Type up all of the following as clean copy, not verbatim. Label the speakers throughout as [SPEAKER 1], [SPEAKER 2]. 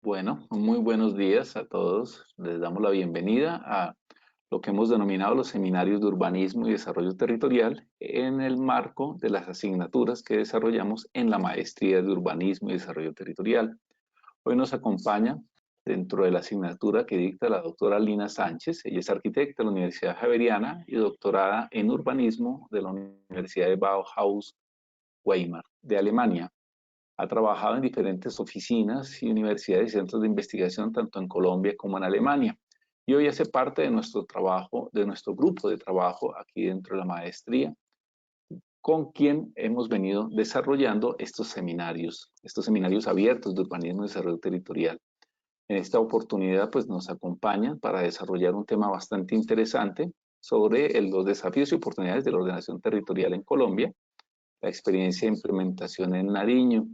[SPEAKER 1] Bueno, muy buenos días a todos. Les damos la bienvenida a lo que hemos denominado los seminarios de urbanismo y desarrollo territorial en el marco de las asignaturas que desarrollamos en la maestría de urbanismo y desarrollo territorial. Hoy nos acompaña dentro de la asignatura que dicta la doctora Lina Sánchez. Ella es arquitecta de la Universidad Javeriana y doctorada en urbanismo de la Universidad de Bauhaus Weimar de Alemania. Ha trabajado en diferentes oficinas y universidades y centros de investigación, tanto en Colombia como en Alemania. Y hoy hace parte de nuestro trabajo, de nuestro grupo de trabajo aquí dentro de la maestría, con quien hemos venido desarrollando estos seminarios abiertos de urbanismo y desarrollo territorial. En esta oportunidad, pues nos acompañan para desarrollar un tema bastante interesante sobre los desafíos y oportunidades de la ordenación territorial en Colombia, la experiencia de implementación en Nariño.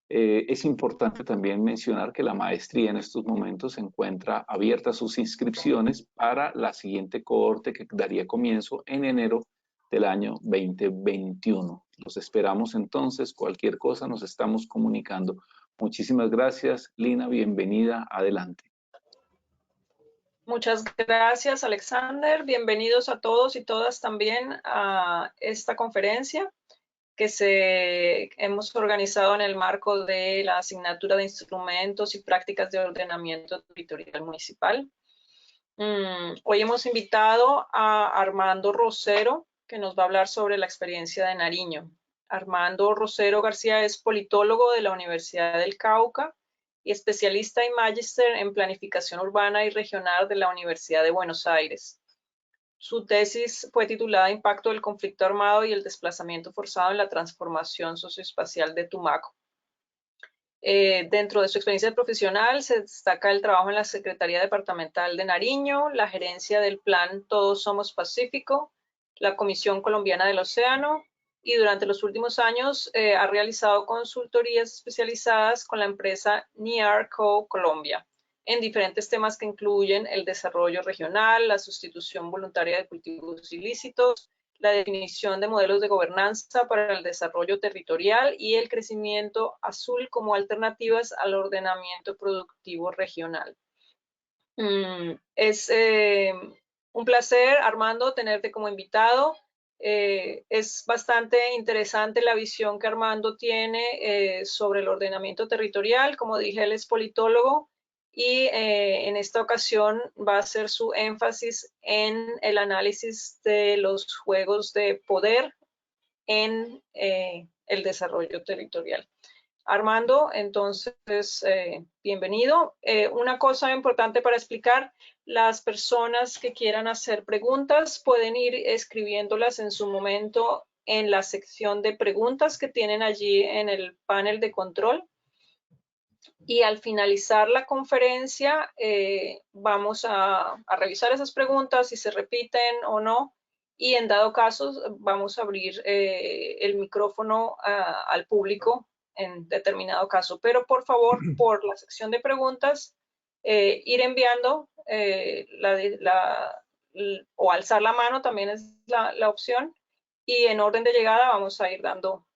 [SPEAKER 1] Es importante también mencionar que la maestría en estos momentos se encuentra abierta a sus inscripciones para la siguiente cohorte que daría comienzo en enero del año 2021. Los esperamos entonces, cualquier cosa nos estamos comunicando. Muchísimas gracias, Lina, bienvenida, adelante.
[SPEAKER 2] Muchas gracias, Alexander. Bienvenidos a todos y todas también a esta conferencia que hemos organizado en el marco de la asignatura de instrumentos y prácticas de ordenamiento territorial municipal. Hoy hemos invitado a Armando Rosero, que nos va a hablar sobre la experiencia de Nariño. Armando Rosero García es politólogo de la Universidad del Cauca y especialista y magíster en planificación urbana y regional de la Universidad de Buenos Aires. Su tesis fue titulada Impacto del conflicto armado y el desplazamiento forzado en la transformación socioespacial de Tumaco. Dentro de su experiencia profesional se destaca el trabajo en la Secretaría Departamental de Nariño, la gerencia del Plan Todos Somos Pacífico, la Comisión Colombiana del Océano, y durante los últimos años ha realizado consultorías especializadas con la empresa NIARCO Colombia en diferentes temas que incluyen el desarrollo regional, la sustitución voluntaria de cultivos ilícitos, la definición de modelos de gobernanza para el desarrollo territorial y el crecimiento azul como alternativas al ordenamiento productivo regional. Es un placer, Armando, tenerte como invitado. Es bastante interesante la visión que Armando tiene sobre el ordenamiento territorial. Como dije, él es politólogo y en esta ocasión va a hacer su énfasis en el análisis de los juegos de poder en el desarrollo territorial. Armando, entonces, bienvenido. Una cosa importante para explicar, las personas que quieran hacer preguntas pueden ir escribiéndolas en su momento en la sección de preguntas que tienen allí en el panel de control. Y al finalizar la conferencia, vamos a revisar esas preguntas, si se repiten o no, y en dado caso vamos a abrir el micrófono al público en determinado caso. Pero por favor, por la sección de preguntas, ir enviando o alzar la mano también es la opción, y en orden de llegada vamos a ir dando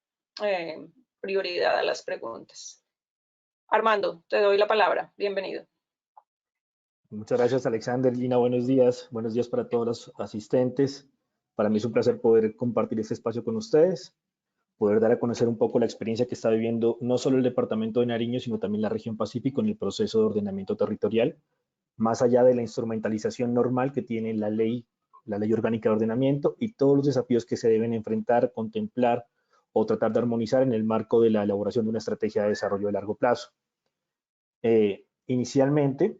[SPEAKER 2] prioridad a las preguntas. Armando, te doy la palabra. Bienvenido.
[SPEAKER 3] Muchas gracias, Alexander. Lina, buenos días. Buenos días para todos los asistentes. Para mí es un placer poder compartir este espacio con ustedes, poder dar a conocer un poco la experiencia que está viviendo no solo el departamento de Nariño, sino también la región Pacífico en el proceso de ordenamiento territorial, más allá de la instrumentalización normal que tiene la ley orgánica de ordenamiento y todos los desafíos que se deben enfrentar, contemplar o tratar de armonizar en el marco de la elaboración de una estrategia de desarrollo de largo plazo. Inicialmente,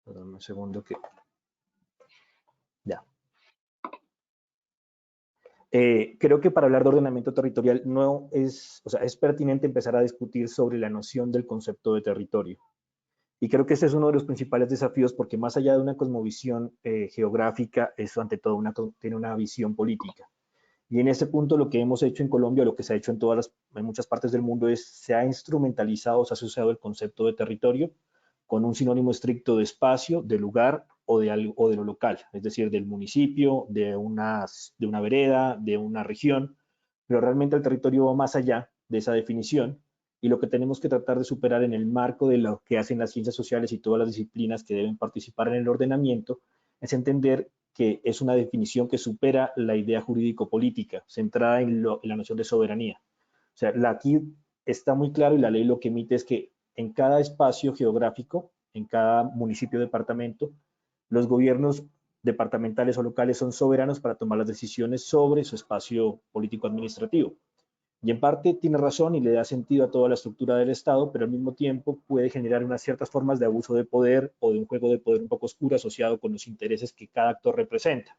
[SPEAKER 3] perdón un segundo que... Ya. Creo que para hablar de ordenamiento territorial es pertinente empezar a discutir sobre la noción del concepto de territorio. Y creo que ese es uno de los principales desafíos porque más allá de una cosmovisión geográfica, eso ante todo tiene una visión política. Y en ese punto lo que hemos hecho en Colombia, lo que se ha hecho en muchas partes del mundo se ha instrumentalizado, se ha asociado el concepto de territorio con un sinónimo estricto de espacio, de lugar o de lo local, es decir, del municipio, de una vereda, de una región, pero realmente el territorio va más allá de esa definición Y lo que tenemos que tratar de superar en el marco de lo que hacen las ciencias sociales y todas las disciplinas que deben participar en el ordenamiento es entender que es una definición que supera la idea jurídico-política, centrada en la noción de soberanía. O sea, aquí está muy claro y la ley lo que emite es que en cada espacio geográfico, en cada municipio o departamento, los gobiernos departamentales o locales son soberanos para tomar las decisiones sobre su espacio político-administrativo. Y en parte tiene razón y le da sentido a toda la estructura del Estado, pero al mismo tiempo puede generar unas ciertas formas de abuso de poder o de un juego de poder un poco oscuro asociado con los intereses que cada actor representa,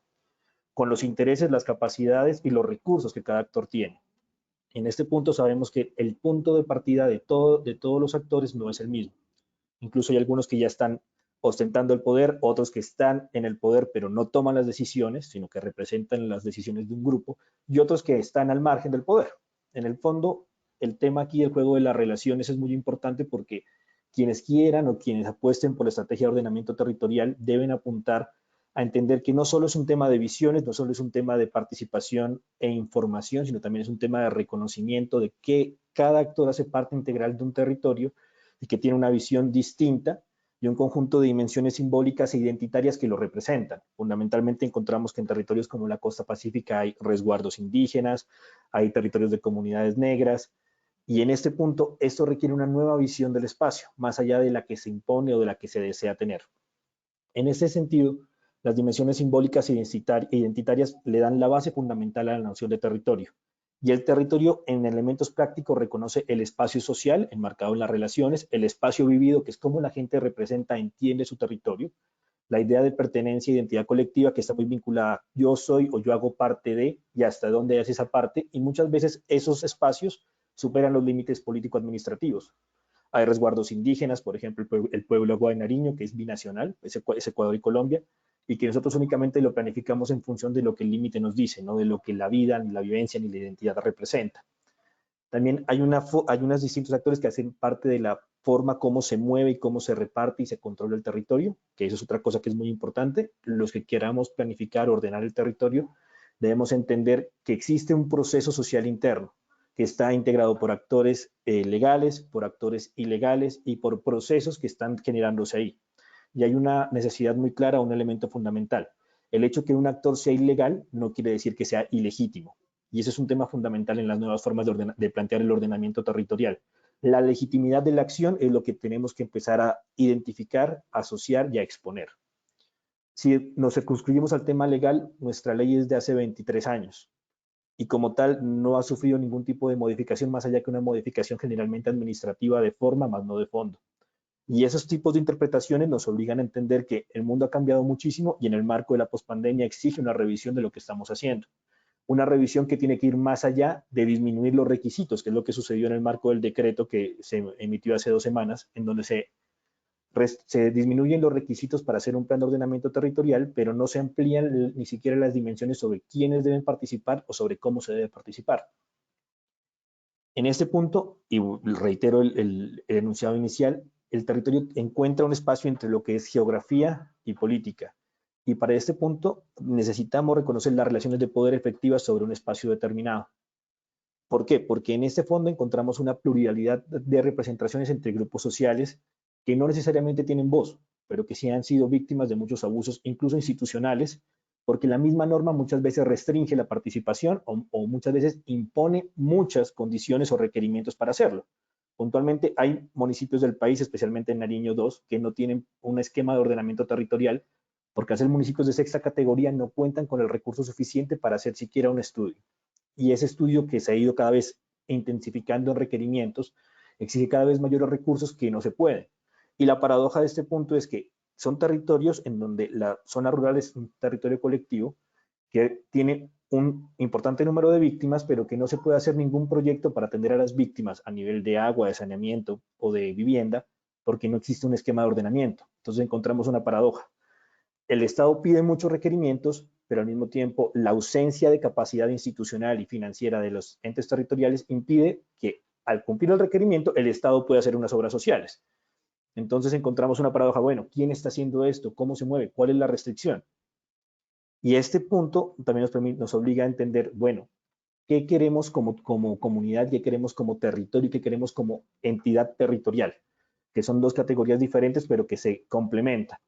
[SPEAKER 3] con los intereses, las capacidades y los recursos que cada actor tiene. En este punto sabemos que el punto de partida de todos los actores no es el mismo. Incluso hay algunos que ya están ostentando el poder, otros que están en el poder pero no toman las decisiones, sino que representan las decisiones de un grupo, y otros que están al margen del poder. En el fondo, el tema aquí del juego de las relaciones es muy importante porque quienes quieran o quienes apuesten por la estrategia de ordenamiento territorial deben apuntar a entender que no solo es un tema de visiones, no solo es un tema de participación e información, sino también es un tema de reconocimiento de que cada actor hace parte integral de un territorio y que tiene una visión distinta y un conjunto de dimensiones simbólicas e identitarias que lo representan. Fundamentalmente encontramos que en territorios como la costa pacífica hay resguardos indígenas, hay territorios de comunidades negras, y en este punto esto requiere una nueva visión del espacio, más allá de la que se impone o de la que se desea tener. En ese sentido, las dimensiones simbólicas e identitarias le dan la base fundamental a la noción de territorio. Y el territorio en elementos prácticos reconoce el espacio social, enmarcado en las relaciones, el espacio vivido, que es cómo la gente representa, entiende su territorio, la idea de pertenencia e identidad colectiva, que está muy vinculada a yo soy o yo hago parte de, y hasta dónde es esa parte, y muchas veces esos espacios superan los límites político-administrativos. Hay resguardos indígenas, por ejemplo, el pueblo Agua de Nariño, que es binacional, es Ecuador y Colombia, y que nosotros únicamente lo planificamos en función de lo que el límite nos dice, no de lo que la vida, ni la vivencia, ni la identidad representa. También hay unos distintos actores que hacen parte de la forma como se mueve y cómo se reparte y se controla el territorio, que eso es otra cosa que es muy importante. Los que queramos planificar, ordenar el territorio, debemos entender que existe un proceso social interno que está integrado por actores legales, por actores ilegales y por procesos que están generándose ahí. Y hay una necesidad muy clara, un elemento fundamental. El hecho que un actor sea ilegal no quiere decir que sea ilegítimo. Y ese es un tema fundamental en las nuevas formas de plantear el ordenamiento territorial. La legitimidad de la acción es lo que tenemos que empezar a identificar, asociar y a exponer. Si nos circunscribimos al tema legal, nuestra ley es de hace 23 años y como tal no ha sufrido ningún tipo de modificación más allá que una modificación generalmente administrativa de forma, más no de fondo. Y esos tipos de interpretaciones nos obligan a entender que el mundo ha cambiado muchísimo y en el marco de la pospandemia exige una revisión de lo que estamos haciendo. Una revisión que tiene que ir más allá de disminuir los requisitos, que es lo que sucedió en el marco del decreto que se emitió hace 2 semanas, en donde se disminuyen los requisitos para hacer un plan de ordenamiento territorial, pero no se amplían ni siquiera las dimensiones sobre quiénes deben participar o sobre cómo se debe participar. En este punto, y reitero el enunciado inicial, el territorio encuentra un espacio entre lo que es geografía y política. Y para este punto necesitamos reconocer las relaciones de poder efectivas sobre un espacio determinado. ¿Por qué? Porque en este fondo encontramos una pluralidad de representaciones entre grupos sociales que no necesariamente tienen voz, pero que sí han sido víctimas de muchos abusos, incluso institucionales, porque la misma norma muchas veces restringe la participación o muchas veces impone muchas condiciones o requerimientos para hacerlo. Puntualmente hay municipios del país, especialmente en Nariño 2, que no tienen un esquema de ordenamiento territorial porque al ser municipios de sexta categoría no cuentan con el recurso suficiente para hacer siquiera un estudio. Y ese estudio que se ha ido cada vez intensificando en requerimientos exige cada vez mayores recursos que no se pueden. Y la paradoja de este punto es que son territorios en donde la zona rural es un territorio colectivo que tiene un importante número de víctimas, pero que no se puede hacer ningún proyecto para atender a las víctimas a nivel de agua, de saneamiento o de vivienda, porque no existe un esquema de ordenamiento. Entonces encontramos una paradoja. El Estado pide muchos requerimientos, pero al mismo tiempo la ausencia de capacidad institucional y financiera de los entes territoriales impide que al cumplir el requerimiento el Estado pueda hacer unas obras sociales. Entonces encontramos una paradoja, bueno, ¿quién está haciendo esto? ¿Cómo se mueve? ¿Cuál es la restricción? Y este punto también nos obliga a entender, bueno, qué queremos como comunidad, qué queremos como territorio y qué queremos como entidad territorial, que son dos categorías diferentes pero que se complementan.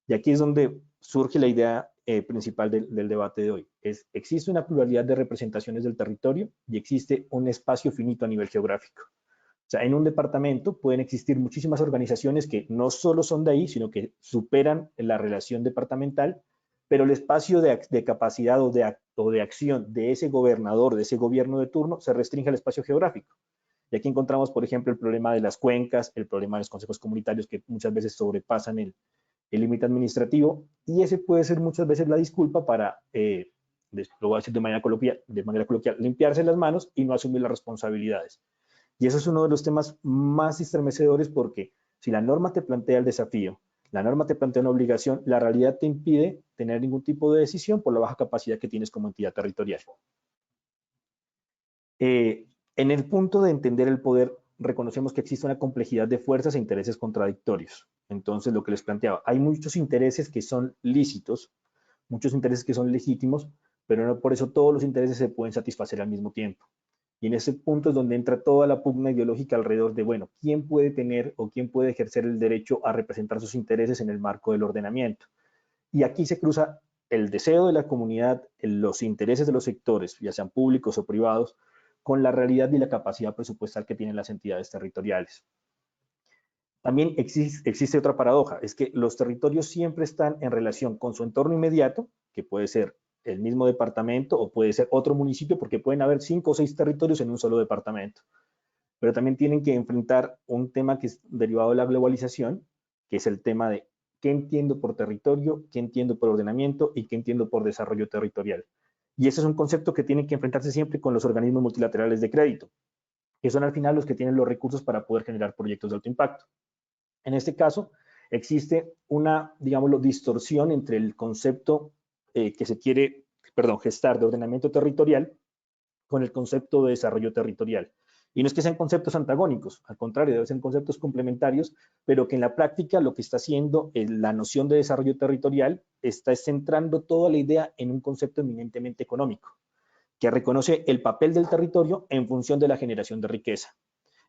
[SPEAKER 3] Y aquí es donde surge la idea principal del debate de hoy. Existe una pluralidad de representaciones del territorio y existe un espacio finito a nivel geográfico. O sea, en un departamento pueden existir muchísimas organizaciones que no solo son de ahí, sino que superan la relación departamental, pero el espacio de capacidad o de acción de ese gobernador, de ese gobierno de turno, se restringe al espacio geográfico. Y aquí encontramos, por ejemplo, el problema de las cuencas, el problema de los consejos comunitarios que muchas veces sobrepasan el límite administrativo, y ese puede ser muchas veces la disculpa para, lo voy a decir de manera coloquial, limpiarse las manos y no asumir las responsabilidades. Y eso es uno de los temas más estremecedores porque si la norma te plantea el desafío, la norma te plantea una obligación, la realidad te impide tener ningún tipo de decisión por la baja capacidad que tienes como entidad territorial. En el punto de entender el poder, reconocemos que existe una complejidad de fuerzas e intereses contradictorios. Entonces, lo que les planteaba, hay muchos intereses que son lícitos, muchos intereses que son legítimos, pero no por eso todos los intereses se pueden satisfacer al mismo tiempo. Y en ese punto es donde entra toda la pugna ideológica alrededor de, bueno, ¿quién puede tener o quién puede ejercer el derecho a representar sus intereses en el marco del ordenamiento? Y aquí se cruza el deseo de la comunidad, los intereses de los sectores, ya sean públicos o privados, con la realidad y la capacidad presupuestal que tienen las entidades territoriales. También existe otra paradoja, es que los territorios siempre están en relación con su entorno inmediato, que puede ser el mismo departamento o puede ser otro municipio, porque pueden haber 5 o 6 territorios en un solo departamento. Pero también tienen que enfrentar un tema que es derivado de la globalización, que es el tema de qué entiendo por territorio, qué entiendo por ordenamiento y qué entiendo por desarrollo territorial. Y ese es un concepto que tiene que enfrentarse siempre con los organismos multilaterales de crédito, que son al final los que tienen los recursos para poder generar proyectos de alto impacto. En este caso, existe una, digámoslo, distorsión entre el concepto que se quiere, gestar de ordenamiento territorial con el concepto de desarrollo territorial. Y no es que sean conceptos antagónicos, al contrario, deben ser conceptos complementarios, pero que en la práctica lo que está haciendo la noción de desarrollo territorial está centrando toda la idea en un concepto eminentemente económico, que reconoce el papel del territorio en función de la generación de riqueza.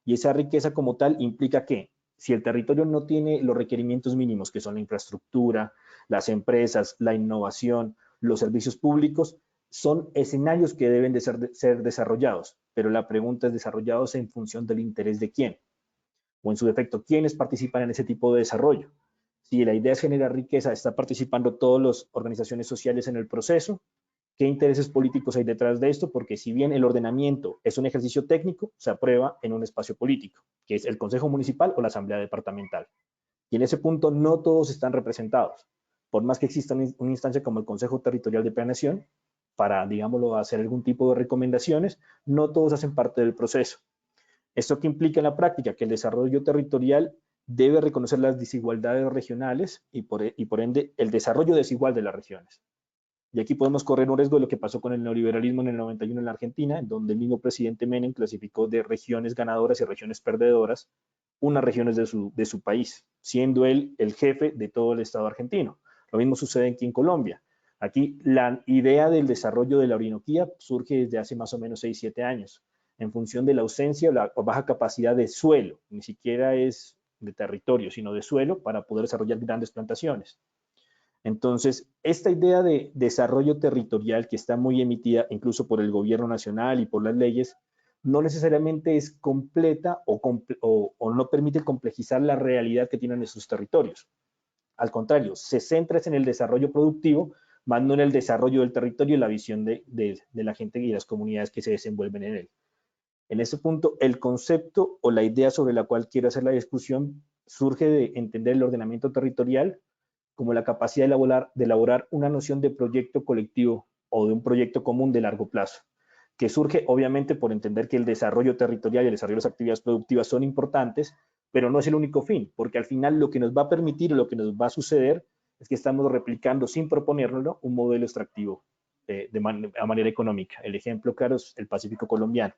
[SPEAKER 3] Y esa riqueza como tal implica que si el territorio no tiene los requerimientos mínimos, que son la infraestructura, las empresas, la innovación, los servicios públicos, son escenarios que deben de ser desarrollados, pero la pregunta es desarrollados en función del interés de quién, o en su defecto, quiénes participan en ese tipo de desarrollo. Si la idea es generar riqueza, ¿está participando todas las organizaciones sociales en el proceso? ¿Qué intereses políticos hay detrás de esto? Porque si bien el ordenamiento es un ejercicio técnico, se aprueba en un espacio político, que es el Consejo Municipal o la Asamblea Departamental. Y en ese punto no todos están representados. Por más que exista una instancia como el Consejo Territorial de Planeación, para, digámoslo, hacer algún tipo de recomendaciones, no todos hacen parte del proceso. ¿Esto qué implica en la práctica? Que el desarrollo territorial debe reconocer las desigualdades regionales y por ende el desarrollo desigual de las regiones. Y aquí podemos correr un riesgo de lo que pasó con el neoliberalismo en el 91 en la Argentina, en donde el mismo presidente Menem clasificó de regiones ganadoras y regiones perdedoras unas regiones de su país, siendo él el jefe de todo el Estado argentino. Lo mismo sucede aquí en Colombia. Aquí la idea del desarrollo de la Orinoquía surge desde hace más o menos 6, 7 años, en función de la ausencia o la baja capacidad de suelo, ni siquiera es de territorio, sino de suelo para poder desarrollar grandes plantaciones. Entonces, esta idea de desarrollo territorial que está muy emitida incluso por el gobierno nacional y por las leyes, no necesariamente es completa o no permite complejizar la realidad que tienen esos territorios. Al contrario, se centra en el desarrollo productivo, más no en el desarrollo del territorio y la visión de la gente y las comunidades que se desenvuelven en él. En ese punto, el concepto o la idea sobre la cual quiero hacer la discusión surge de entender el ordenamiento territorial como la capacidad de elaborar una noción de proyecto colectivo o de un proyecto común de largo plazo, que surge obviamente por entender que el desarrollo territorial y el desarrollo de las actividades productivas son importantes, pero no es el único fin, porque al final lo que nos va a permitir o lo que nos va a suceder es que estamos replicando sin proponérnoslo un modelo extractivo a manera económica. El ejemplo claro es el Pacífico colombiano,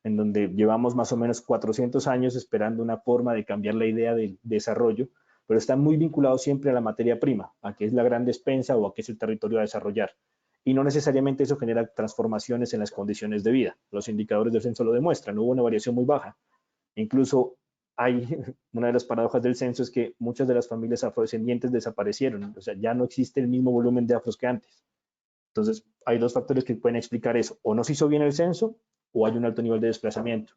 [SPEAKER 3] en donde llevamos más o menos 400 años esperando una forma de cambiar la idea del desarrollo, pero está muy vinculado siempre a la materia prima, a qué es la gran despensa o a qué es el territorio a desarrollar. y no necesariamente eso genera transformaciones en las condiciones de vida. Los indicadores del censo lo demuestran, hubo una variación muy baja. Incluso una de las paradojas del censo es que muchas de las familias afrodescendientes desaparecieron, o sea, ya no existe el mismo volumen de afros que antes. Entonces, hay dos factores que pueden explicar eso, o no se hizo bien el censo, o hay un alto nivel de desplazamiento.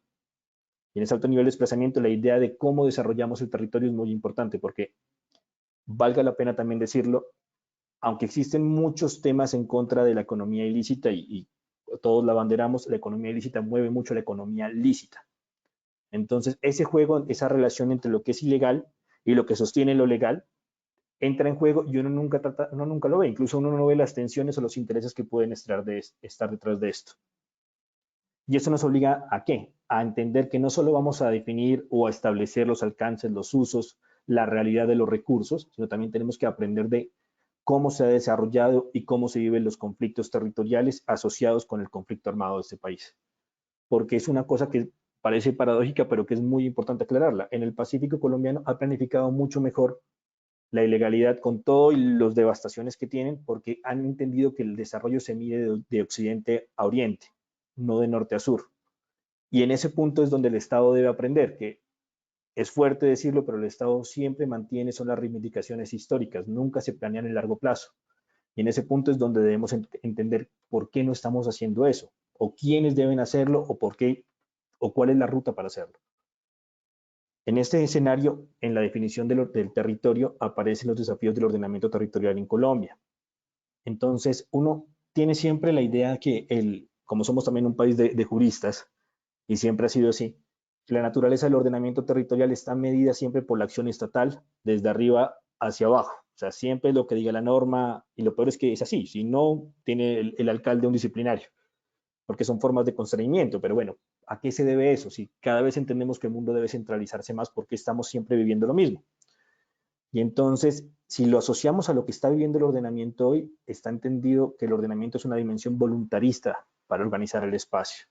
[SPEAKER 3] Y en ese alto nivel de desplazamiento, la idea de cómo desarrollamos el territorio es muy importante, porque valga la pena también decirlo, aunque existen muchos temas en contra de la economía ilícita y todos la abanderamos, la economía ilícita mueve mucho la economía lícita. Entonces, ese juego, esa relación entre lo que es ilegal y lo que sostiene lo legal, entra en juego y uno nunca lo ve. Incluso uno no ve las tensiones o los intereses que pueden estar detrás de esto. Y eso nos obliga ¿a qué? A entender que no solo vamos a definir o a establecer los alcances, los usos, la realidad de los recursos, sino también tenemos que aprender de cómo se ha desarrollado y cómo se viven los conflictos territoriales asociados con el conflicto armado de este país. Porque es una cosa que parece paradójica, pero que es muy importante aclararla. En el Pacífico colombiano ha planificado mucho mejor la ilegalidad con todo y las devastaciones que tienen, porque han entendido que el desarrollo se mide de occidente a oriente, no de norte a sur. Y en ese punto es donde el Estado debe aprender, que es fuerte decirlo, pero el Estado siempre mantiene son las reivindicaciones históricas, nunca se planean en largo plazo. Y en ese punto es donde debemos entender por qué no estamos haciendo eso, o quiénes deben hacerlo, o por qué, o cuál es la ruta para hacerlo. En este escenario, en la definición del territorio, aparecen los desafíos del ordenamiento territorial en Colombia. Entonces, uno tiene siempre la idea que, como somos también un país de juristas, y siempre ha sido así, la naturaleza del ordenamiento territorial está medida siempre por la acción estatal, desde arriba hacia abajo. O sea, siempre lo que diga la norma, y lo peor es que es así, si no, tiene el alcalde un disciplinario, porque son formas de constreñimiento, pero bueno, ¿a qué se debe eso? Si cada vez entendemos que el mundo debe centralizarse más porque estamos siempre viviendo lo mismo. Y entonces, si lo asociamos a lo que está viviendo el ordenamiento hoy, está entendido que el ordenamiento es una dimensión voluntarista para organizar el espacio.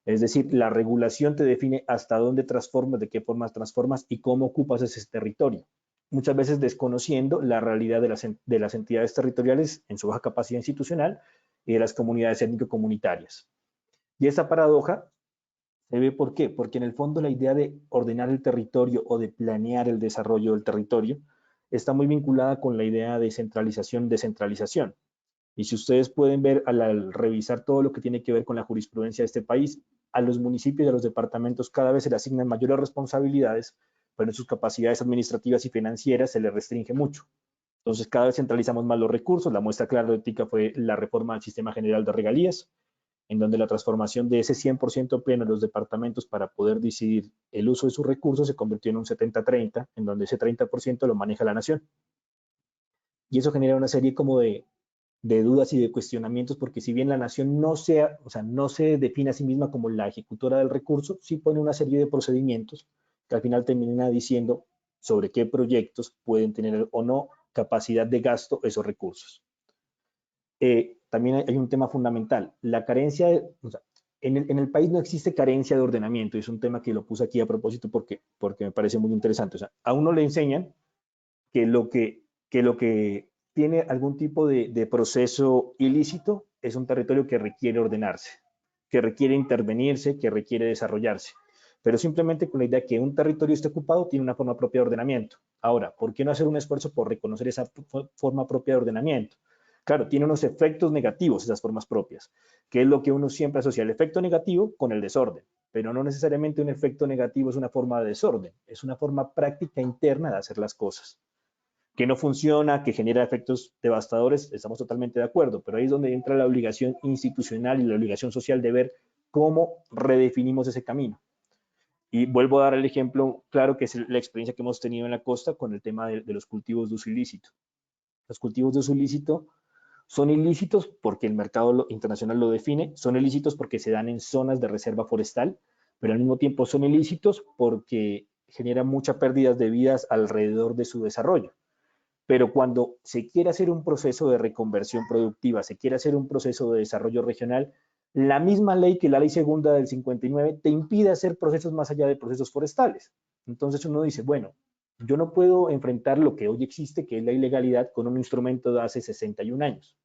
[SPEAKER 3] Es decir, la regulación te define hasta dónde transformas, de qué formas transformas y cómo ocupas ese territorio. Muchas veces desconociendo la realidad de las entidades territoriales en su baja capacidad institucional y de las comunidades étnico-comunitarias. Y esa paradoja se ve ¿por qué? Porque en el fondo la idea de ordenar el territorio o de planear el desarrollo del territorio está muy vinculada con la idea de centralización. Y si ustedes pueden ver al revisar todo lo que tiene que ver con la jurisprudencia de este país, a los municipios y a los departamentos cada vez se le asignan mayores responsabilidades, pero en sus capacidades administrativas y financieras se les restringe mucho. Entonces cada vez centralizamos más los recursos. La muestra clara de ética fue la reforma del Sistema General de Regalías, en donde la transformación de ese 100% pleno de los departamentos para poder decidir el uso de sus recursos se convirtió en un 70-30, en donde ese 30% lo maneja la nación. Y eso genera una serie como de dudas y de cuestionamientos, porque si bien la nación no se define a sí misma como la ejecutora del recurso, sí pone una serie de procedimientos que al final terminan diciendo sobre qué proyectos pueden tener o no capacidad de gasto esos recursos. También hay un tema fundamental, la carencia en el país no existe carencia de ordenamiento, y es un tema que lo puse aquí a propósito porque me parece muy interesante. O sea, a uno le enseñan que lo que tiene algún tipo de proceso ilícito es un territorio que requiere ordenarse, que requiere intervenirse, que requiere desarrollarse, pero simplemente con la idea de que un territorio esté ocupado tiene una forma propia de ordenamiento. Ahora, ¿por qué no hacer un esfuerzo por reconocer esa forma propia de ordenamiento? Claro, tiene unos efectos negativos esas formas propias, que es lo que uno siempre asocia el efecto negativo con el desorden, pero no necesariamente un efecto negativo es una forma de desorden, es una forma práctica interna de hacer las cosas. Que no funciona, que genera efectos devastadores, estamos totalmente de acuerdo, pero ahí es donde entra la obligación institucional y la obligación social de ver cómo redefinimos ese camino. Y vuelvo a dar el ejemplo claro que es la experiencia que hemos tenido en la costa con el tema de los cultivos de uso ilícito. Los cultivos de uso ilícito son ilícitos porque el mercado internacional lo define, son ilícitos porque se dan en zonas de reserva forestal, pero al mismo tiempo son ilícitos porque generan muchas pérdidas de vidas alrededor de su desarrollo. Pero cuando se quiere hacer un proceso de reconversión productiva, se quiere hacer un proceso de desarrollo regional, la misma ley que la ley segunda del 59 te impide hacer procesos más allá de procesos forestales. Entonces uno dice, bueno, yo no puedo enfrentar lo que hoy existe, que es la ilegalidad, con un instrumento de hace 61 años.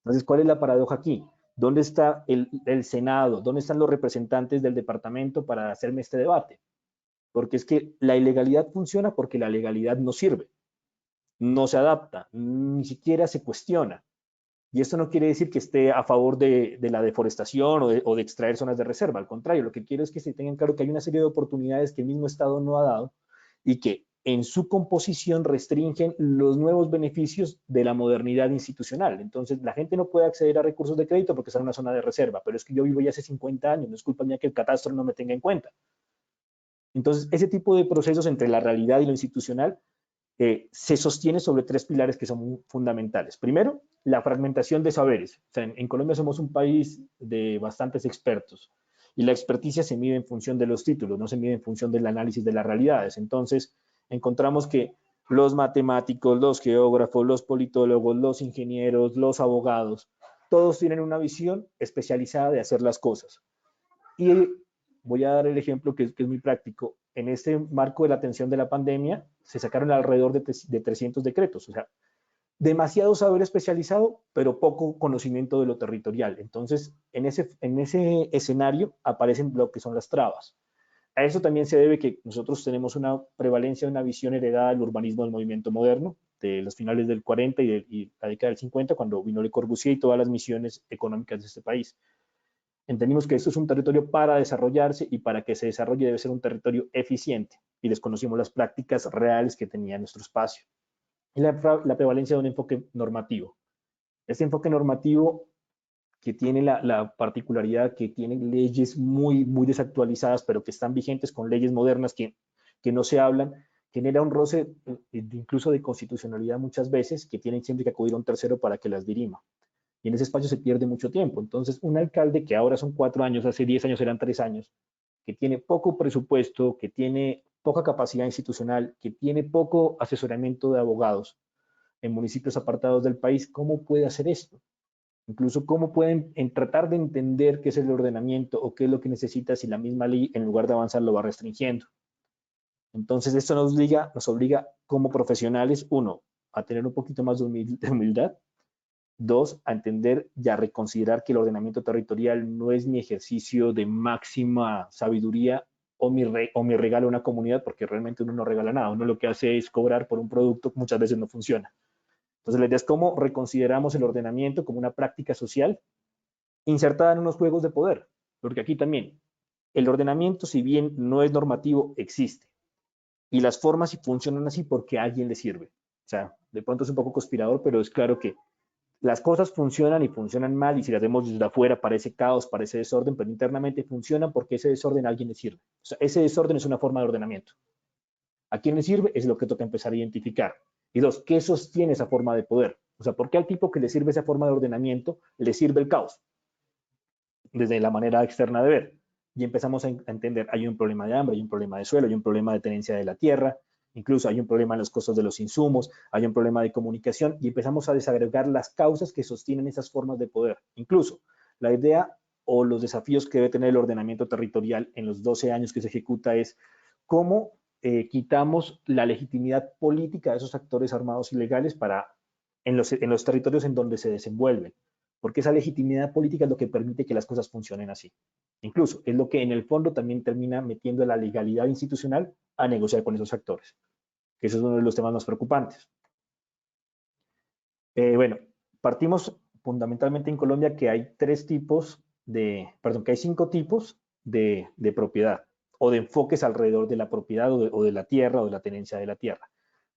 [SPEAKER 3] Entonces, ¿cuál es la paradoja aquí? ¿Dónde está el Senado? ¿Dónde están los representantes del departamento para hacerme este debate? Porque es que la ilegalidad funciona porque la legalidad no sirve, no se adapta, ni siquiera se cuestiona. Y esto no quiere decir que esté a favor de la deforestación o de extraer zonas de reserva. Al contrario, lo que quiero es que se tengan claro que hay una serie de oportunidades que el mismo Estado no ha dado y que en su composición restringen los nuevos beneficios de la modernidad institucional. Entonces, la gente no puede acceder a recursos de crédito porque está en una zona de reserva, pero es que yo vivo ya hace 50 años, no es culpa mía que el catastro no me tenga en cuenta. Entonces, ese tipo de procesos entre la realidad y lo institucional se sostiene sobre tres pilares que son fundamentales. Primero, la fragmentación de saberes. O sea, en Colombia somos un país de bastantes expertos y la experticia se mide en función de los títulos, no se mide en función del análisis de las realidades. Entonces, encontramos que los matemáticos, los geógrafos, los politólogos, los ingenieros, los abogados, todos tienen una visión especializada de hacer las cosas. Y voy a dar el ejemplo que es muy práctico. En este marco de la atención de la pandemia, se sacaron alrededor de 300 decretos. O sea, demasiado saber especializado, pero poco conocimiento de lo territorial. Entonces, en ese escenario aparecen lo que son las trabas. A eso también se debe que nosotros tenemos una prevalencia, una visión heredada del urbanismo del movimiento moderno, de los finales del 40 y la década del 50, cuando vino Le Corbusier y todas las misiones económicas de este país. Entendimos que esto es un territorio para desarrollarse y para que se desarrolle debe ser un territorio eficiente y desconocimos las prácticas reales que tenía nuestro espacio. Y la prevalencia de un enfoque normativo. Este enfoque normativo que tiene la particularidad que tiene leyes muy desactualizadas, pero que están vigentes con leyes modernas que no se hablan, genera un roce incluso de constitucionalidad muchas veces, que tienen siempre que acudir a un tercero para que las dirima. Y en ese espacio se pierde mucho tiempo. Entonces, un alcalde que ahora son 4 años, hace 10 años eran 3 años, que tiene poco presupuesto, que tiene poca capacidad institucional, que tiene poco asesoramiento de abogados en municipios apartados del país, ¿cómo puede hacer esto? Incluso cómo pueden tratar de entender qué es el ordenamiento o qué es lo que necesita si la misma ley, en lugar de avanzar, lo va restringiendo. Entonces, esto nos obliga como profesionales, uno, a tener un poquito más de humildad. Dos, a entender y a reconsiderar que el ordenamiento territorial no es mi ejercicio de máxima sabiduría o mi regalo a una comunidad, porque realmente uno no regala nada, uno lo que hace es cobrar por un producto que muchas veces no funciona. Entonces la idea es cómo reconsideramos el ordenamiento como una práctica social insertada en unos juegos de poder, porque aquí también el ordenamiento, si bien no es normativo, existe. Y las formas sí funcionan así porque a alguien le sirve. O sea, de pronto es un poco conspirador, pero es claro que las cosas funcionan y funcionan mal, y si las vemos desde afuera parece caos, parece desorden, pero internamente funcionan porque ese desorden a alguien le sirve. O sea, ese desorden es una forma de ordenamiento. ¿A quién le sirve? Es lo que toca empezar a identificar. Y dos, ¿qué sostiene esa forma de poder? O sea, ¿por qué al tipo que le sirve esa forma de ordenamiento le sirve el caos? Desde la manera externa de ver. Y empezamos a entender, hay un problema de hambre, hay un problema de suelo, hay un problema de tenencia de la tierra, incluso hay un problema en los costos de los insumos, hay un problema de comunicación, y empezamos a desagregar las causas que sostienen esas formas de poder. Incluso la idea o los desafíos que debe tener el ordenamiento territorial en los 12 años que se ejecuta es cómo quitamos la legitimidad política de esos actores armados ilegales en los territorios en donde se desenvuelven, porque esa legitimidad política es lo que permite que las cosas funcionen así. Incluso es lo que en el fondo también termina metiendo la legalidad institucional a negociar con esos actores, que ese es uno de los temas más preocupantes. Bueno, partimos fundamentalmente en Colombia que hay que hay 5 tipos de propiedad o de enfoques alrededor de la propiedad o de la tierra o de la tenencia de la tierra.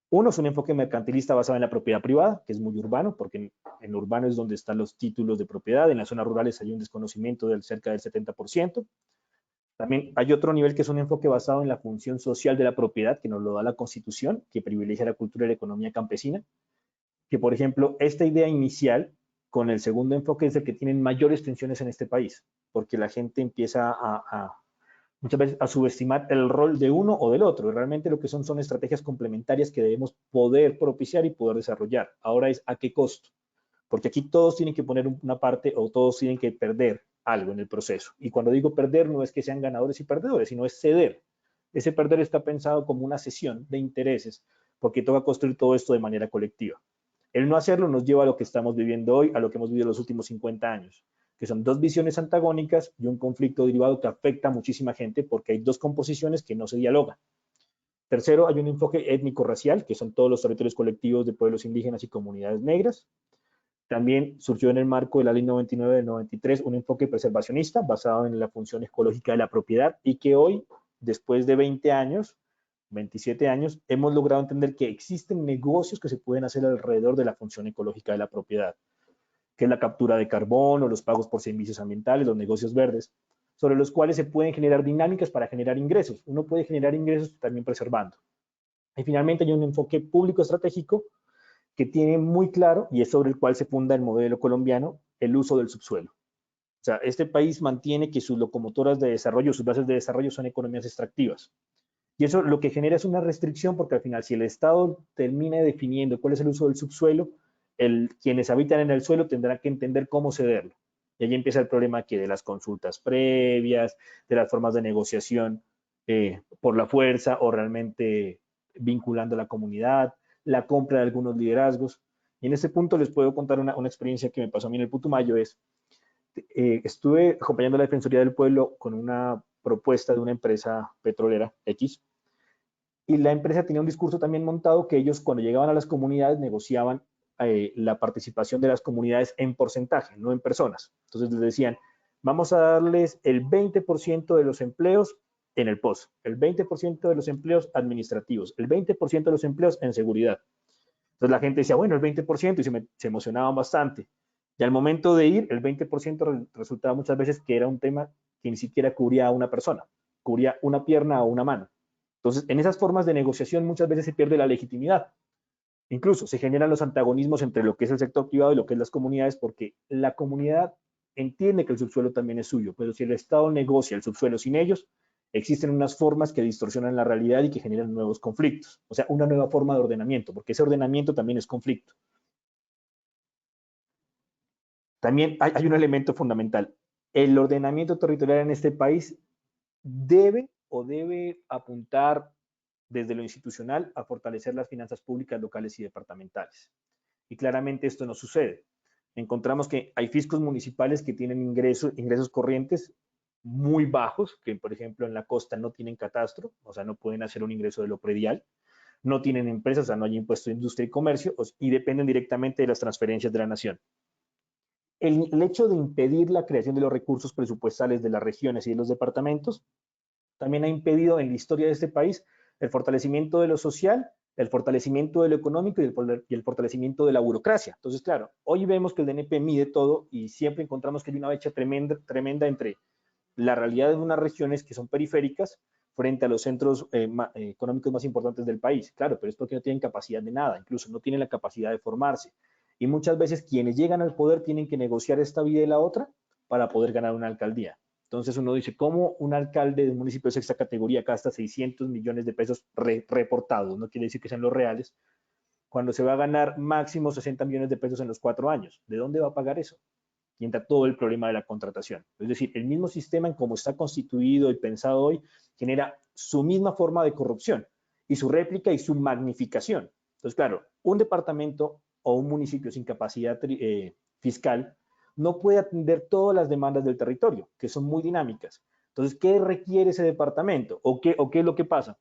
[SPEAKER 3] Uno es un enfoque mercantilista basado en la propiedad privada, que es muy urbano, porque en urbano es donde están los títulos de propiedad. En las zonas rurales hay un desconocimiento del cerca del 70%. También hay otro nivel que es un enfoque basado en la función social de la propiedad, que nos lo da la Constitución, que privilegia la cultura y la economía campesina. Que, por ejemplo, esta idea inicial con el segundo enfoque es el que tienen mayores tensiones en este país, porque la gente empieza muchas veces a subestimar el rol de uno o del otro. Realmente lo que son estrategias complementarias que debemos poder propiciar y poder desarrollar. Ahora es ¿a qué costo? Porque aquí todos tienen que poner una parte o todos tienen que perder algo en el proceso. Y cuando digo perder no es que sean ganadores y perdedores, sino es ceder. Ese perder está pensado como una cesión de intereses, porque toca construir todo esto de manera colectiva. El no hacerlo nos lleva a lo que estamos viviendo hoy, a lo que hemos vivido los últimos 50 años, que son dos visiones antagónicas y un conflicto derivado que afecta a muchísima gente porque hay dos composiciones que no se dialogan. Tercero, hay un enfoque étnico-racial, que son todos los territorios colectivos de pueblos indígenas y comunidades negras. También surgió en el marco de la Ley 99 del 93 un enfoque preservacionista basado en la función ecológica de la propiedad y que hoy, después de 20 años, 27 años, hemos logrado entender que existen negocios que se pueden hacer alrededor de la función ecológica de la propiedad, que es la captura de carbón o los pagos por servicios ambientales, los negocios verdes, sobre los cuales se pueden generar dinámicas para generar ingresos. Uno puede generar ingresos también preservando. Y finalmente hay un enfoque público estratégico que tiene muy claro, y es sobre el cual se funda el modelo colombiano, el uso del subsuelo. O sea, este país mantiene que sus locomotoras de desarrollo, sus bases de desarrollo son economías extractivas. Y eso lo que genera es una restricción porque al final si el Estado termina definiendo cuál es el uso del subsuelo, quienes habitan en el suelo tendrán que entender cómo cederlo. Y ahí empieza el problema aquí de las consultas previas, de las formas de negociación por la fuerza o realmente vinculando a la comunidad, la compra de algunos liderazgos. Y en este punto les puedo contar una experiencia que me pasó a mí en el Putumayo. Estuve acompañando a la Defensoría del Pueblo con una propuesta de una empresa petrolera X, y la empresa tenía un discurso también montado que ellos cuando llegaban a las comunidades negociaban la participación de las comunidades en porcentaje, no en personas. Entonces les decían, vamos a darles el 20% de los empleos en el POS, el 20% de los empleos administrativos, el 20% de los empleos en seguridad. Entonces la gente decía, bueno, el 20% y se emocionaban bastante. Y al momento de ir, el 20% resultaba muchas veces que era un tema que ni siquiera cubría a una persona, cubría una pierna o una mano. Entonces, en esas formas de negociación muchas veces se pierde la legitimidad. Incluso se generan los antagonismos entre lo que es el sector privado y lo que es las comunidades, porque la comunidad entiende que el subsuelo también es suyo, pero si el Estado negocia el subsuelo sin ellos, existen unas formas que distorsionan la realidad y que generan nuevos conflictos. O sea, una nueva forma de ordenamiento, porque ese ordenamiento también es conflicto. También hay un elemento fundamental. El ordenamiento territorial en este país debe apuntar desde lo institucional a fortalecer las finanzas públicas locales y departamentales. Y claramente esto no sucede. Encontramos que hay fiscos municipales que tienen ingresos corrientes muy bajos, que por ejemplo en la costa no tienen catastro, o sea, no pueden hacer un ingreso de lo predial, no tienen empresas, o sea, no hay impuesto de industria y comercio, y dependen directamente de las transferencias de la nación. El hecho de impedir la creación de los recursos presupuestales de las regiones y de los departamentos también ha impedido en la historia de este país el fortalecimiento de lo social, el fortalecimiento de lo económico y el fortalecimiento de la burocracia. Entonces, claro, hoy vemos que el DNP mide todo y siempre encontramos que hay una brecha tremenda entre la realidad de unas regiones que son periféricas frente a los centros económicos más importantes del país. Claro, pero es porque no tienen capacidad de nada, incluso no tienen la capacidad de formarse. Y muchas veces quienes llegan al poder tienen que negociar esta vida y la otra para poder ganar una alcaldía. Entonces uno dice, ¿cómo un alcalde de un municipio de sexta categoría gasta 600 millones de pesos reportados? No quiere decir que sean los reales, cuando se va a ganar máximo 60 millones de pesos en los 4 años. ¿De dónde va a pagar eso? Y entra todo el problema de la contratación. Es decir, el mismo sistema en cómo está constituido y pensado hoy genera su misma forma de corrupción y su réplica y su magnificación. Entonces, claro, un departamento o un municipio sin capacidad fiscal no puede atender todas las demandas del territorio, que son muy dinámicas. Entonces, ¿qué requiere ese departamento? ¿O qué es lo que pasa?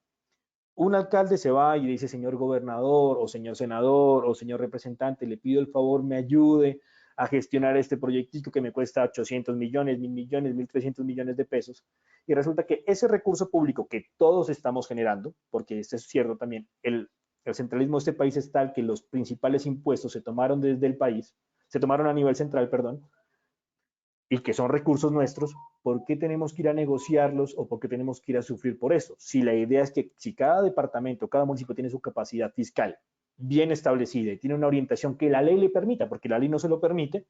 [SPEAKER 3] Un alcalde se va y dice, señor gobernador, o señor senador, o señor representante, le pido el favor, me ayude a gestionar este proyectito que me cuesta 800 millones, 1.000 millones, 1.300 millones de pesos. Y resulta que ese recurso público que todos estamos generando, porque esto es cierto también, el centralismo de este país es tal que los principales impuestos se tomaron desde el país, se tomaron a nivel central, perdón, y que son recursos nuestros, ¿por qué tenemos que ir a negociarlos o por qué tenemos que ir a sufrir por eso? Si la idea es que si cada departamento, cada municipio tiene su capacidad fiscal bien establecida y tiene una orientación que la ley le permita, porque la ley no se lo permite,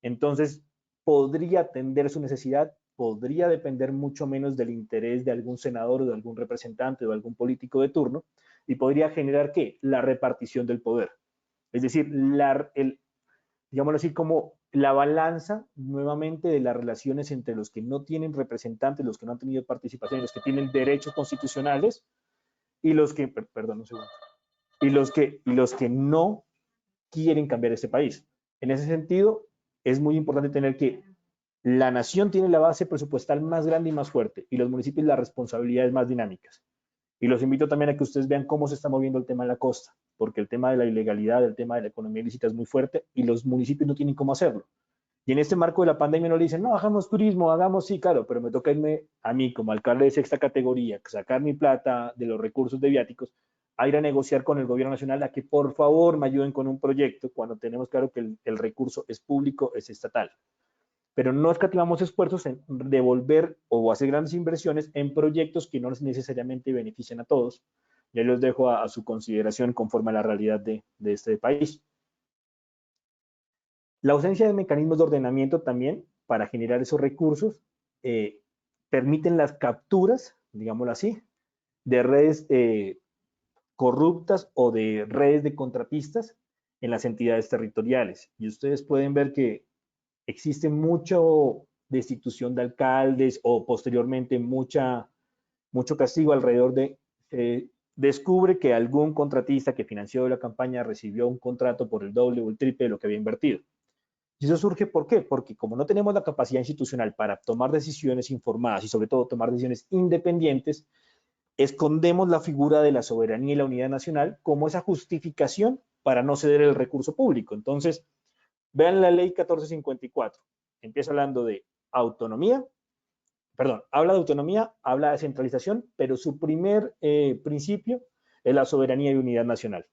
[SPEAKER 3] entonces podría atender su necesidad, podría depender mucho menos del interés de algún senador o de algún representante o de algún político de turno y podría generar ¿qué? La repartición del poder. Es decir, digámoslo así, como la balanza nuevamente de las relaciones entre los que no tienen representantes, los que no han tenido participación, los que tienen derechos constitucionales y los que, perdón un segundo, y los que no quieren cambiar este país. En ese sentido, es muy importante tener que la nación tiene la base presupuestal más grande y más fuerte, y los municipios las responsabilidades más dinámicas. Y los invito también a que ustedes vean cómo se está moviendo el tema en la costa, porque el tema de la ilegalidad, el tema de la economía ilícita es muy fuerte y los municipios no tienen cómo hacerlo. Y en este marco de la pandemia no le dicen, no, hagamos turismo, hagamos, sí, claro, pero me toca irme a mí como alcalde de sexta categoría, sacar mi plata de los recursos de viáticos, a ir a negociar con el gobierno nacional a que por favor me ayuden con un proyecto cuando tenemos claro que el recurso es público, es estatal. Pero no escatimamos esfuerzos en devolver o hacer grandes inversiones en proyectos que no necesariamente benefician a todos. Ya los dejo a su consideración conforme a la realidad de este país. La ausencia de mecanismos de ordenamiento también para generar esos recursos permiten las capturas, digámoslo así, de redes corruptas o de redes de contratistas en las entidades territoriales. Y ustedes pueden ver que existe mucho destitución de alcaldes o posteriormente mucho castigo alrededor de... descubre que algún contratista que financió la campaña recibió un contrato por el doble o el triple de lo que había invertido. Y eso surge, ¿por qué? Porque como no tenemos la capacidad institucional para tomar decisiones informadas y sobre todo tomar decisiones independientes, escondemos la figura de la soberanía y la unidad nacional como esa justificación para no ceder el recurso público. Entonces, vean la ley 1454. Empieza hablando de autonomía, perdón, habla de autonomía, habla de centralización, pero su primer principio es la soberanía y unidad nacional.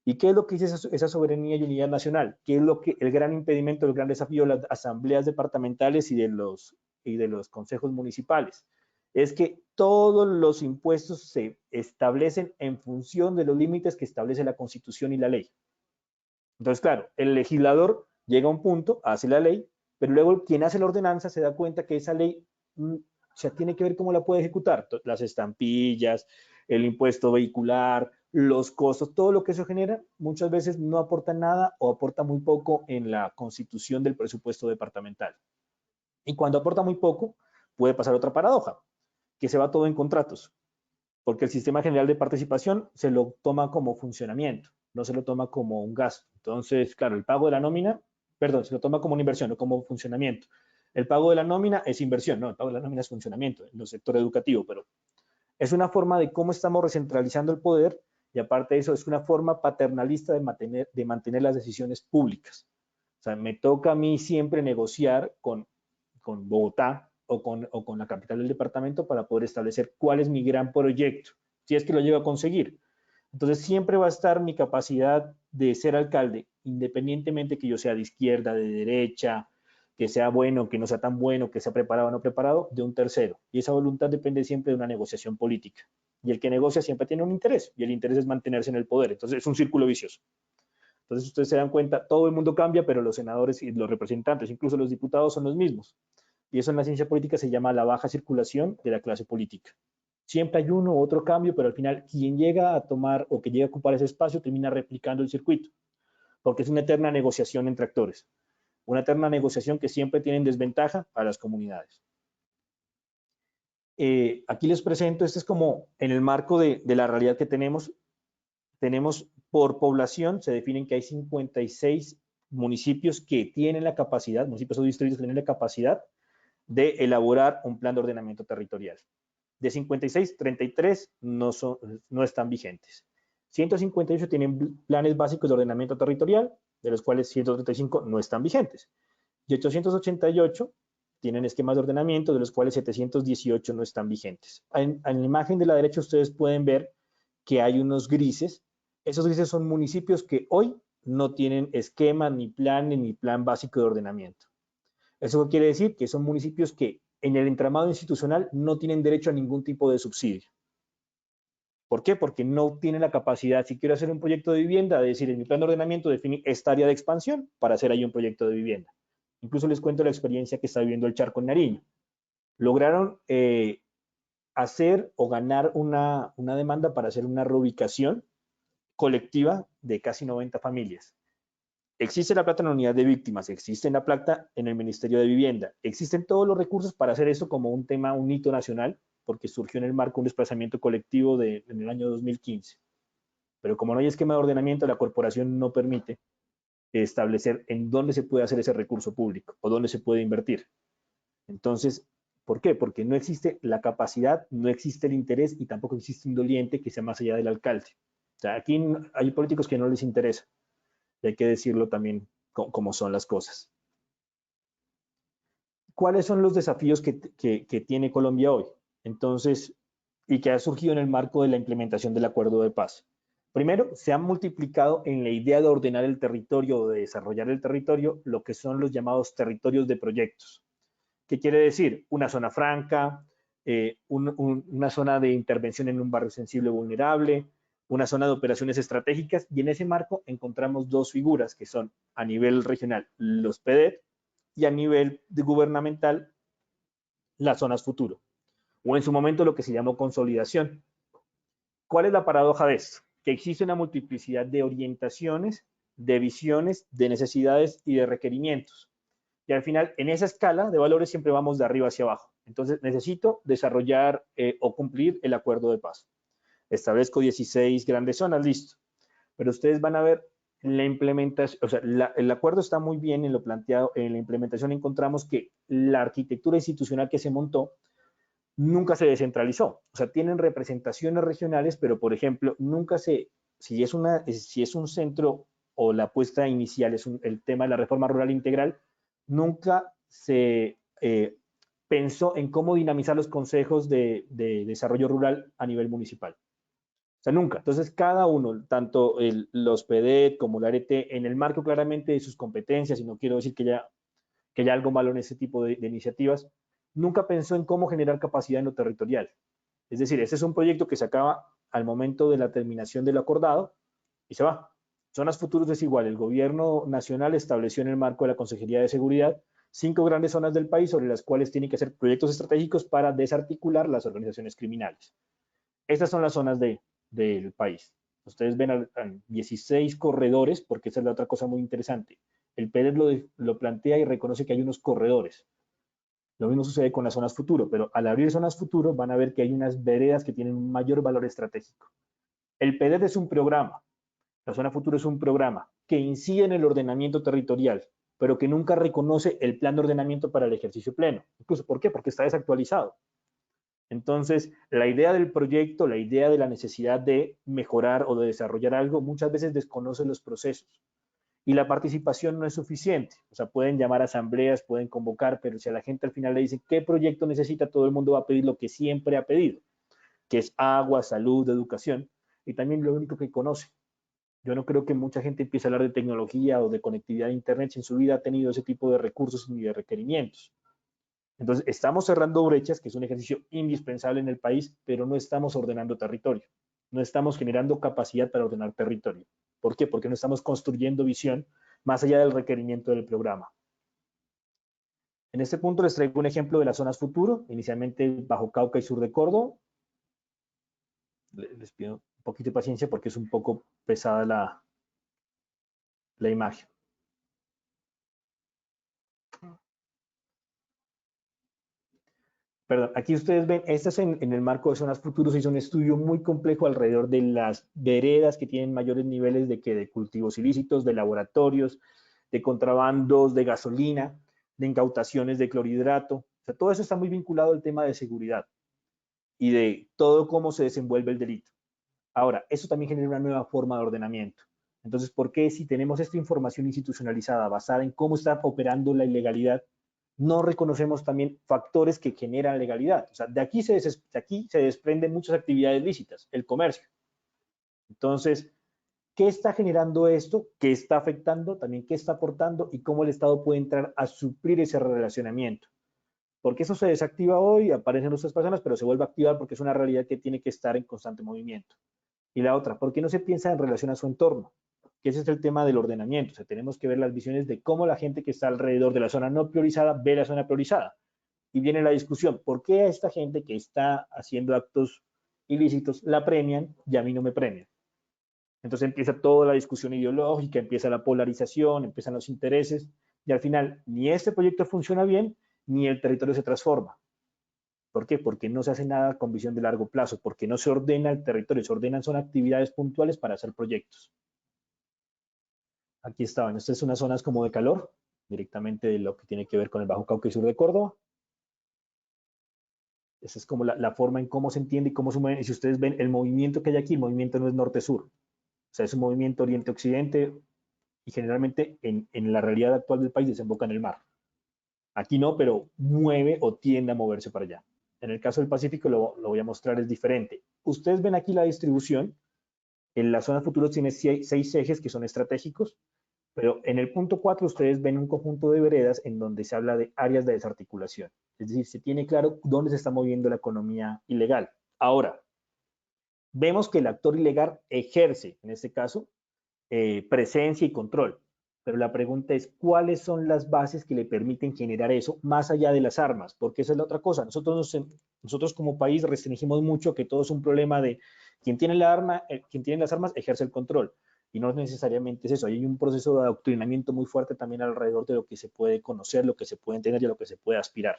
[SPEAKER 3] ¿Y qué es lo que dice esa soberanía y unidad nacional? ¿Qué es lo que el gran impedimento, el gran desafío de las asambleas departamentales y de los consejos municipales? Es que todos los impuestos se establecen en función de los límites que establece la Constitución y la ley. Entonces, claro, el legislador llega a un punto, hace la ley, pero luego quien hace la ordenanza se da cuenta que esa ley tiene que ver cómo la puede ejecutar. Las estampillas, el impuesto vehicular, los costos, todo lo que eso genera, muchas veces no aporta nada o aporta muy poco en la constitución del presupuesto departamental. Y cuando aporta muy poco, puede pasar otra paradoja, que se va todo en contratos, porque el sistema general de participación se lo toma como funcionamiento, no se lo toma como un gasto. Entonces, claro, el pago de la nómina, perdón, se lo toma como una inversión, no como funcionamiento. El pago de la nómina es inversión, no, el pago de la nómina es funcionamiento en el sector educativo, pero es una forma de cómo estamos recentralizando el poder y aparte de eso es una forma paternalista de mantener las decisiones públicas. O sea, me toca a mí siempre negociar con Bogotá o con la capital del departamento para poder establecer cuál es mi gran proyecto, si es que lo llego a conseguir. Entonces siempre va a estar mi capacidad de ser alcalde, independientemente que yo sea de izquierda, de derecha, que sea bueno, que no sea tan bueno, que sea preparado o no preparado, de un tercero. Y esa voluntad depende siempre de una negociación política. Y el que negocia siempre tiene un interés, y el interés es mantenerse en el poder. Entonces es un círculo vicioso. Entonces ustedes se dan cuenta, todo el mundo cambia, pero los senadores y los representantes, incluso los diputados, son los mismos. Y eso en la ciencia política se llama la baja circulación de la clase política. Siempre hay uno u otro cambio, pero al final quien llega a tomar o que llega a ocupar ese espacio termina replicando el circuito, porque es una eterna negociación entre actores, una eterna negociación que siempre tiene en desventaja a las comunidades. Aquí les presento, este es como en el marco de la realidad que tenemos por población, se definen que hay 56 municipios que tienen la capacidad, municipios o distritos que tienen la capacidad de elaborar un plan de ordenamiento territorial. De 56, 33 no están vigentes. 158 tienen planes básicos de ordenamiento territorial, de los cuales 135 no están vigentes. Y 888 tienen esquemas de ordenamiento, de los cuales 718 no están vigentes. En la imagen de la derecha ustedes pueden ver que hay unos grises. Esos grises son municipios que hoy no tienen esquema, ni plan básico de ordenamiento. Eso quiere decir que son municipios que en el entramado institucional no tienen derecho a ningún tipo de subsidio. ¿Por qué? Porque no tienen la capacidad, si quiero hacer un proyecto de vivienda, de decir, en mi plan de ordenamiento definir esta área de expansión para hacer ahí un proyecto de vivienda. Incluso les cuento la experiencia que está viviendo el Charco en Nariño. Lograron hacer o ganar una demanda para hacer una reubicación colectiva de casi 90 familias. Existe la plata en la unidad de víctimas, existe la plata en el Ministerio de Vivienda, existen todos los recursos para hacer eso como un tema, un hito nacional, porque surgió en el marco de un desplazamiento colectivo en el año 2015. Pero como no hay esquema de ordenamiento, la corporación no permite establecer en dónde se puede hacer ese recurso público o dónde se puede invertir. Entonces, ¿por qué? Porque no existe la capacidad, no existe el interés y tampoco existe un doliente que sea más allá del alcalde. O sea, aquí hay políticos que no les interesa. Y hay que decirlo también como son las cosas. ¿Cuáles son los desafíos que tiene Colombia hoy? Entonces, y que ha surgido en el marco de la implementación del acuerdo de paz. Primero, se ha multiplicado en la idea de ordenar el territorio o de desarrollar el territorio lo que son los llamados territorios de proyectos. ¿Qué quiere decir? Una zona franca, una zona de intervención en un barrio sensible o vulnerable, una zona de operaciones estratégicas, y en ese marco encontramos dos figuras que son a nivel regional los PEDET y a nivel gubernamental las zonas futuro, o en su momento lo que se llamó consolidación. ¿Cuál es la paradoja de esto? Que existe una multiplicidad de orientaciones, de visiones, de necesidades y de requerimientos. Y al final, en esa escala de valores siempre vamos de arriba hacia abajo. Entonces, necesito desarrollar o cumplir el acuerdo de paz. Establezco 16 grandes zonas, listo. Pero ustedes van a ver la implementación, o sea, el acuerdo está muy bien en lo planteado. En la implementación encontramos que la arquitectura institucional que se montó nunca se descentralizó. O sea, tienen representaciones regionales, pero, por ejemplo, nunca si es un centro o la apuesta inicial es el tema de la reforma rural integral, nunca se pensó en cómo dinamizar los consejos de desarrollo rural a nivel municipal. O sea, nunca. Entonces, cada uno, tanto los PEDET como la ARET, en el marco claramente de sus competencias, y no quiero decir que haya algo malo en ese tipo de iniciativas, nunca pensó en cómo generar capacidad en lo territorial. Es decir, este es un proyecto que se acaba al momento de la terminación del acordado y se va. Zonas futuros es igual. El gobierno nacional estableció en el marco de la Consejería de Seguridad 5 grandes zonas del país sobre las cuales tienen que hacer proyectos estratégicos para desarticular las organizaciones criminales. Estas son las zonas del país. Ustedes ven a 16 corredores, porque esa es la otra cosa muy interesante. El PEDET lo plantea y reconoce que hay unos corredores. Lo mismo sucede con las zonas futuro, pero al abrir zonas futuro van a ver que hay unas veredas que tienen un mayor valor estratégico. El PEDET es un programa, la zona futuro es un programa que incide en el ordenamiento territorial, pero que nunca reconoce el plan de ordenamiento para el ejercicio pleno. Incluso, ¿por qué? Porque está desactualizado. Entonces, la idea del proyecto, la idea de la necesidad de mejorar o de desarrollar algo, muchas veces desconoce los procesos. Y la participación no es suficiente. O sea, pueden llamar a asambleas, pueden convocar, pero si a la gente al final le dicen qué proyecto necesita, todo el mundo va a pedir lo que siempre ha pedido, que es agua, salud, educación, y también lo único que conoce. Yo no creo que mucha gente empiece a hablar de tecnología o de conectividad a Internet si en su vida ha tenido ese tipo de recursos ni de requerimientos. Entonces, estamos cerrando brechas, que es un ejercicio indispensable en el país, pero no estamos ordenando territorio. No estamos generando capacidad para ordenar territorio. ¿Por qué? Porque no estamos construyendo visión más allá del requerimiento del programa. En este punto les traigo un ejemplo de las zonas futuro, inicialmente Bajo Cauca y sur de Córdoba. Les pido un poquito de paciencia porque es un poco pesada la imagen. Perdón, aquí ustedes ven, estas en el marco de zonas futuros hizo un estudio muy complejo alrededor de las veredas que tienen mayores niveles de cultivos ilícitos, de laboratorios, de contrabandos, de gasolina, de incautaciones de clorhidrato. O sea, todo eso está muy vinculado al tema de seguridad y de todo cómo se desenvuelve el delito. Ahora, eso también genera una nueva forma de ordenamiento. Entonces, ¿por qué si tenemos esta información institucionalizada basada en cómo está operando la ilegalidad, no reconocemos también factores que generan legalidad? O sea, de aquí se desprenden muchas actividades lícitas, el comercio. Entonces, ¿qué está generando esto? ¿Qué está afectando? También, ¿qué está aportando? Y cómo el Estado puede entrar a suplir ese relacionamiento. Porque eso se desactiva hoy, aparecen otras personas, pero se vuelve a activar porque es una realidad que tiene que estar en constante movimiento. Y la otra, ¿por qué no se piensa en relación a su entorno? Que ese es el tema del ordenamiento. O sea, tenemos que ver las visiones de cómo la gente que está alrededor de la zona no priorizada ve la zona priorizada. Y viene la discusión, ¿por qué a esta gente que está haciendo actos ilícitos la premian y a mí no me premian? Entonces empieza toda la discusión ideológica, empieza la polarización, empiezan los intereses, y al final ni este proyecto funciona bien, ni el territorio se transforma. ¿Por qué? Porque no se hace nada con visión de largo plazo, porque no se ordena el territorio, se ordenan son actividades puntuales para hacer proyectos. Aquí estaban, estas son unas zonas como de calor, directamente de lo que tiene que ver con el Bajo Cauca y sur de Córdoba. Esa es como la forma en cómo se entiende y cómo se mueve. Y si ustedes ven el movimiento que hay aquí, el movimiento no es norte-sur. O sea, es un movimiento oriente-occidente y generalmente en la realidad actual del país desemboca en el mar. Aquí no, pero mueve o tiende a moverse para allá. En el caso del Pacífico lo voy a mostrar, es diferente. Ustedes ven aquí la distribución. En las zonas futuras tiene 6 ejes que son estratégicos, pero en el punto 4 ustedes ven un conjunto de veredas en donde se habla de áreas de desarticulación. Es decir, se tiene claro dónde se está moviendo la economía ilegal. Ahora, vemos que el actor ilegal ejerce, en este caso, presencia y control. Pero la pregunta es, ¿cuáles son las bases que le permiten generar eso más allá de las armas? Porque esa es la otra cosa. Nosotros como país restringimos mucho que todo es un problema de quien tiene quien tiene las armas ejerce el control. Y no necesariamente es eso. Hay un proceso de adoctrinamiento muy fuerte también alrededor de lo que se puede conocer, lo que se puede entender y a lo que se puede aspirar.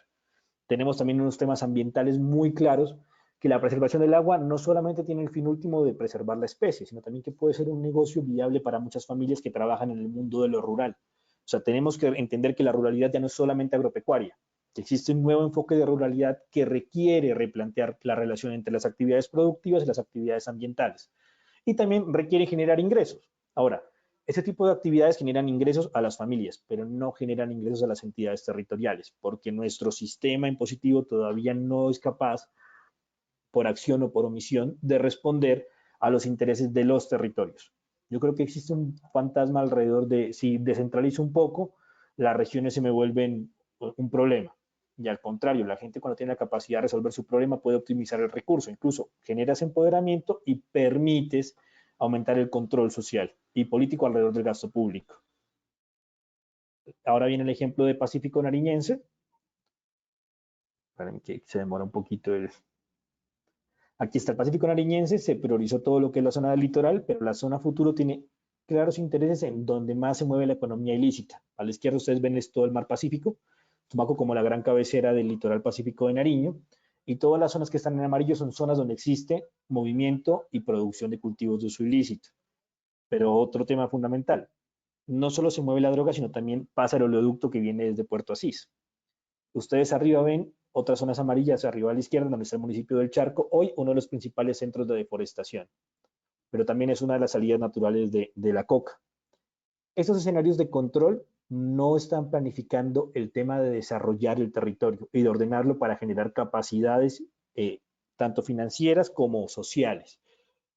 [SPEAKER 3] Tenemos también unos temas ambientales muy claros, que la preservación del agua no solamente tiene el fin último de preservar la especie, sino también que puede ser un negocio viable para muchas familias que trabajan en el mundo de lo rural. O sea, tenemos que entender que la ruralidad ya no es solamente agropecuaria, que existe un nuevo enfoque de ruralidad que requiere replantear la relación entre las actividades productivas y las actividades ambientales. Y también requiere generar ingresos. Ahora, ese tipo de actividades generan ingresos a las familias, pero no generan ingresos a las entidades territoriales, porque nuestro sistema impositivo todavía no es capaz, por acción o por omisión, de responder a los intereses de los territorios. Yo creo que existe un fantasma alrededor de, si descentralizo un poco, las regiones se me vuelven un problema. Y al contrario, la gente cuando tiene la capacidad de resolver su problema puede optimizar el recurso. Incluso generas empoderamiento y permites aumentar el control social y político alrededor del gasto público. Ahora viene el ejemplo de Pacífico Nariñense. Para que se demora un poquito el... Aquí está el Pacífico Nariñense, se priorizó todo lo que es la zona del litoral, pero la zona futuro tiene claros intereses en donde más se mueve la economía ilícita. A la izquierda ustedes ven todo el mar Pacífico, Tumaco como la gran cabecera del litoral pacífico de Nariño, y todas las zonas que están en amarillo son zonas donde existe movimiento y producción de cultivos de uso ilícito. Pero otro tema fundamental, no solo se mueve la droga, sino también pasa el oleoducto que viene desde Puerto Asís. Ustedes arriba ven otras zonas amarillas, arriba a la izquierda, donde está el municipio del Charco, hoy uno de los principales centros de deforestación, pero también es una de las salidas naturales de la coca. Estos escenarios de control no están planificando el tema de desarrollar el territorio y de ordenarlo para generar capacidades tanto financieras como sociales.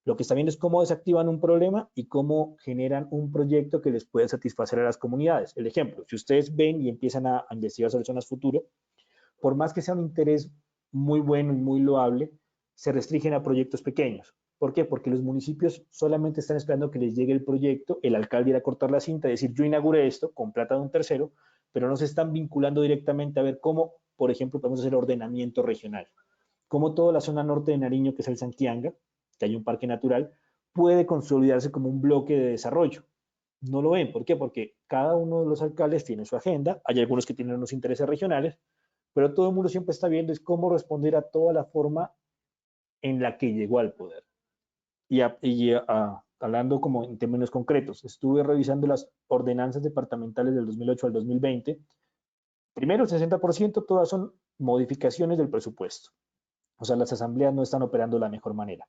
[SPEAKER 3] Lo que está viendo es cómo desactivan un problema y cómo generan un proyecto que les puede satisfacer a las comunidades. El ejemplo, si ustedes ven y empiezan a investigar sobre zonas futuro, por más que sea un interés muy bueno y muy loable, se restringen a proyectos pequeños. ¿Por qué? Porque los municipios solamente están esperando que les llegue el proyecto, el alcalde irá a cortar la cinta y decir, yo inauguré esto con plata de un tercero, pero no se están vinculando directamente a ver cómo, por ejemplo, podemos hacer ordenamiento regional. Cómo toda la zona norte de Nariño, que es el Santianga, que hay un parque natural, puede consolidarse como un bloque de desarrollo. No lo ven. ¿Por qué? Porque cada uno de los alcaldes tiene su agenda, hay algunos que tienen unos intereses regionales, pero todo el mundo siempre está viendo es cómo responder a toda la forma en la que llegó al poder. Hablando como en términos concretos, estuve revisando las ordenanzas departamentales del 2008 al 2020. Primero, el 60% todas son modificaciones del presupuesto. O sea, las asambleas no están operando de la mejor manera.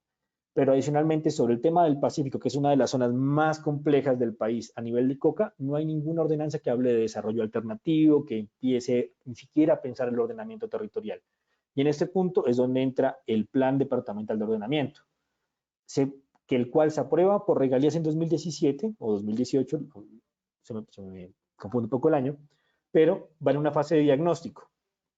[SPEAKER 3] Pero adicionalmente, sobre el tema del Pacífico, que es una de las zonas más complejas del país a nivel de coca, no hay ninguna ordenanza que hable de desarrollo alternativo, que empiece ni siquiera a pensar en el ordenamiento territorial. Y en este punto es donde entra el Plan Departamental de Ordenamiento, que el cual se aprueba por regalías en 2017 o 2018, se me confunde un poco el año, pero va en una fase de diagnóstico.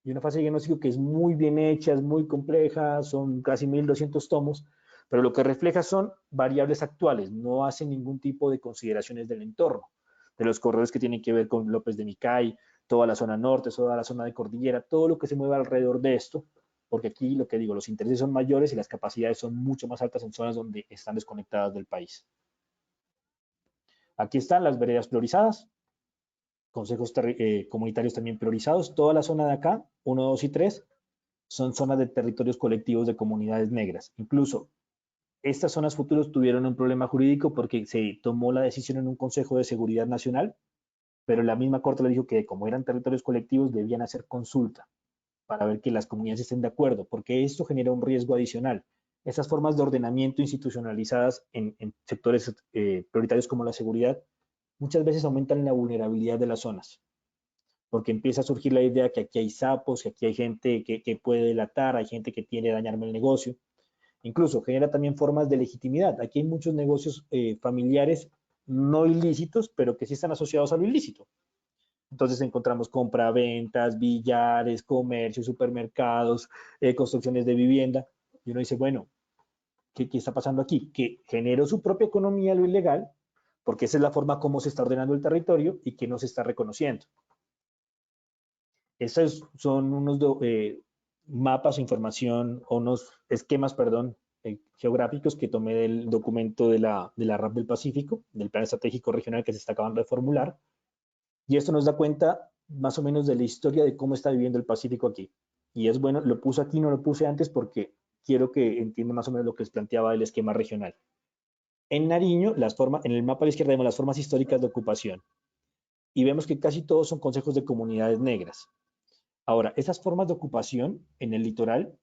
[SPEAKER 3] Y una fase de diagnóstico que es muy bien hecha, es muy compleja, son casi 1.200 tomos, pero lo que refleja son variables actuales, no hace ningún tipo de consideraciones del entorno, de los corredores que tienen que ver con López de Micay, toda la zona norte, toda la zona de cordillera, todo lo que se mueve alrededor de esto, porque aquí lo que digo, los intereses son mayores y las capacidades son mucho más altas en zonas donde están desconectadas del país. Aquí están las veredas priorizadas, consejos comunitarios también priorizados, toda la zona de acá, 1, 2 y 3, son zonas de territorios colectivos de comunidades negras. Incluso estas zonas futuras tuvieron un problema jurídico porque se tomó la decisión en un Consejo de Seguridad Nacional, pero la misma Corte le dijo que como eran territorios colectivos debían hacer consulta para ver que las comunidades estén de acuerdo, porque esto genera un riesgo adicional. Esas formas de ordenamiento institucionalizadas en sectores prioritarios como la seguridad muchas veces aumentan la vulnerabilidad de las zonas, porque empieza a surgir la idea que aquí hay sapos, que aquí hay gente que puede delatar, hay gente que quiere dañarme el negocio. Incluso genera también formas de legitimidad. Aquí hay muchos negocios familiares no ilícitos, pero que sí están asociados a lo ilícito. Entonces encontramos compraventas, billares, comercios, supermercados, construcciones de vivienda. Y uno dice, bueno, ¿qué está pasando aquí? Que generó su propia economía lo ilegal, porque esa es la forma como se está ordenando el territorio y que no se está reconociendo. Esos son unos mapas, información, o unos esquemas, perdón, geográficos que tomé del documento de la RAP del Pacífico, del Plan Estratégico Regional que se está acabando de formular. Y esto nos da cuenta más o menos de la historia de cómo está viviendo el Pacífico aquí. Y es bueno, lo puse aquí, no lo puse antes porque quiero que entiendan más o menos lo que les planteaba el esquema regional. En Nariño, en el mapa a la izquierda vemos las formas históricas de ocupación. Y vemos que casi todos son consejos de comunidades negras. Ahora, esas formas de ocupación en el litoral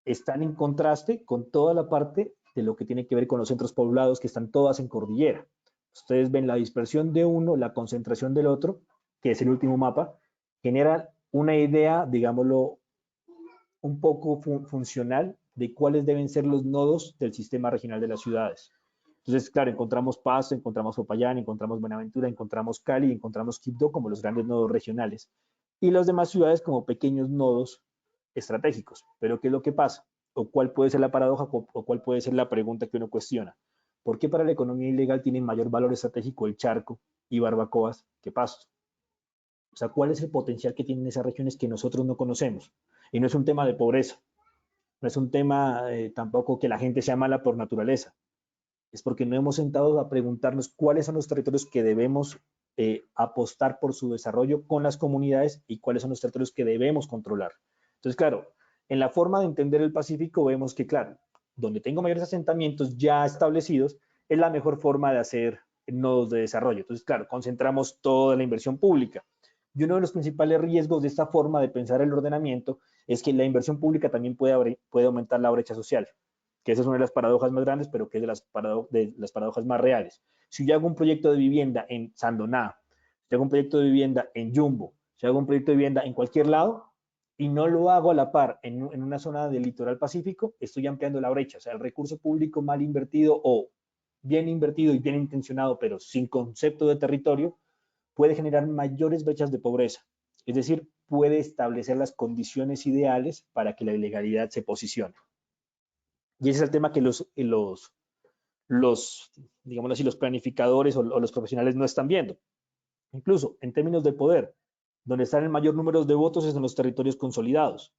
[SPEAKER 3] están en contraste con toda la parte de lo que tiene que ver con los centros poblados que están todas en cordillera. Ustedes ven la dispersión de uno, la concentración del otro, que es el último mapa, genera una idea, digámoslo, un poco funcional de cuáles deben ser los nodos del sistema regional de las ciudades. Entonces, claro, encontramos Pasto, encontramos Popayán, encontramos Buenaventura, encontramos Cali, encontramos Quibdó como los grandes nodos regionales y las demás ciudades como pequeños nodos estratégicos. Pero ¿qué es lo que pasa? ¿O cuál puede ser la paradoja o cuál puede ser la pregunta que uno cuestiona? ¿Por qué para la economía ilegal tiene mayor valor estratégico el Charco y Barbacoas que Pasto? O sea, ¿cuál es el potencial que tienen esas regiones que nosotros no conocemos? Y no es un tema de pobreza, no es un tema tampoco que la gente sea mala por naturaleza, es porque no hemos sentado a preguntarnos cuáles son los territorios que debemos apostar por su desarrollo con las comunidades y cuáles son los territorios que debemos controlar. Entonces, claro, en la forma de entender el Pacífico vemos que, claro, donde tengo mayores asentamientos ya establecidos, es la mejor forma de hacer nodos de desarrollo. Entonces, claro, concentramos toda la inversión pública. Y uno de los principales riesgos de esta forma de pensar el ordenamiento es que la inversión pública también puede aumentar la brecha social, que esa es una de las paradojas más grandes, pero que es de las paradojas más reales. Si yo hago un proyecto de vivienda en Sandoná, si hago un proyecto de vivienda en Jumbo, si hago un proyecto de vivienda en cualquier lado, y no lo hago a la par en una zona del litoral pacífico, estoy ampliando la brecha. O sea, el recurso público mal invertido o bien invertido y bien intencionado, pero sin concepto de territorio, puede generar mayores brechas de pobreza. Es decir, puede establecer las condiciones ideales para que la ilegalidad se posicione. Y ese es el tema que digamos así, los planificadores o los profesionales no están viendo. Incluso en términos de poder, donde están el mayor número de votos es en los territorios consolidados.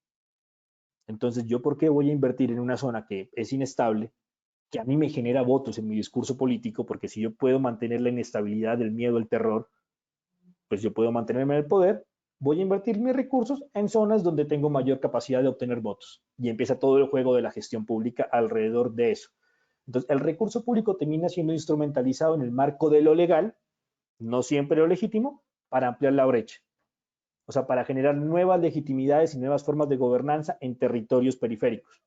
[SPEAKER 3] Entonces, ¿yo por qué voy a invertir en una zona que es inestable, que a mí me genera votos en mi discurso político? Porque si yo puedo mantener la inestabilidad, el miedo, el terror, pues yo puedo mantenerme en el poder, voy a invertir mis recursos en zonas donde tengo mayor capacidad de obtener votos. Y empieza todo el juego de la gestión pública alrededor de eso. Entonces, el recurso público termina siendo instrumentalizado en el marco de lo legal, no siempre lo legítimo, para ampliar la brecha. O sea, para generar nuevas legitimidades y nuevas formas de gobernanza en territorios periféricos.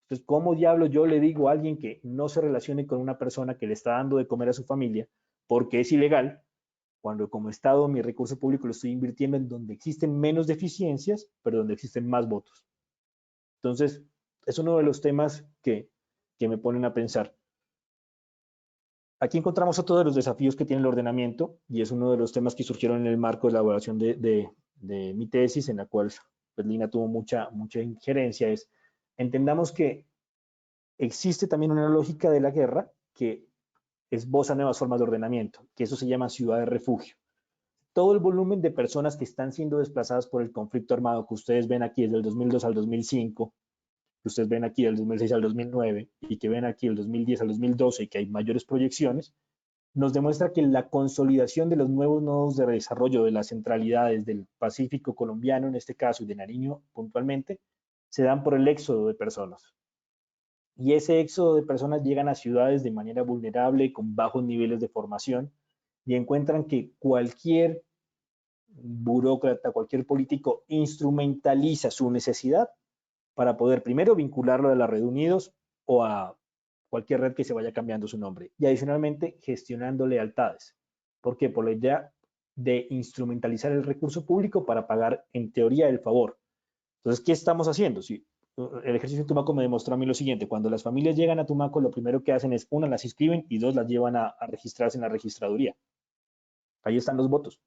[SPEAKER 3] Entonces, ¿cómo diablos yo le digo a alguien que no se relacione con una persona que le está dando de comer a su familia porque es ilegal, cuando como Estado mi recurso público lo estoy invirtiendo en donde existen menos deficiencias, pero donde existen más votos? Entonces, es uno de los temas que me ponen a pensar. Aquí encontramos otro de los desafíos que tiene el ordenamiento y es uno de los temas que surgieron en el marco de la elaboración de mi tesis, en la cual pues, Lina tuvo mucha injerencia. Es, entendamos que existe también una lógica de la guerra que esboza nuevas formas de ordenamiento, que eso se llama ciudad de refugio. Todo el volumen de personas que están siendo desplazadas por el conflicto armado que ustedes ven aquí desde el 2002 al 2005, que ustedes ven aquí del 2006 al 2009 y que ven aquí del 2010 al 2012 y que hay mayores proyecciones, nos demuestra que la consolidación de los nuevos nodos de desarrollo de las centralidades del Pacífico colombiano, en este caso, y de Nariño puntualmente, se dan por el éxodo de personas. Y ese éxodo de personas llegan a ciudades de manera vulnerable, con bajos niveles de formación, y encuentran que cualquier burócrata, cualquier político instrumentaliza su necesidad para poder primero vincularlo a la red Unidos o a cualquier red que se vaya cambiando su nombre. Y adicionalmente gestionando lealtades. ¿Por qué? Por la idea de instrumentalizar el recurso público para pagar en teoría el favor. Entonces, ¿qué estamos haciendo? Si el ejercicio de Tumaco me demostró a mí lo siguiente: cuando las familias llegan a Tumaco, lo primero que hacen es, una, las inscriben, y dos, las llevan a registrarse en la registraduría. Ahí están los votos.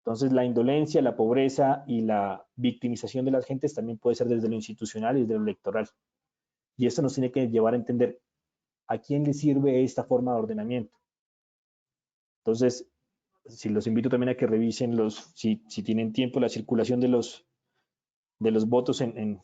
[SPEAKER 3] Entonces, la indolencia, la pobreza y la victimización de las gentes también puede ser desde lo institucional y desde lo electoral. Y esto nos tiene que llevar a entender a quién le sirve esta forma de ordenamiento. Entonces, si los invito también a que revisen si tienen tiempo, la circulación de los votos en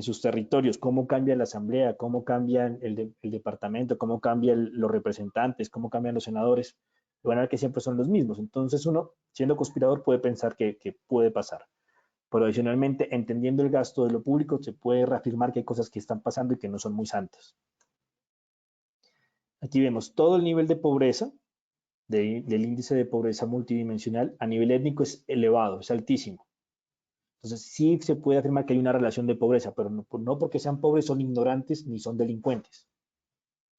[SPEAKER 3] sus territorios, cómo cambia la asamblea, cómo cambia el departamento, cómo cambian los representantes, cómo cambian los senadores. Van a ver que siempre son los mismos. Entonces uno, siendo conspirador, puede pensar que puede pasar. Pero adicionalmente, entendiendo el gasto de lo público, se puede reafirmar que hay cosas que están pasando y que no son muy santas. Aquí vemos todo el nivel de pobreza, del índice de pobreza multidimensional. A nivel étnico es elevado, es altísimo. Entonces sí se puede afirmar que hay una relación de pobreza, pero no porque sean pobres son ignorantes ni son delincuentes.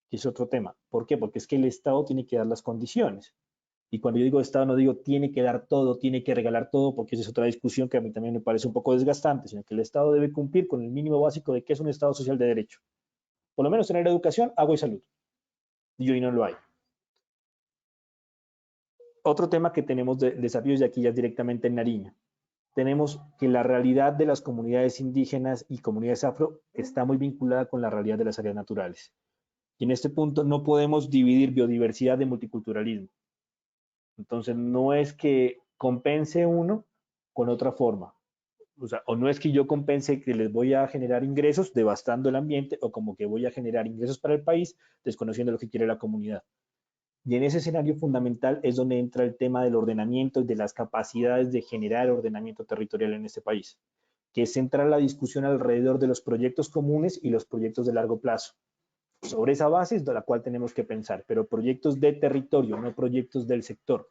[SPEAKER 3] Que es otro tema. ¿Por qué? Porque es que el Estado tiene que dar las condiciones. Y cuando yo digo Estado, no digo tiene que dar todo, tiene que regalar todo, porque esa es otra discusión que a mí también me parece un poco desgastante, sino que el Estado debe cumplir con el mínimo básico de que es un Estado social de derecho. Por lo menos tener educación, agua y salud. Y hoy no lo hay. Otro tema que tenemos de desafíos, y aquí ya directamente en Nariño. Tenemos que la realidad de las comunidades indígenas y comunidades afro está muy vinculada con la realidad de las áreas naturales. Y en este punto no podemos dividir biodiversidad de multiculturalismo. Entonces no es que compense uno con otra forma. O sea, o no es que yo compense que les voy a generar ingresos devastando el ambiente, o como que voy a generar ingresos para el país desconociendo lo que quiere la comunidad. Y en ese escenario fundamental es donde entra el tema del ordenamiento y de las capacidades de generar ordenamiento territorial en este país, que es centrar la discusión alrededor de los proyectos comunes y los proyectos de largo plazo. Sobre esa base es de la cual tenemos que pensar, pero proyectos de territorio, no proyectos del sector.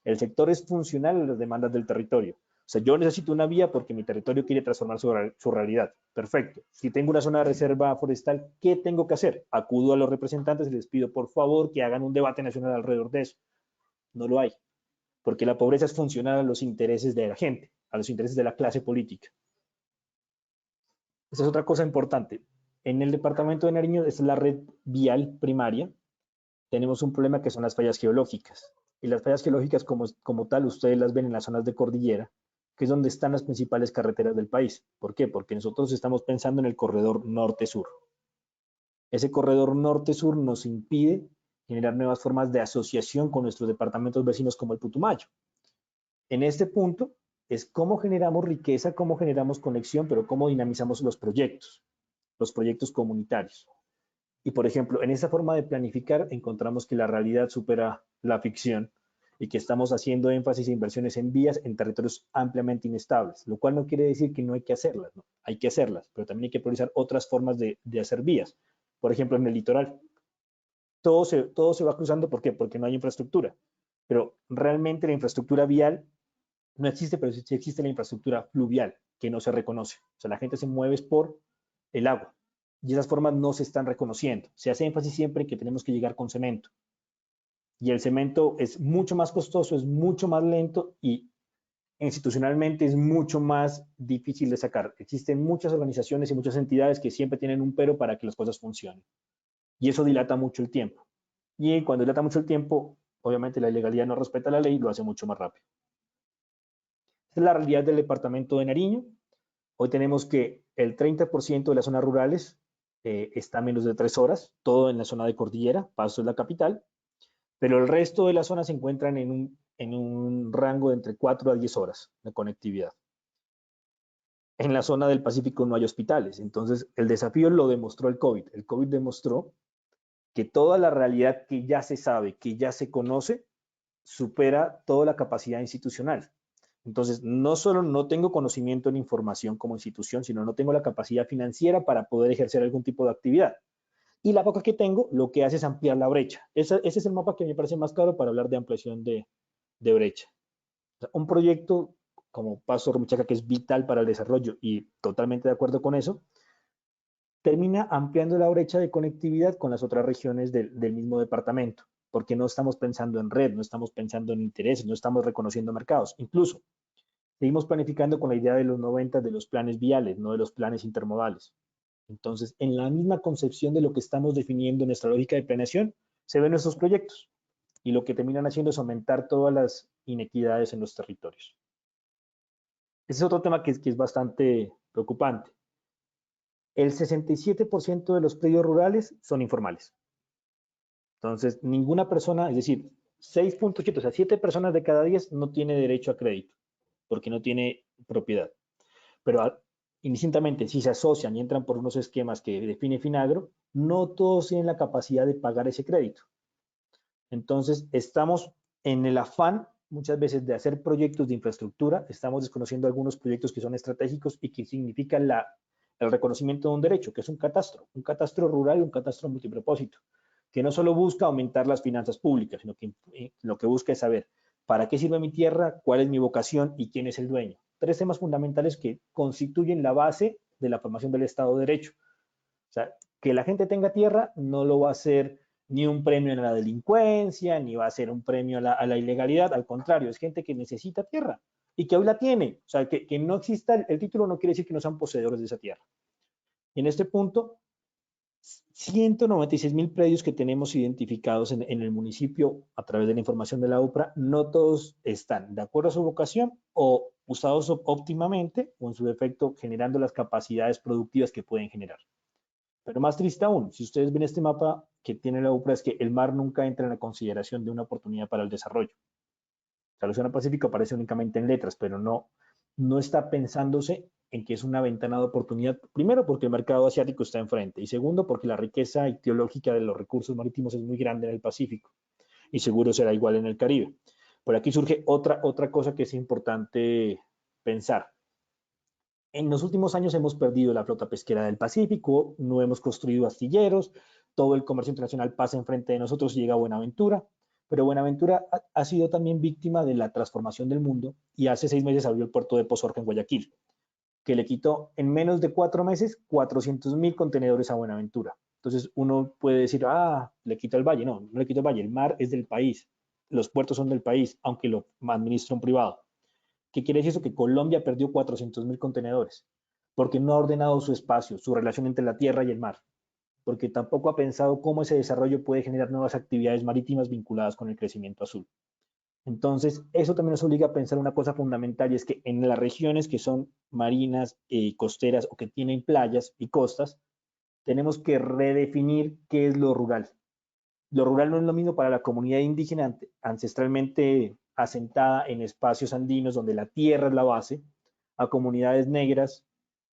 [SPEAKER 3] El sector es funcional a las demandas del territorio. O sea, yo necesito una vía porque mi territorio quiere transformar su realidad. Perfecto. Si tengo una zona de reserva forestal, ¿qué tengo que hacer? Acudo a los representantes y les pido, por favor, que hagan un debate nacional alrededor de eso. No lo hay, porque la pobreza es funcional a los intereses de la gente, a los intereses de la clase política. Esa es otra cosa importante. En el departamento de Nariño, esta es la red vial primaria. Tenemos un problema que son las fallas geológicas. Y las fallas geológicas como tal, ustedes las ven en las zonas de cordillera, que es donde están las principales carreteras del país. ¿Por qué? Porque nosotros estamos pensando en el corredor norte-sur. Ese corredor norte-sur nos impide generar nuevas formas de asociación con nuestros departamentos vecinos como el Putumayo. En este punto es cómo generamos riqueza, cómo generamos conexión, pero cómo dinamizamos los proyectos comunitarios. Y por ejemplo, en esa forma de planificar encontramos que la realidad supera la ficción y que estamos haciendo énfasis e inversiones en vías en territorios ampliamente inestables, lo cual no quiere decir que no hay que hacerlas, ¿no? Hay que hacerlas, pero también hay que priorizar otras formas de hacer vías. Por ejemplo, en el litoral, todo se va cruzando, ¿por qué? Porque no hay infraestructura, pero realmente la infraestructura vial no existe, pero sí existe la infraestructura fluvial, que no se reconoce. O sea, la gente se mueve por el agua, y esas formas no se están reconociendo. Se hace énfasis siempre en que tenemos que llegar con cemento. Y el cemento es mucho más costoso, es mucho más lento y institucionalmente es mucho más difícil de sacar. Existen muchas organizaciones y muchas entidades que siempre tienen un pero para que las cosas funcionen. Y eso dilata mucho el tiempo. Y cuando dilata mucho el tiempo, obviamente la ilegalidad no respeta la ley y lo hace mucho más rápido. Esta es la realidad del departamento de Nariño. Hoy tenemos que el 30% de las zonas rurales está a menos de 3 horas, todo en la zona de cordillera, Pasto es la capital, pero el resto de las zonas se encuentran en un rango de entre 4 a 10 horas de conectividad. En la zona del Pacífico no hay hospitales, entonces el desafío lo demostró el COVID. El COVID demostró que toda la realidad que ya se sabe, que ya se conoce, supera toda la capacidad institucional. Entonces, no solo no tengo conocimiento ni información como institución, sino no tengo la capacidad financiera para poder ejercer algún tipo de actividad. Y la poca que tengo, lo que hace es ampliar la brecha. Ese es el mapa que me parece más claro para hablar de ampliación de brecha. O sea, un proyecto como Paso Rumichaca, que es vital para el desarrollo y totalmente de acuerdo con eso, termina ampliando la brecha de conectividad con las otras regiones del mismo departamento, porque no estamos pensando en red, no estamos pensando en intereses, no estamos reconociendo mercados. Incluso, seguimos planificando con la idea de los 90 de los planes viales, no de los planes intermodales. Entonces, en la misma concepción de lo que estamos definiendo en nuestra lógica de planeación, se ven nuestros proyectos y lo que terminan haciendo es aumentar todas las inequidades en los territorios. Ese es otro tema que es bastante preocupante. El 67% de los predios rurales son informales. Entonces, ninguna persona, es decir, 6.7, o sea, 7 personas de cada 10 no tiene derecho a crédito, porque no tiene propiedad. Pero indistintamente, si se asocian y entran por unos esquemas que define Finagro, no todos tienen la capacidad de pagar ese crédito. Entonces, estamos en el afán muchas veces de hacer proyectos de infraestructura, estamos desconociendo algunos proyectos que son estratégicos y que significan el reconocimiento de un derecho, que es un catastro rural y un catastro multipropósito, que no solo busca aumentar las finanzas públicas, sino que lo que busca es saber para qué sirve mi tierra, cuál es mi vocación y quién es el dueño. 3 temas fundamentales que constituyen la base de la formación del Estado de Derecho. O sea, que la gente tenga tierra no lo va a hacer ni un premio a la delincuencia, ni va a ser un premio a la ilegalidad, al contrario, es gente que necesita tierra y que hoy la tiene. O sea, que no exista el título no quiere decir que no sean poseedores de esa tierra. Y en este punto, 196.000 predios que tenemos identificados en el municipio a través de la información de la UPRA, no todos están de acuerdo a su vocación o usados óptimamente o en su defecto generando las capacidades productivas que pueden generar. Pero más triste aún, si ustedes ven este mapa que tiene la UPRA, es que el mar nunca entra en la consideración de una oportunidad para el desarrollo. El Océano Pacífico aparece únicamente en letras, pero no está pensándose en que es una ventana de oportunidad, primero porque el mercado asiático está enfrente y segundo porque la riqueza ictiológica de los recursos marítimos es muy grande en el Pacífico y seguro será igual en el Caribe. Por aquí surge otra cosa que es importante pensar. En los últimos años hemos perdido la flota pesquera del Pacífico, no hemos construido astilleros, todo el comercio internacional pasa enfrente de nosotros y llega a Buenaventura, pero Buenaventura ha sido también víctima de la transformación del mundo y hace 6 meses abrió el puerto de Pozorca en Guayaquil, que le quitó en menos de 4 meses 400.000 contenedores a Buenaventura. Entonces uno puede decir, le quita el valle. No, no le quita el valle, el mar es del país, los puertos son del país, aunque lo administra un privado. ¿Qué quiere decir eso? Que Colombia perdió 400.000 contenedores, porque no ha ordenado su espacio, su relación entre la tierra y el mar, porque tampoco ha pensado cómo ese desarrollo puede generar nuevas actividades marítimas vinculadas con el crecimiento azul. Entonces, eso también nos obliga a pensar una cosa fundamental, y es que en las regiones que son marinas, costeras o que tienen playas y costas, tenemos que redefinir qué es lo rural. Lo rural no es lo mismo para la comunidad indígena ancestralmente asentada en espacios andinos donde la tierra es la base, a comunidades negras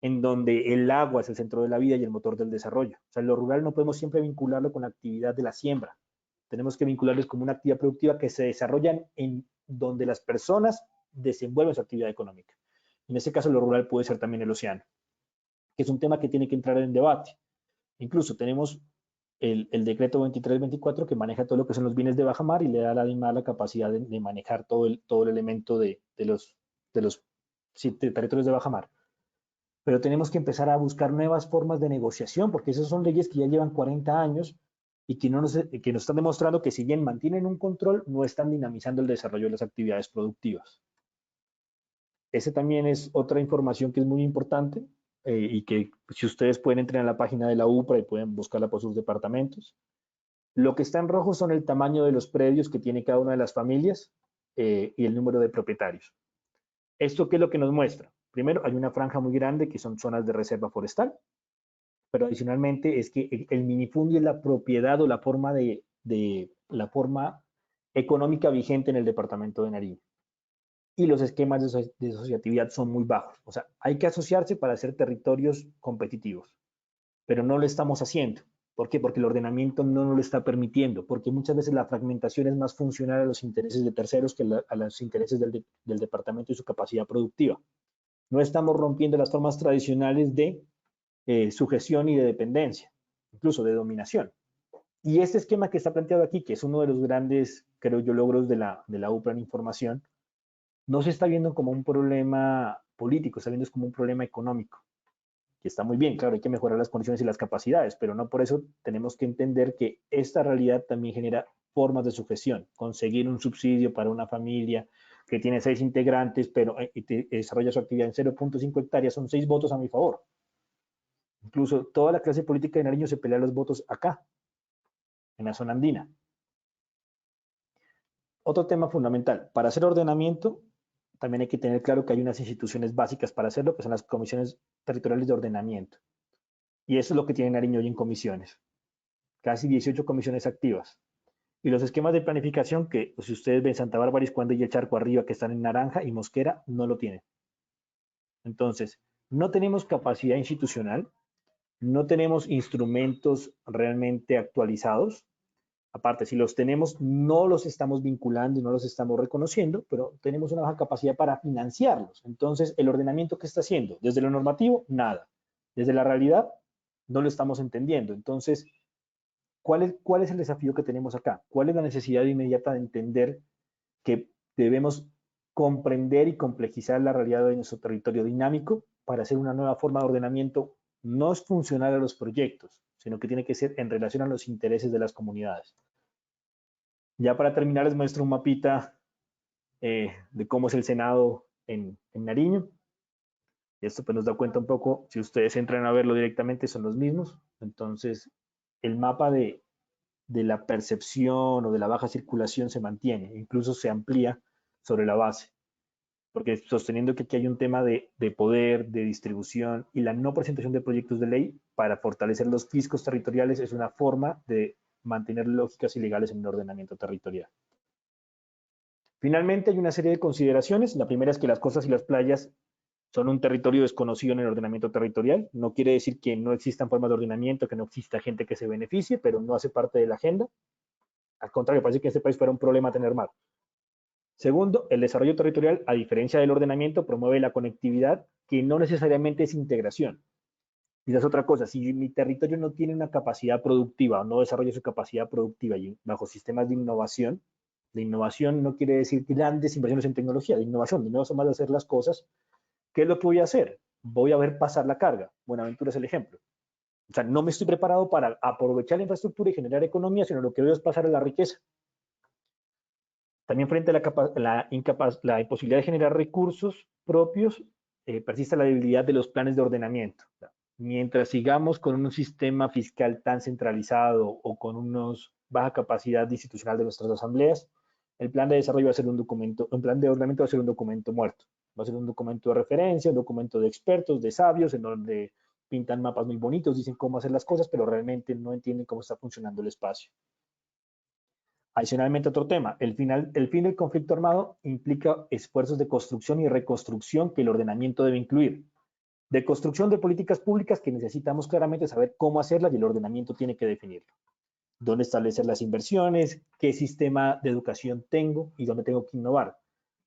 [SPEAKER 3] en donde el agua es el centro de la vida y el motor del desarrollo. O sea, lo rural no podemos siempre vincularlo con la actividad de la siembra. Tenemos que vincularlos como una actividad productiva que se desarrolla en donde las personas desenvuelven su actividad económica. En este caso, lo rural puede ser también el océano, que es un tema que tiene que entrar en debate. Incluso tenemos el decreto 2324 que maneja todo lo que son los bienes de baja mar y le da a la DIMAR la capacidad de manejar todo el elemento de los territorios de baja mar. Pero tenemos que empezar a buscar nuevas formas de negociación, porque esas son leyes que ya llevan 40 años y que nos están demostrando que si bien mantienen un control, no están dinamizando el desarrollo de las actividades productivas. Esa también es otra información que es muy importante y que si ustedes pueden entrar en la página de la UPRA y pueden buscarla por sus departamentos. Lo que está en rojo son el tamaño de los predios que tiene cada una de las familias y el número de propietarios. ¿Esto qué es lo que nos muestra? Primero, hay una franja muy grande que son zonas de reserva forestal, pero adicionalmente es que el minifundio es la propiedad o la forma la forma económica vigente en el departamento de Nariño. Y los esquemas de asociatividad son muy bajos. O sea, hay que asociarse para hacer territorios competitivos, pero no lo estamos haciendo. ¿Por qué? Porque el ordenamiento no nos lo está permitiendo, porque muchas veces la fragmentación es más funcional a los intereses de terceros que a los intereses del departamento y su capacidad productiva. No estamos rompiendo las formas tradicionales de sujeción y de dependencia, incluso de dominación. Y este esquema que está planteado aquí, que es uno de los grandes, creo yo, logros de la UPRA en información, no se está viendo como un problema político, está viendo como un problema económico, que está muy bien, claro, hay que mejorar las condiciones y las capacidades, pero no por eso tenemos que entender que esta realidad también genera formas de sujeción. Conseguir un subsidio para una familia que tiene 6 integrantes, pero desarrolla su actividad en 0.5 hectáreas, son 6 votos a mi favor. Incluso toda la clase política de Nariño se pelea los votos acá, en la zona andina. Otro tema fundamental, para hacer ordenamiento, también hay que tener claro que hay unas instituciones básicas para hacerlo, que son las comisiones territoriales de ordenamiento. Y eso es lo que tiene Nariño hoy en comisiones. Casi 18 comisiones activas. Y los esquemas de planificación que, si ustedes ven Santa Bárbara, Iscuando y el Charco arriba, que están en naranja, y Mosquera, no lo tienen. Entonces, no tenemos capacidad institucional, no tenemos instrumentos realmente actualizados. Aparte, si los tenemos, no los estamos vinculando y no los estamos reconociendo, pero tenemos una baja capacidad para financiarlos. Entonces, el ordenamiento que está haciendo, desde lo normativo, nada. Desde la realidad, no lo estamos entendiendo. Entonces, ¿cuál es el desafío que tenemos acá? ¿Cuál es la necesidad inmediata de entender que debemos comprender y complejizar la realidad de nuestro territorio dinámico para hacer una nueva forma de ordenamiento? No es funcional a los proyectos, sino que tiene que ser en relación a los intereses de las comunidades. Ya para terminar les muestro un mapita de cómo es el Senado en Nariño. Y esto pues nos da cuenta un poco, si ustedes entran a verlo directamente, son los mismos. Entonces, el mapa de la percepción o de la baja circulación se mantiene, incluso se amplía sobre la base. Porque sosteniendo que aquí hay un tema de poder, de distribución y la no presentación de proyectos de ley para fortalecer los fiscos territoriales es una forma de mantener lógicas ilegales en el ordenamiento territorial. Finalmente, hay una serie de consideraciones. La primera es que las costas y las playas son un territorio desconocido en el ordenamiento territorial. No quiere decir que no existan formas de ordenamiento, que no exista gente que se beneficie, pero no hace parte de la agenda. Al contrario, parece que en este país fuera un problema tener mar. Segundo, el desarrollo territorial, a diferencia del ordenamiento, promueve la conectividad, que no necesariamente es integración. Y esa es otra cosa, si mi territorio no tiene una capacidad productiva o no desarrolla su capacidad productiva y bajo sistemas de innovación no quiere decir grandes inversiones en tecnología, de innovación más de hacer las cosas. ¿Qué es lo que voy a hacer? Voy a ver pasar la carga. Buenaventura es el ejemplo. O sea, no me estoy preparado para aprovechar la infraestructura y generar economía, sino lo que veo es pasar a la riqueza. También frente a la imposibilidad de generar recursos propios, persiste la debilidad de los planes de ordenamiento. Mientras sigamos con un sistema fiscal tan centralizado o con una baja capacidad institucional de nuestras asambleas, el plan de desarrollo va a ser un documento, un plan de ordenamiento va a ser un documento muerto. Va a ser un documento de referencia, un documento de expertos, de sabios, en donde pintan mapas muy bonitos, dicen cómo hacer las cosas, pero realmente no entienden cómo está funcionando el espacio. Adicionalmente, otro tema, el fin del conflicto armado implica esfuerzos de construcción y reconstrucción que el ordenamiento debe incluir. De construcción de políticas públicas que necesitamos claramente saber cómo hacerlas y el ordenamiento tiene que definirlo. Dónde establecer las inversiones, qué sistema de educación tengo y dónde tengo que innovar.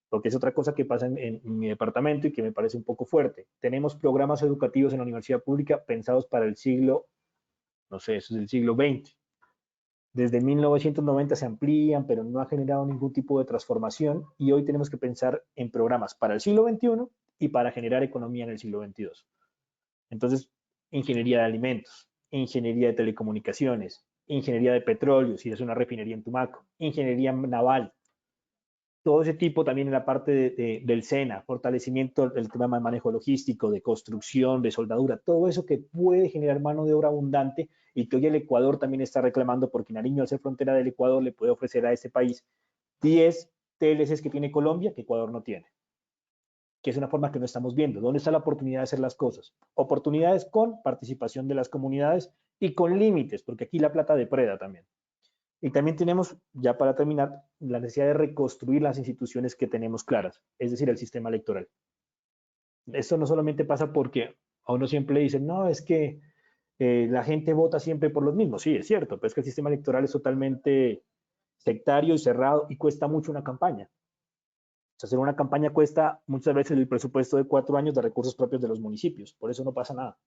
[SPEAKER 3] Porque es otra cosa que pasa en mi departamento y que me parece un poco fuerte. Tenemos programas educativos en la universidad pública pensados para el siglo, no sé, eso es el siglo XX. Desde 1990 se amplían, pero no ha generado ningún tipo de transformación y hoy tenemos que pensar en programas para el siglo XXI y para generar economía en el siglo XXII. Entonces, ingeniería de alimentos, ingeniería de telecomunicaciones, ingeniería de petróleo, si es una refinería en Tumaco, ingeniería naval, todo ese tipo también en la parte del SENA, fortalecimiento del tema de manejo logístico, de construcción, de soldadura, todo eso que puede generar mano de obra abundante y que hoy el Ecuador también está reclamando porque Nariño, al ser frontera del Ecuador, le puede ofrecer a este país 10 TLCs que tiene Colombia que Ecuador no tiene, que es una forma que no estamos viendo. ¿Dónde está la oportunidad de hacer las cosas? Oportunidades con participación de las comunidades y con límites, porque aquí la plata depreda también. Y también tenemos, ya para terminar, la necesidad de reconstruir las instituciones que tenemos claras, es decir, el sistema electoral. Esto no solamente pasa porque a uno siempre le dicen, no, es que La gente vota siempre por los mismos, sí, es cierto, pero es que el sistema electoral es totalmente sectario y cerrado y cuesta mucho una campaña. O sea, hacer una campaña cuesta muchas veces el presupuesto de 4 años de recursos propios de los municipios, por eso no pasa nada.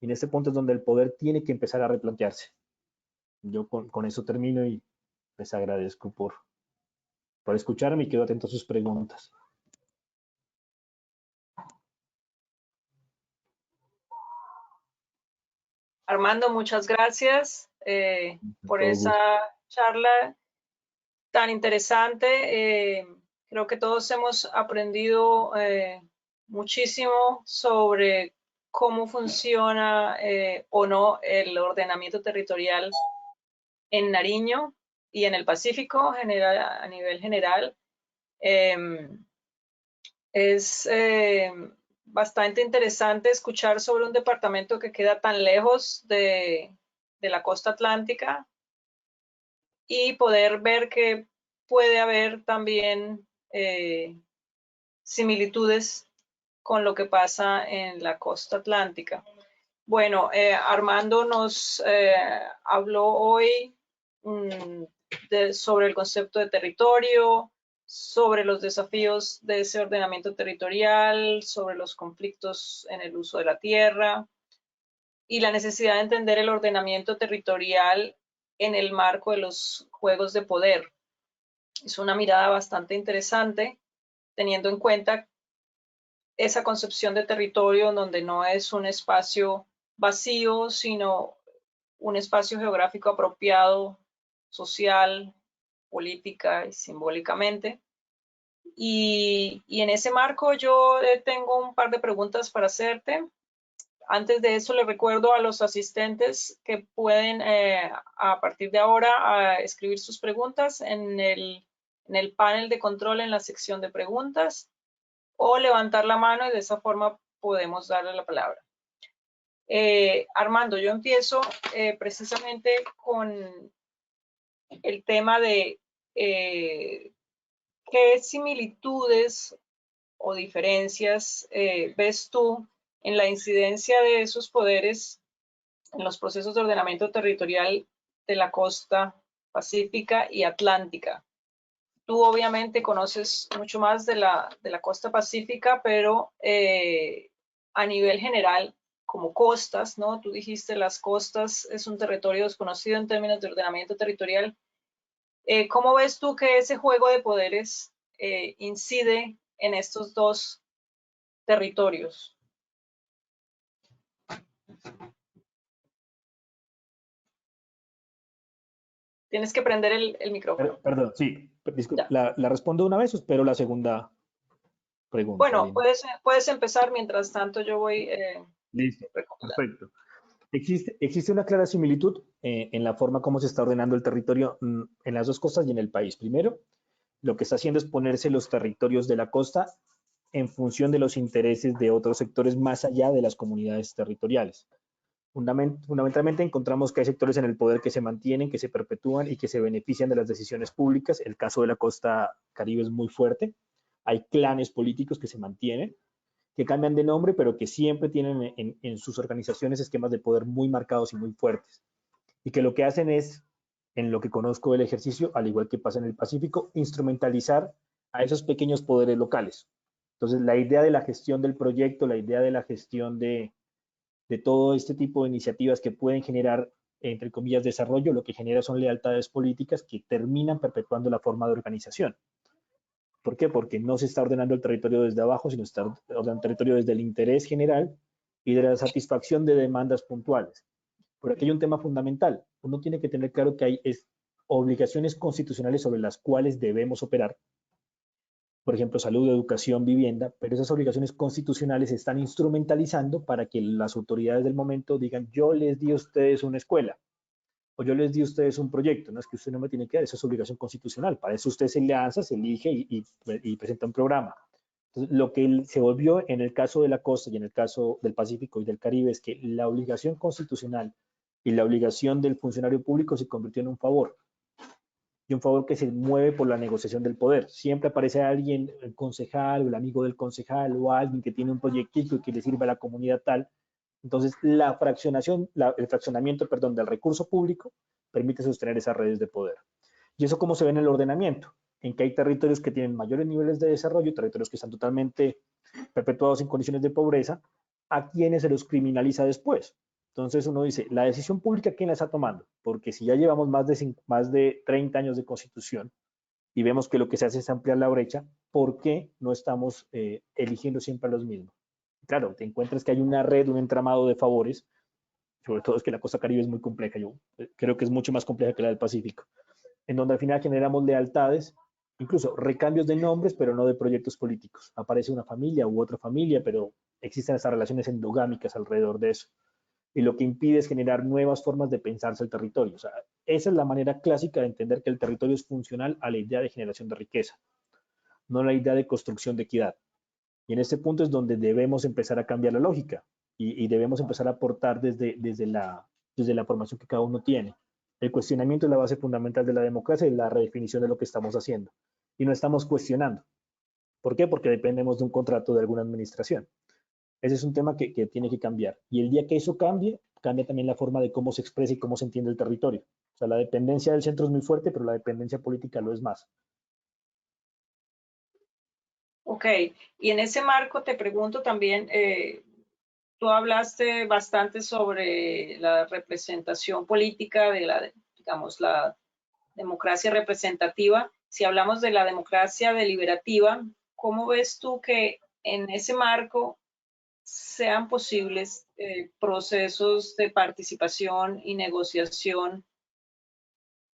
[SPEAKER 3] Y en este punto es donde el poder tiene que empezar a replantearse. Yo con eso termino y les agradezco por escucharme y quedo atento a sus preguntas.
[SPEAKER 2] Armando, muchas gracias por
[SPEAKER 3] Todo
[SPEAKER 2] esa
[SPEAKER 3] gusto.
[SPEAKER 2] charla tan interesante. Creo que todos hemos aprendido muchísimo sobre cómo funciona o no el ordenamiento territorial en Nariño y en el Pacífico a nivel general. Es bastante interesante escuchar sobre un departamento que queda tan lejos de la costa atlántica y poder ver que puede haber también similitudes con lo que pasa en la costa atlántica. Bueno, Armando nos habló hoy sobre el concepto de territorio, sobre los desafíos de ese ordenamiento territorial, sobre los conflictos en el uso de la tierra y la necesidad de entender el ordenamiento territorial en el marco de los juegos de poder. Es una mirada bastante interesante, teniendo en cuenta esa concepción de territorio donde no es un espacio vacío, sino un espacio geográfico apropiado, social, política y simbólicamente. Y en ese marco yo tengo un par de preguntas para hacerte. Antes de eso, le recuerdo a los asistentes que pueden a partir de ahora escribir sus preguntas en el panel de control en la sección de preguntas o levantar la mano y de esa forma podemos darle la palabra. Armando, yo empiezo precisamente con el tema de qué similitudes o diferencias ves tú en la incidencia de esos poderes en los procesos de ordenamiento territorial de la costa pacífica y atlántica. Tú obviamente conoces mucho más de la costa pacífica, pero a nivel general, como costas, ¿no? Tú dijiste las costas es un territorio desconocido en términos de ordenamiento territorial. ¿Cómo ves tú que ese juego de poderes incide en estos dos territorios? Tienes que prender el micrófono.
[SPEAKER 3] Perdón, sí, disculpe, la respondo una vez o espero la segunda pregunta.
[SPEAKER 2] Bueno, puedes empezar, mientras tanto yo voy
[SPEAKER 3] Listo,
[SPEAKER 2] recomendando.
[SPEAKER 3] perfecto. Existe una clara similitud en la forma como se está ordenando el territorio en las dos costas y en el país. Primero, lo que está haciendo es ponerse los territorios de la costa en función de los intereses de otros sectores más allá de las comunidades territoriales. Fundamentalmente encontramos que hay sectores en el poder que se mantienen, que se perpetúan y que se benefician de las decisiones públicas. El caso de la costa caribe es muy fuerte. Hay clanes políticos que se mantienen, que cambian de nombre, pero que siempre tienen en sus organizaciones esquemas de poder muy marcados y muy fuertes. Y que lo que hacen es, en lo que conozco del ejercicio, al igual que pasa en el Pacífico, instrumentalizar a esos pequeños poderes locales. Entonces, la idea de la gestión del proyecto, la idea de la gestión de todo este tipo de iniciativas que pueden generar, entre comillas, desarrollo, lo que genera son lealtades políticas que terminan perpetuando la forma de organización. ¿Por qué? Porque no se está ordenando el territorio desde abajo, sino está ordenando el territorio desde el interés general y de la satisfacción de demandas puntuales. Pero aquí hay un tema fundamental. Uno tiene que tener claro que hay obligaciones constitucionales sobre las cuales debemos operar. Por ejemplo, salud, educación, vivienda, pero esas obligaciones constitucionales se están instrumentalizando para que las autoridades del momento digan, yo les di a ustedes una escuela, o yo les di a ustedes un proyecto. No es que usted no me tiene que dar, eso es obligación constitucional. Para eso usted se lanza, se elige y presenta un programa. Entonces, lo que se volvió en el caso de la costa y en el caso del Pacífico y del Caribe es que la obligación constitucional y la obligación del funcionario público se convirtió en un favor. Y un favor que se mueve por la negociación del poder. Siempre aparece alguien, el concejal o el amigo del concejal o alguien que tiene un proyectito y que le sirve a la comunidad tal, Entonces, el fraccionamiento, perdón, del recurso público permite sostener esas redes de poder. ¿Y eso cómo se ve en el ordenamiento? En que hay territorios que tienen mayores niveles de desarrollo, territorios que están totalmente perpetuados en condiciones de pobreza, a quienes se los criminaliza después. Entonces uno dice, la decisión pública, ¿quién la está tomando? Porque si ya llevamos más de 30 años de constitución y vemos que lo que se hace es ampliar la brecha, ¿por qué no estamos eligiendo siempre a los mismos? Claro, te encuentras que hay una red, un entramado de favores, sobre todo es que la costa caribe es muy compleja, yo creo que es mucho más compleja que la del Pacífico, en donde al final generamos lealtades, incluso recambios de nombres, pero no de proyectos políticos. Aparece una familia u otra familia, pero existen esas relaciones endogámicas alrededor de eso. Y lo que impide es generar nuevas formas de pensarse el territorio. O sea, esa es la manera clásica de entender que el territorio es funcional a la idea de generación de riqueza, no la idea de construcción de equidad. Y en este punto es donde debemos empezar a cambiar la lógica y debemos empezar a aportar desde la formación que cada uno tiene. El cuestionamiento es la base fundamental de la democracia y la redefinición de lo que estamos haciendo. Y no estamos cuestionando. ¿Por qué? Porque dependemos de un contrato de alguna administración. Ese es un tema que tiene que cambiar. Y el día que eso cambie, cambia también la forma de cómo se expresa y cómo se entiende el territorio. O sea, la dependencia del centro es muy fuerte, pero la dependencia política lo es más.
[SPEAKER 2] Ok, y en ese marco te pregunto también, tú hablaste bastante sobre la representación política de la, digamos, la democracia representativa. Si hablamos de la democracia deliberativa, ¿cómo ves tú que en ese marco sean posibles procesos de participación y negociación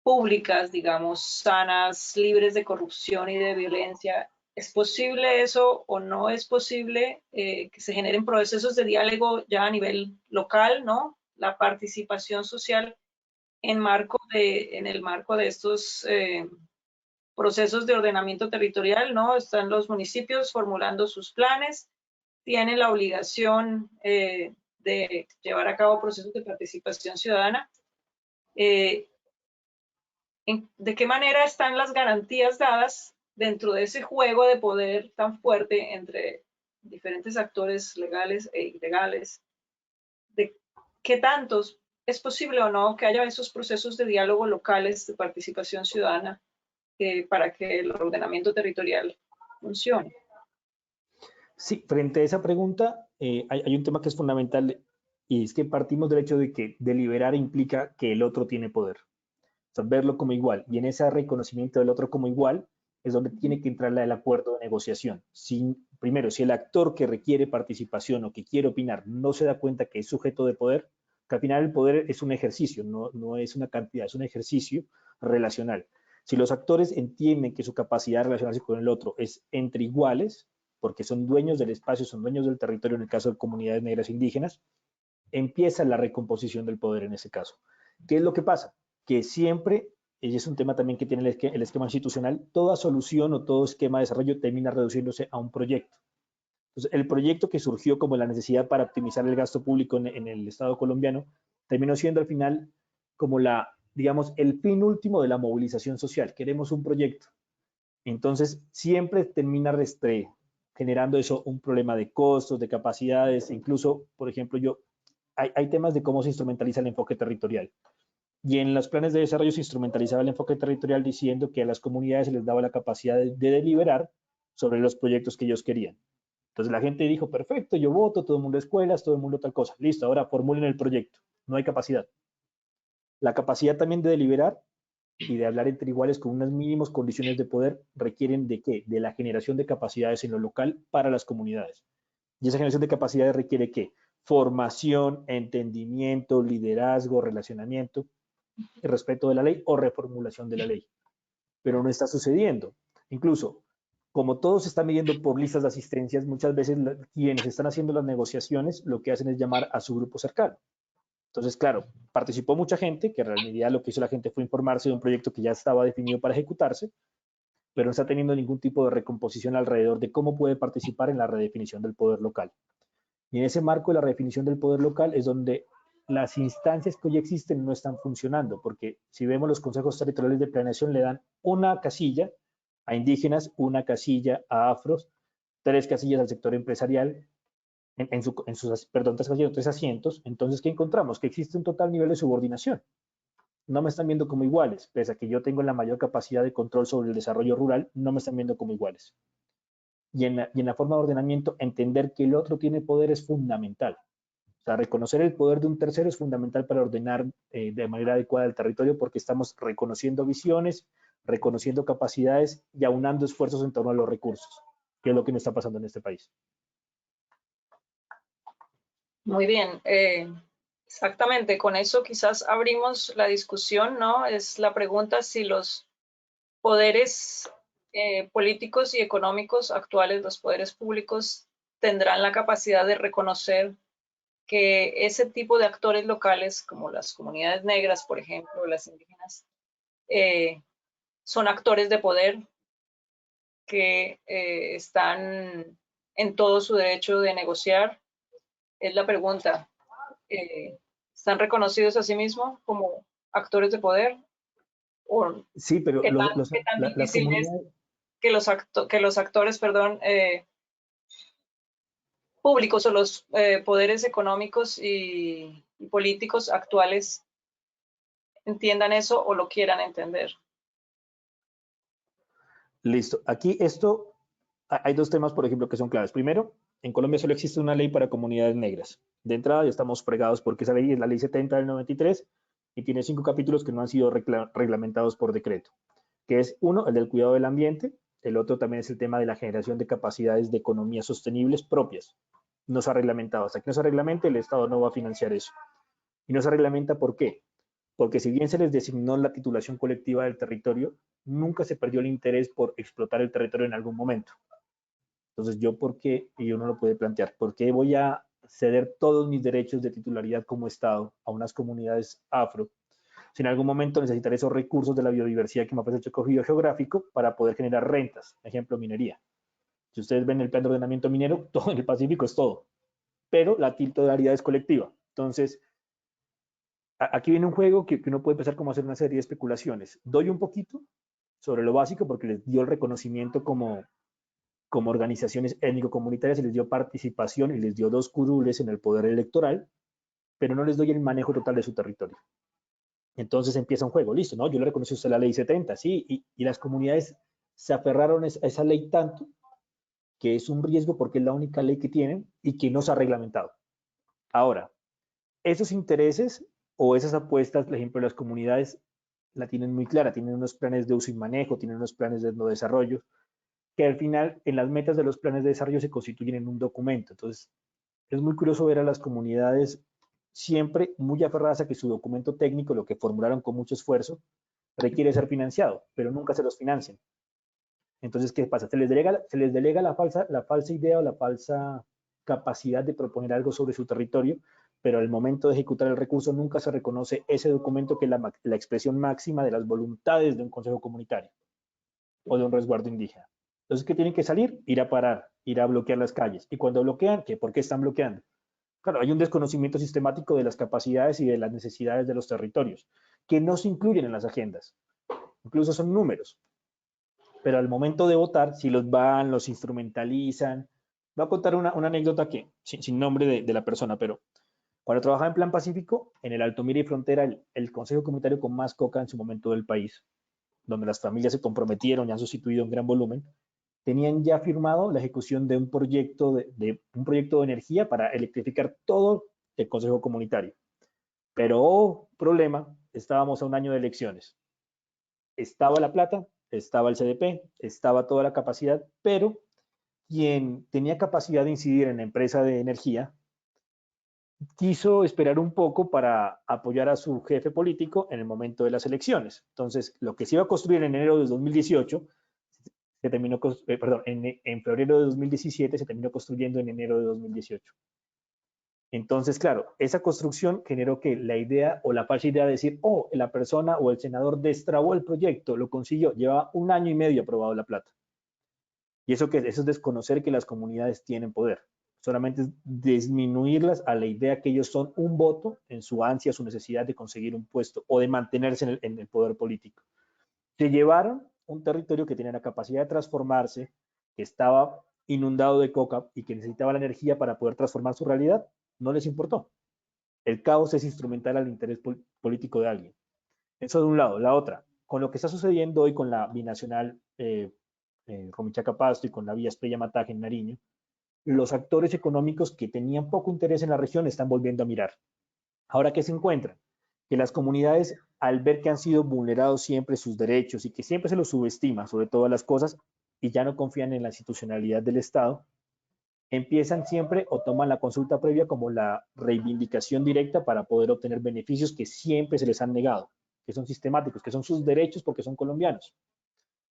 [SPEAKER 2] públicas, digamos, sanas, libres de corrupción y de violencia? ¿Es posible eso o no es posible que se generen procesos de diálogo ya a nivel local, ¿no? La participación social en el marco de estos procesos de ordenamiento territorial, ¿no? Están los municipios formulando sus planes, tienen la obligación de llevar a cabo procesos de participación ciudadana. ¿De qué manera están las garantías dadas dentro de ese juego de poder tan fuerte entre diferentes actores legales e ilegales? ¿De qué tantos es posible o no que haya esos procesos de diálogo locales de participación ciudadana para que el ordenamiento territorial funcione?
[SPEAKER 3] Sí, frente a esa pregunta, hay un tema que es fundamental y es que partimos del hecho de que deliberar implica que el otro tiene poder. O sea, verlo como igual. Y en ese reconocimiento del otro como igual es donde tiene que entrar el acuerdo de negociación. Primero, si el actor que requiere participación o que quiere opinar no se da cuenta que es sujeto de poder, que al final el poder es un ejercicio, no es una cantidad, es un ejercicio relacional. Si los actores entienden que su capacidad de relacionarse con el otro es entre iguales, porque son dueños del espacio, son dueños del territorio en el caso de comunidades negras indígenas, empieza la recomposición del poder en ese caso. ¿Qué es lo que pasa? Que siempre, y es un tema también que tiene el esquema institucional, toda solución o todo esquema de desarrollo termina reduciéndose a un proyecto. Entonces, el proyecto que surgió como la necesidad para optimizar el gasto público en el Estado colombiano terminó siendo al final como digamos, el fin último de la movilización social. Queremos un proyecto. Entonces, siempre termina generando eso un problema de costos, de capacidades, incluso, por ejemplo, hay temas de cómo se instrumentaliza el enfoque territorial. Y en los planes de desarrollo se instrumentalizaba el enfoque territorial diciendo que a las comunidades se les daba la capacidad de deliberar sobre los proyectos que ellos querían. Entonces la gente dijo, perfecto, yo voto, todo el mundo escuelas, todo el mundo tal cosa. Listo, ahora formulen el proyecto. No hay capacidad. La capacidad también de deliberar y de hablar entre iguales con unas mínimas condiciones de poder requieren de qué? De la generación de capacidades en lo local para las comunidades. Y esa generación de capacidades requiere qué? Formación, entendimiento, liderazgo, relacionamiento, respeto de la ley o reformulación de la ley. Pero no está sucediendo. Incluso, como todo se está midiendo por listas de asistencias, muchas veces quienes están haciendo las negociaciones lo que hacen es llamar a su grupo cercano. Entonces, claro, participó mucha gente, que en realidad lo que hizo la gente fue informarse de un proyecto que ya estaba definido para ejecutarse, pero no está teniendo ningún tipo de recomposición alrededor de cómo puede participar en la redefinición del poder local. Y en ese marco de la redefinición del poder local es donde las instancias que hoy existen no están funcionando, porque si vemos los consejos territoriales de planeación le dan una casilla a indígenas, una casilla a afros, 3 casillas al sector empresarial, perdón, tres asientos, entonces, ¿qué encontramos? Que existe un total nivel de subordinación. No me están viendo como iguales, pese a que yo tengo la mayor capacidad de control sobre el desarrollo rural, no me están viendo como iguales. Y en la forma de ordenamiento, entender que el otro tiene poder es fundamental. O sea, reconocer el poder de un tercero es fundamental para ordenar de manera adecuada el territorio, porque estamos reconociendo visiones, reconociendo capacidades y aunando esfuerzos en torno a los recursos, que es lo que nos está pasando en este país.
[SPEAKER 2] Muy bien, exactamente, con eso quizás abrimos la discusión, ¿no? Es la pregunta si los poderes políticos y económicos actuales, los poderes públicos, tendrán la capacidad de reconocer que ese tipo de actores locales, como las comunidades negras, por ejemplo, las indígenas, son actores de poder que están en todo su derecho de negociar. Es la pregunta. ¿Están reconocidos a sí mismos como actores de poder? ¿O
[SPEAKER 3] sí, pero
[SPEAKER 2] qué tan
[SPEAKER 3] las
[SPEAKER 2] difícil es
[SPEAKER 3] comunidades...
[SPEAKER 2] que los actores, perdón, públicos o los poderes económicos y políticos actuales entiendan eso o lo quieran entender?
[SPEAKER 3] Listo. Aquí hay dos temas, por ejemplo, que son claves. Primero, en Colombia solo existe una ley para comunidades negras. De entrada ya estamos fregados porque esa ley es la ley 70 del 93 y tiene 5 capítulos que no han sido reglamentados por decreto, que es uno, el del cuidado del ambiente, el otro también es el tema de la generación de capacidades de economía sostenibles propias. No se ha reglamentado. Hasta que no se reglamente, el Estado no va a financiar eso. Y no se reglamenta, ¿por qué? Porque si bien se les designó la titulación colectiva del territorio, nunca se perdió el interés por explotar el territorio en algún momento. Entonces, ¿por qué? Y uno lo puede plantear, ¿por qué voy a ceder todos mis derechos de titularidad como Estado a unas comunidades afro si en algún momento necesitaré esos recursos de la biodiversidad que me ha hecho cogido geográfico para poder generar rentas? Ejemplo, minería. Si ustedes ven el plan de ordenamiento minero, todo en el Pacífico es todo, pero la titularidad es colectiva. Entonces, aquí viene un juego que uno puede empezar como a hacer una serie de especulaciones. Doy un poquito sobre lo básico porque les dio el reconocimiento como organizaciones étnico-comunitarias y les dio participación y les dio 2 curules en el poder electoral, pero no les doy el manejo total de su territorio. Entonces empieza un juego, listo, ¿no? Yo le reconocí a usted la ley 70, sí, y las comunidades se aferraron a esa ley tanto que es un riesgo porque es la única ley que tienen y que no se ha reglamentado. Ahora, esos intereses o esas apuestas, por ejemplo, las comunidades la tienen muy clara, tienen unos planes de uso y manejo, tienen unos planes de desarrollo, que al final en las metas de los planes de desarrollo se constituyen en un documento. Entonces, es muy curioso ver a las comunidades siempre muy aferradas a que su documento técnico, lo que formularon con mucho esfuerzo, requiere ser financiado, pero nunca se los financian. Entonces, ¿qué pasa? Se les delega la falsa idea o la falsa capacidad de proponer algo sobre su territorio, pero al momento de ejecutar el recurso nunca se reconoce ese documento que es la expresión máxima de las voluntades de un consejo comunitario o de un resguardo indígena. Entonces, ¿qué tienen que salir? Ir a parar, ir a bloquear las calles. Y cuando bloquean, ¿qué? ¿Por qué están bloqueando? Claro, hay un desconocimiento sistemático de las capacidades y de las necesidades de los territorios, que no se incluyen en las agendas. Incluso son números. Pero al momento de votar, si los van, los instrumentalizan. Voy a contar una anécdota que, sin nombre de la persona, pero cuando trabajaba en Plan Pacífico, en el Altomira y Frontera, el consejo comunitario con más coca en su momento del país, donde las familias se comprometieron y han sustituido en gran volumen, tenían ya firmado la ejecución de un proyecto de energía para electrificar todo el consejo comunitario. Pero, problema, estábamos a un año de elecciones. Estaba la plata, estaba el CDP, estaba toda la capacidad, pero quien tenía capacidad de incidir en la empresa de energía quiso esperar un poco para apoyar a su jefe político en el momento de las elecciones. Entonces, lo que se iba a construir en enero de 2018, se terminó, perdón, en febrero de 2017 se terminó construyendo en enero de 2018. Entonces, claro, esa construcción generó que la idea o la falsa idea de decir, oh, la persona o el senador destrabó el proyecto, lo consiguió, lleva 1 año y medio aprobado la plata. Y eso es desconocer que las comunidades tienen poder. Solamente es disminuirlas a la idea que ellos son un voto en su ansia, su necesidad de conseguir un puesto o de mantenerse en el poder político. Se llevaron un territorio que tenía la capacidad de transformarse, que estaba inundado de coca y que necesitaba la energía para poder transformar su realidad, no les importó. El caos es instrumental al interés político de alguien. Eso de un lado. La otra, con lo que está sucediendo hoy con la binacional Rumichaca-Pasto y con la vía Espriella-Mataje en Nariño, los actores económicos que tenían poco interés en la región están volviendo a mirar. Ahora, ¿qué se encuentran? Que las comunidades, al ver que han sido vulnerados siempre sus derechos y que siempre se los subestima sobre todas las cosas y ya no confían en la institucionalidad del Estado, empiezan siempre o toman la consulta previa como la reivindicación directa para poder obtener beneficios que siempre se les han negado, que son sistemáticos, que son sus derechos porque son colombianos.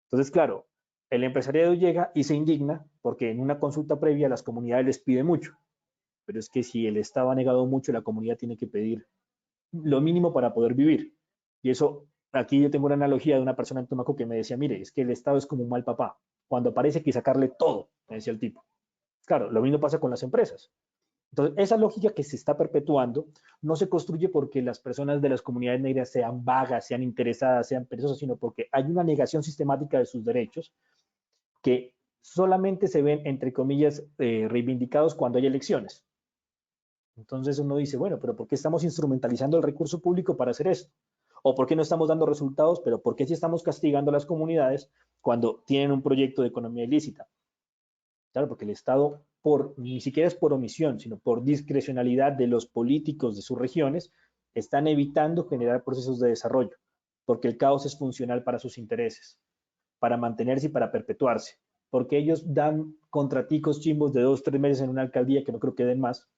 [SPEAKER 3] Entonces, claro, el empresariado llega y se indigna porque en una consulta previa las comunidades les piden mucho, pero es que si el Estado ha negado mucho, la comunidad tiene que pedir lo mínimo para poder vivir. Y eso, aquí yo tengo una analogía de una persona en Tumaco que me decía, mire, es que el Estado es como un mal papá. Cuando aparece hay que sacarle todo, me decía el tipo. Claro, lo mismo pasa con las empresas. Entonces, esa lógica que se está perpetuando no se construye porque las personas de las comunidades negras sean vagas, sean interesadas, sean perezosas, sino porque hay una negación sistemática de sus derechos que solamente se ven, entre comillas, reivindicados cuando hay elecciones. Entonces uno dice, bueno, pero ¿por qué estamos instrumentalizando el recurso público para hacer esto? ¿O por qué no estamos dando resultados? Pero ¿por qué sí estamos castigando a las comunidades cuando tienen un proyecto de economía ilícita? Claro, porque el Estado, ni siquiera es por omisión, sino por discrecionalidad de los políticos de sus regiones, están evitando generar procesos de desarrollo, porque el caos es funcional para sus intereses, para mantenerse y para perpetuarse, porque ellos dan contraticos chimbos de 2, 3 meses en una alcaldía, que no creo que den más,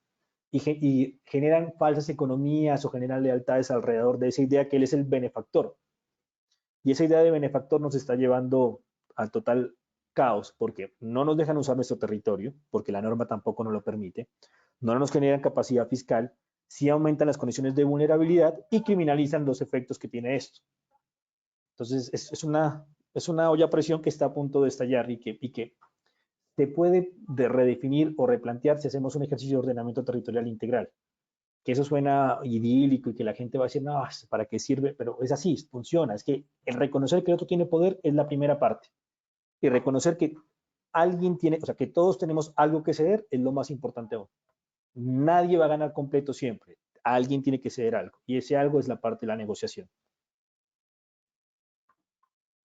[SPEAKER 3] y generan falsas economías o generan lealtades alrededor de esa idea que él es el benefactor. Y esa idea de benefactor nos está llevando al total caos porque no nos dejan usar nuestro territorio, porque la norma tampoco nos lo permite, no nos generan capacidad fiscal, sí aumentan las condiciones de vulnerabilidad y criminalizan los efectos que tiene esto. Entonces, es una olla a presión que está a punto de estallar y que se puede redefinir o replantear si hacemos un ejercicio de ordenamiento territorial integral. Que eso suena idílico y que la gente va a decir, no, ¿para qué sirve? Pero es así, funciona. Es que el reconocer que el otro tiene poder es la primera parte. Y reconocer que alguien tiene, o sea, que todos tenemos algo que ceder es lo más importante aún. Nadie va a ganar completo siempre. Alguien tiene que ceder algo. Y ese algo es la parte de la negociación.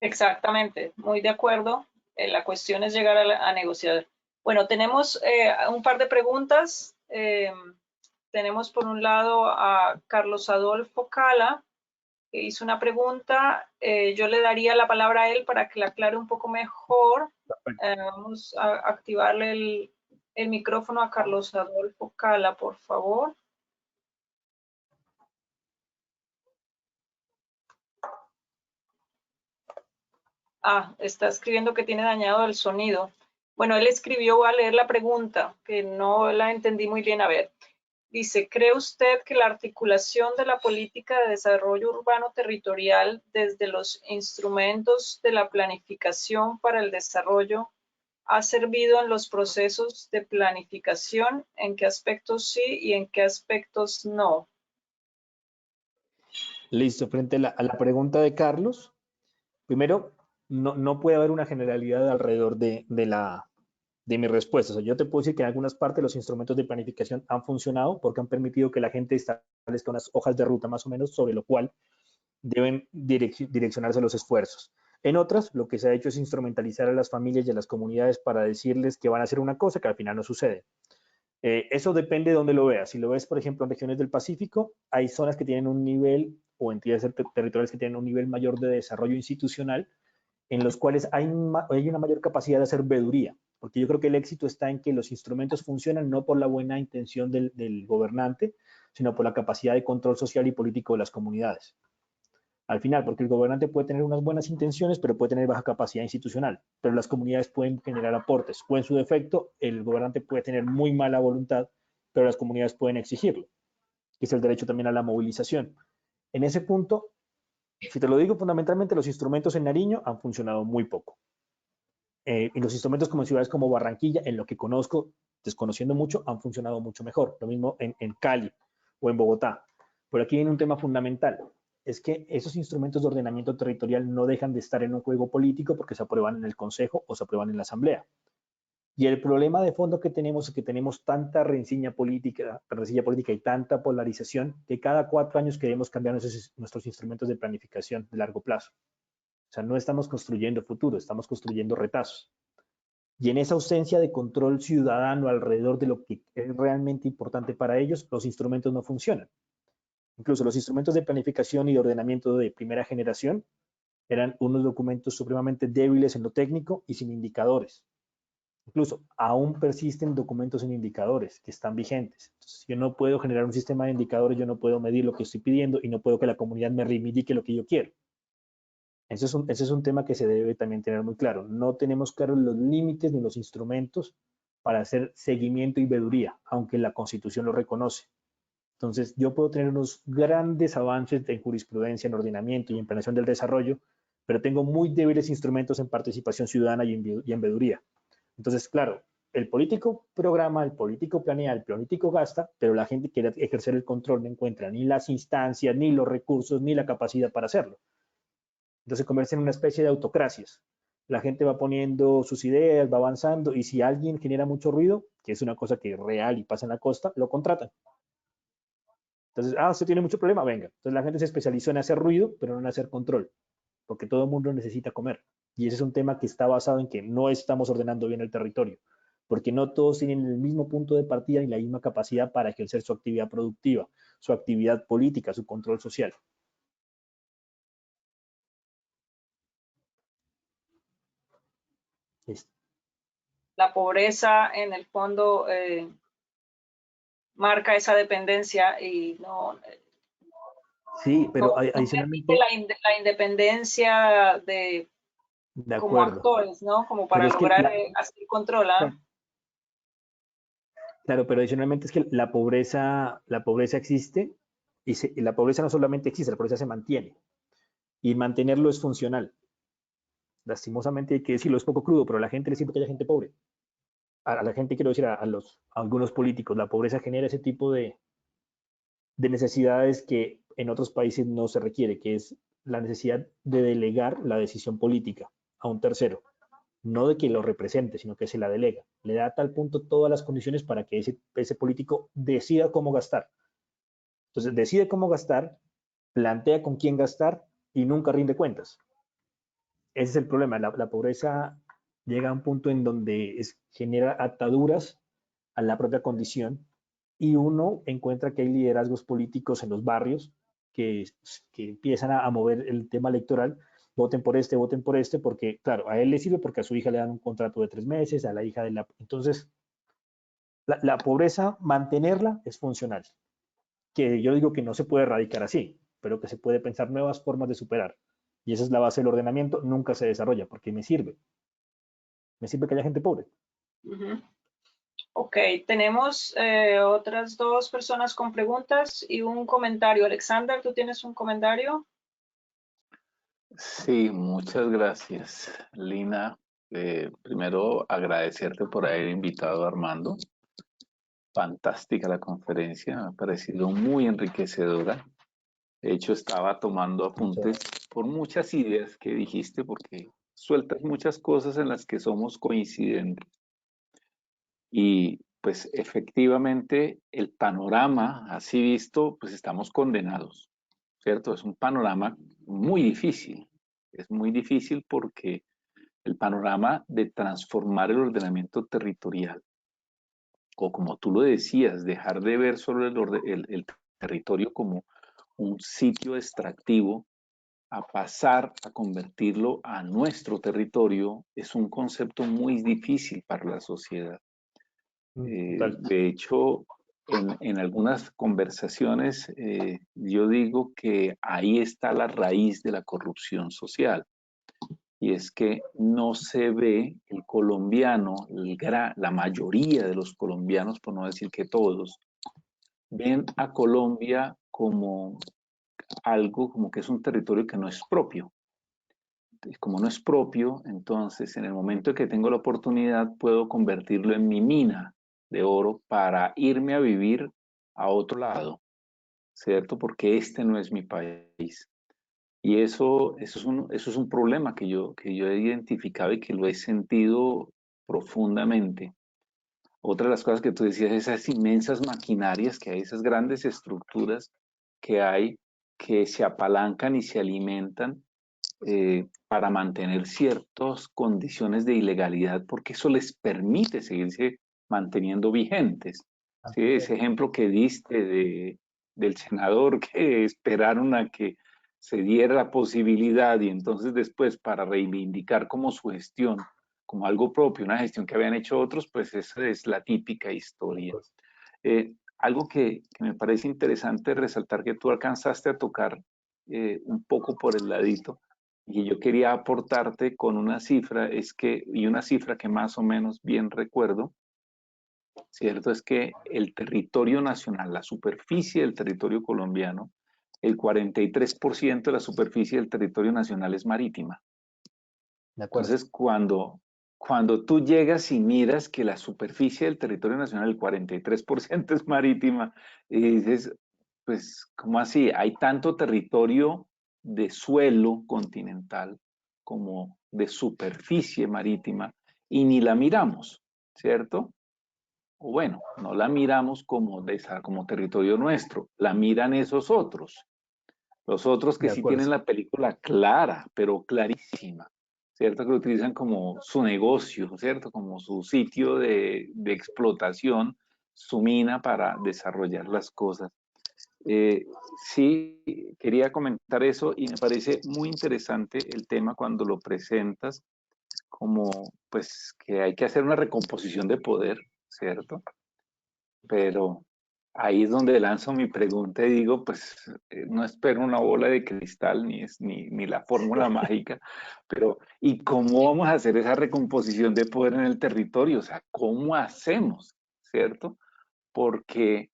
[SPEAKER 2] Exactamente, muy de acuerdo. La cuestión es llegar a negociar. Bueno, tenemos un par de preguntas. Tenemos por un lado a Carlos Adolfo Cala, que hizo una pregunta. Yo le daría la palabra a él para que la aclare un poco mejor. Vamos a activarle el micrófono a Carlos Adolfo Cala, por favor. Ah, está escribiendo que tiene dañado el sonido. Bueno, él escribió, voy a leer la pregunta, que no la entendí muy bien. A ver, dice, ¿cree usted que la articulación de la política de desarrollo urbano territorial desde los instrumentos de la planificación para el desarrollo ha servido en los procesos de planificación? ¿En qué aspectos sí y en qué aspectos no?
[SPEAKER 3] Listo, frente a la pregunta de Carlos, primero, no puede haber una generalidad alrededor de mi respuesta. O sea, yo te puedo decir que en algunas partes los instrumentos de planificación han funcionado porque han permitido que la gente establezca unas hojas de ruta más o menos sobre lo cual deben direccionarse los esfuerzos. En otras, lo que se ha hecho es instrumentalizar a las familias y a las comunidades para decirles que van a hacer una cosa que al final no sucede. Eso depende de dónde lo veas. Si lo ves, por ejemplo, en regiones del Pacífico, hay zonas que tienen un nivel, o entidades territoriales que tienen un nivel mayor de desarrollo institucional, en los cuales hay una mayor capacidad de hacer veeduría, porque yo creo que el éxito está en que los instrumentos funcionan no por la buena intención del gobernante, sino por la capacidad de control social y político de las comunidades. Al final, porque el gobernante puede tener unas buenas intenciones, pero puede tener baja capacidad institucional, pero las comunidades pueden generar aportes, o en su defecto, el gobernante puede tener muy mala voluntad, pero las comunidades pueden exigirlo, que es el derecho también a la movilización. En ese punto, si te lo digo, fundamentalmente los instrumentos en Nariño han funcionado muy poco. Y los instrumentos como en ciudades como Barranquilla, en lo que conozco, desconociendo mucho, han funcionado mucho mejor. Lo mismo en Cali o en Bogotá. Pero aquí viene un tema fundamental. Es que esos instrumentos de ordenamiento territorial no dejan de estar en un juego político porque se aprueban en el Consejo o se aprueban en la Asamblea. Y el problema de fondo que tenemos es que tenemos tanta rencilla política y tanta polarización que cada 4 años queremos cambiar nuestros instrumentos de planificación de largo plazo. O sea, no estamos construyendo futuro, estamos construyendo retazos. Y en esa ausencia de control ciudadano alrededor de lo que es realmente importante para ellos, los instrumentos no funcionan. Incluso los instrumentos de planificación y de ordenamiento de primera generación eran unos documentos supremamente débiles en lo técnico y sin indicadores. Incluso aún persisten documentos sin indicadores que están vigentes. Entonces, yo no puedo generar un sistema de indicadores, yo no puedo medir lo que estoy pidiendo y no puedo que la comunidad me reivindique lo que yo quiero. Ese es un tema que se debe también tener muy claro. No tenemos claros los límites ni los instrumentos para hacer seguimiento y veeduría, aunque la Constitución lo reconoce. Entonces, yo puedo tener unos grandes avances en jurisprudencia, en ordenamiento y en planeación del desarrollo, pero tengo muy débiles instrumentos en participación ciudadana y en veeduría. Entonces, claro, el político programa, el político planea, el político gasta, pero la gente quiere ejercer el control no encuentra ni las instancias, ni los recursos, ni la capacidad para hacerlo. Entonces se convierte en una especie de autocracias. La gente va poniendo sus ideas, va avanzando, y si alguien genera mucho ruido, que es una cosa que es real y pasa en la costa, lo contratan. Entonces, usted tiene mucho problema, venga. Entonces la gente se especializó en hacer ruido, pero no en hacer control, porque todo el mundo necesita comer. Y ese es un tema que está basado en que no estamos ordenando bien el territorio, porque no todos tienen el mismo punto de partida ni la misma capacidad para ejercer su actividad productiva, su actividad política, su control social.
[SPEAKER 2] La pobreza, en el fondo, marca esa dependencia y no,
[SPEAKER 3] Sí, pero
[SPEAKER 2] no permite
[SPEAKER 3] adicionalmente,
[SPEAKER 2] la independencia
[SPEAKER 3] de
[SPEAKER 2] como
[SPEAKER 3] acuerdo,
[SPEAKER 2] actores, ¿no? Como
[SPEAKER 3] pero
[SPEAKER 2] para
[SPEAKER 3] es que
[SPEAKER 2] lograr hacer control, ¿ah?
[SPEAKER 3] claro, pero adicionalmente es que la pobreza existe y la pobreza no solamente existe, la pobreza se mantiene y mantenerlo es funcional. Lastimosamente hay que decirlo, es poco crudo, pero a la gente le sirve que haya gente pobre. A la gente, quiero decir, a algunos políticos, la pobreza genera ese tipo de necesidades que en otros países no se requiere, que es la necesidad de delegar la decisión política a un tercero. No de que lo represente, sino que se la delega. Le da a tal punto todas las condiciones para que ese político decida cómo gastar. Entonces decide cómo gastar, plantea con quién gastar y nunca rinde cuentas. Ese es el problema. La pobreza llega a un punto en donde genera ataduras a la propia condición y uno encuentra que hay liderazgos políticos en los barrios que, que empiezan a mover el tema electoral. Voten por este, porque, claro, a él le sirve porque a su hija le dan un contrato de 3 meses, a la hija de la... Entonces, la pobreza, mantenerla es funcional, que yo digo que no se puede erradicar así, pero que se puede pensar nuevas formas de superar. Y esa es la base del ordenamiento, nunca se desarrolla, porque me sirve que haya gente pobre.
[SPEAKER 2] Uh-huh. Ok, tenemos otras 2 personas con preguntas y un comentario. Alexander, ¿tú tienes un comentario?
[SPEAKER 1] Sí, muchas gracias, Lina. Primero, agradecerte por haber invitado a Armando. Fantástica la conferencia, me ha parecido muy enriquecedora. De hecho, estaba tomando apuntes por muchas ideas que dijiste, porque sueltas muchas cosas en las que somos coincidentes. Y pues efectivamente el panorama así visto, pues estamos condenados, ¿cierto? Es un panorama muy difícil. Es muy difícil porque el panorama de transformar el ordenamiento territorial, o como tú lo decías, dejar de ver solo el territorio como un sitio extractivo, a pasar a convertirlo a nuestro territorio, es un concepto muy difícil para la sociedad. De hecho, en algunas conversaciones yo digo que ahí está la raíz de la corrupción social. Y es que no se ve el colombiano, la mayoría de los colombianos, por no decir que todos, ven a Colombia como algo, como que es un territorio que no es propio. Como no es propio, entonces en el momento en que tengo la oportunidad puedo convertirlo en mi mina de oro para irme a vivir a otro lado, ¿cierto? Porque este no es mi país. Y eso es un problema que yo he identificado y que lo he sentido profundamente. Otra de las cosas que tú decías, esas inmensas maquinarias que hay, esas grandes estructuras que hay, que se apalancan y se alimentan para mantener ciertas condiciones de ilegalidad, porque eso les permite seguirse manteniendo vigentes. ¿Sí? Ese ejemplo que diste del senador que esperaron a que se diera la posibilidad y entonces después para reivindicar como su gestión, como algo propio, una gestión que habían hecho otros, pues esa es la típica historia. Algo que me parece interesante resaltar que tú alcanzaste a tocar un poco por el ladito, y yo quería aportarte con una cifra, y una cifra que más o menos bien recuerdo, ¿cierto? Es que el territorio nacional, la superficie del territorio colombiano, el 43% de la superficie del territorio nacional es marítima.
[SPEAKER 3] De acuerdo.
[SPEAKER 1] Entonces, cuando tú llegas y miras que la superficie del territorio nacional, el 43% es marítima, y dices, pues, ¿cómo así? Hay tanto territorio de suelo continental como de superficie marítima y ni la miramos, ¿cierto? O bueno, no la miramos como territorio nuestro, la miran esos otros. Los otros que
[SPEAKER 3] De
[SPEAKER 1] sí
[SPEAKER 3] acuerdo.
[SPEAKER 1] tienen la película clara, pero clarísima, ¿cierto? Que lo utilizan como su negocio, ¿cierto? Como su sitio de explotación, su mina para desarrollar las cosas. Sí, quería comentar eso y me parece muy interesante el tema cuando lo presentas como, pues, que hay que hacer una recomposición de poder, ¿cierto? Pero ahí es donde lanzo mi pregunta y digo, pues no espero una bola de cristal ni la fórmula mágica, pero ¿y cómo vamos a hacer esa recomposición de poder en el territorio? O sea, ¿cómo hacemos? ¿Cierto? Porque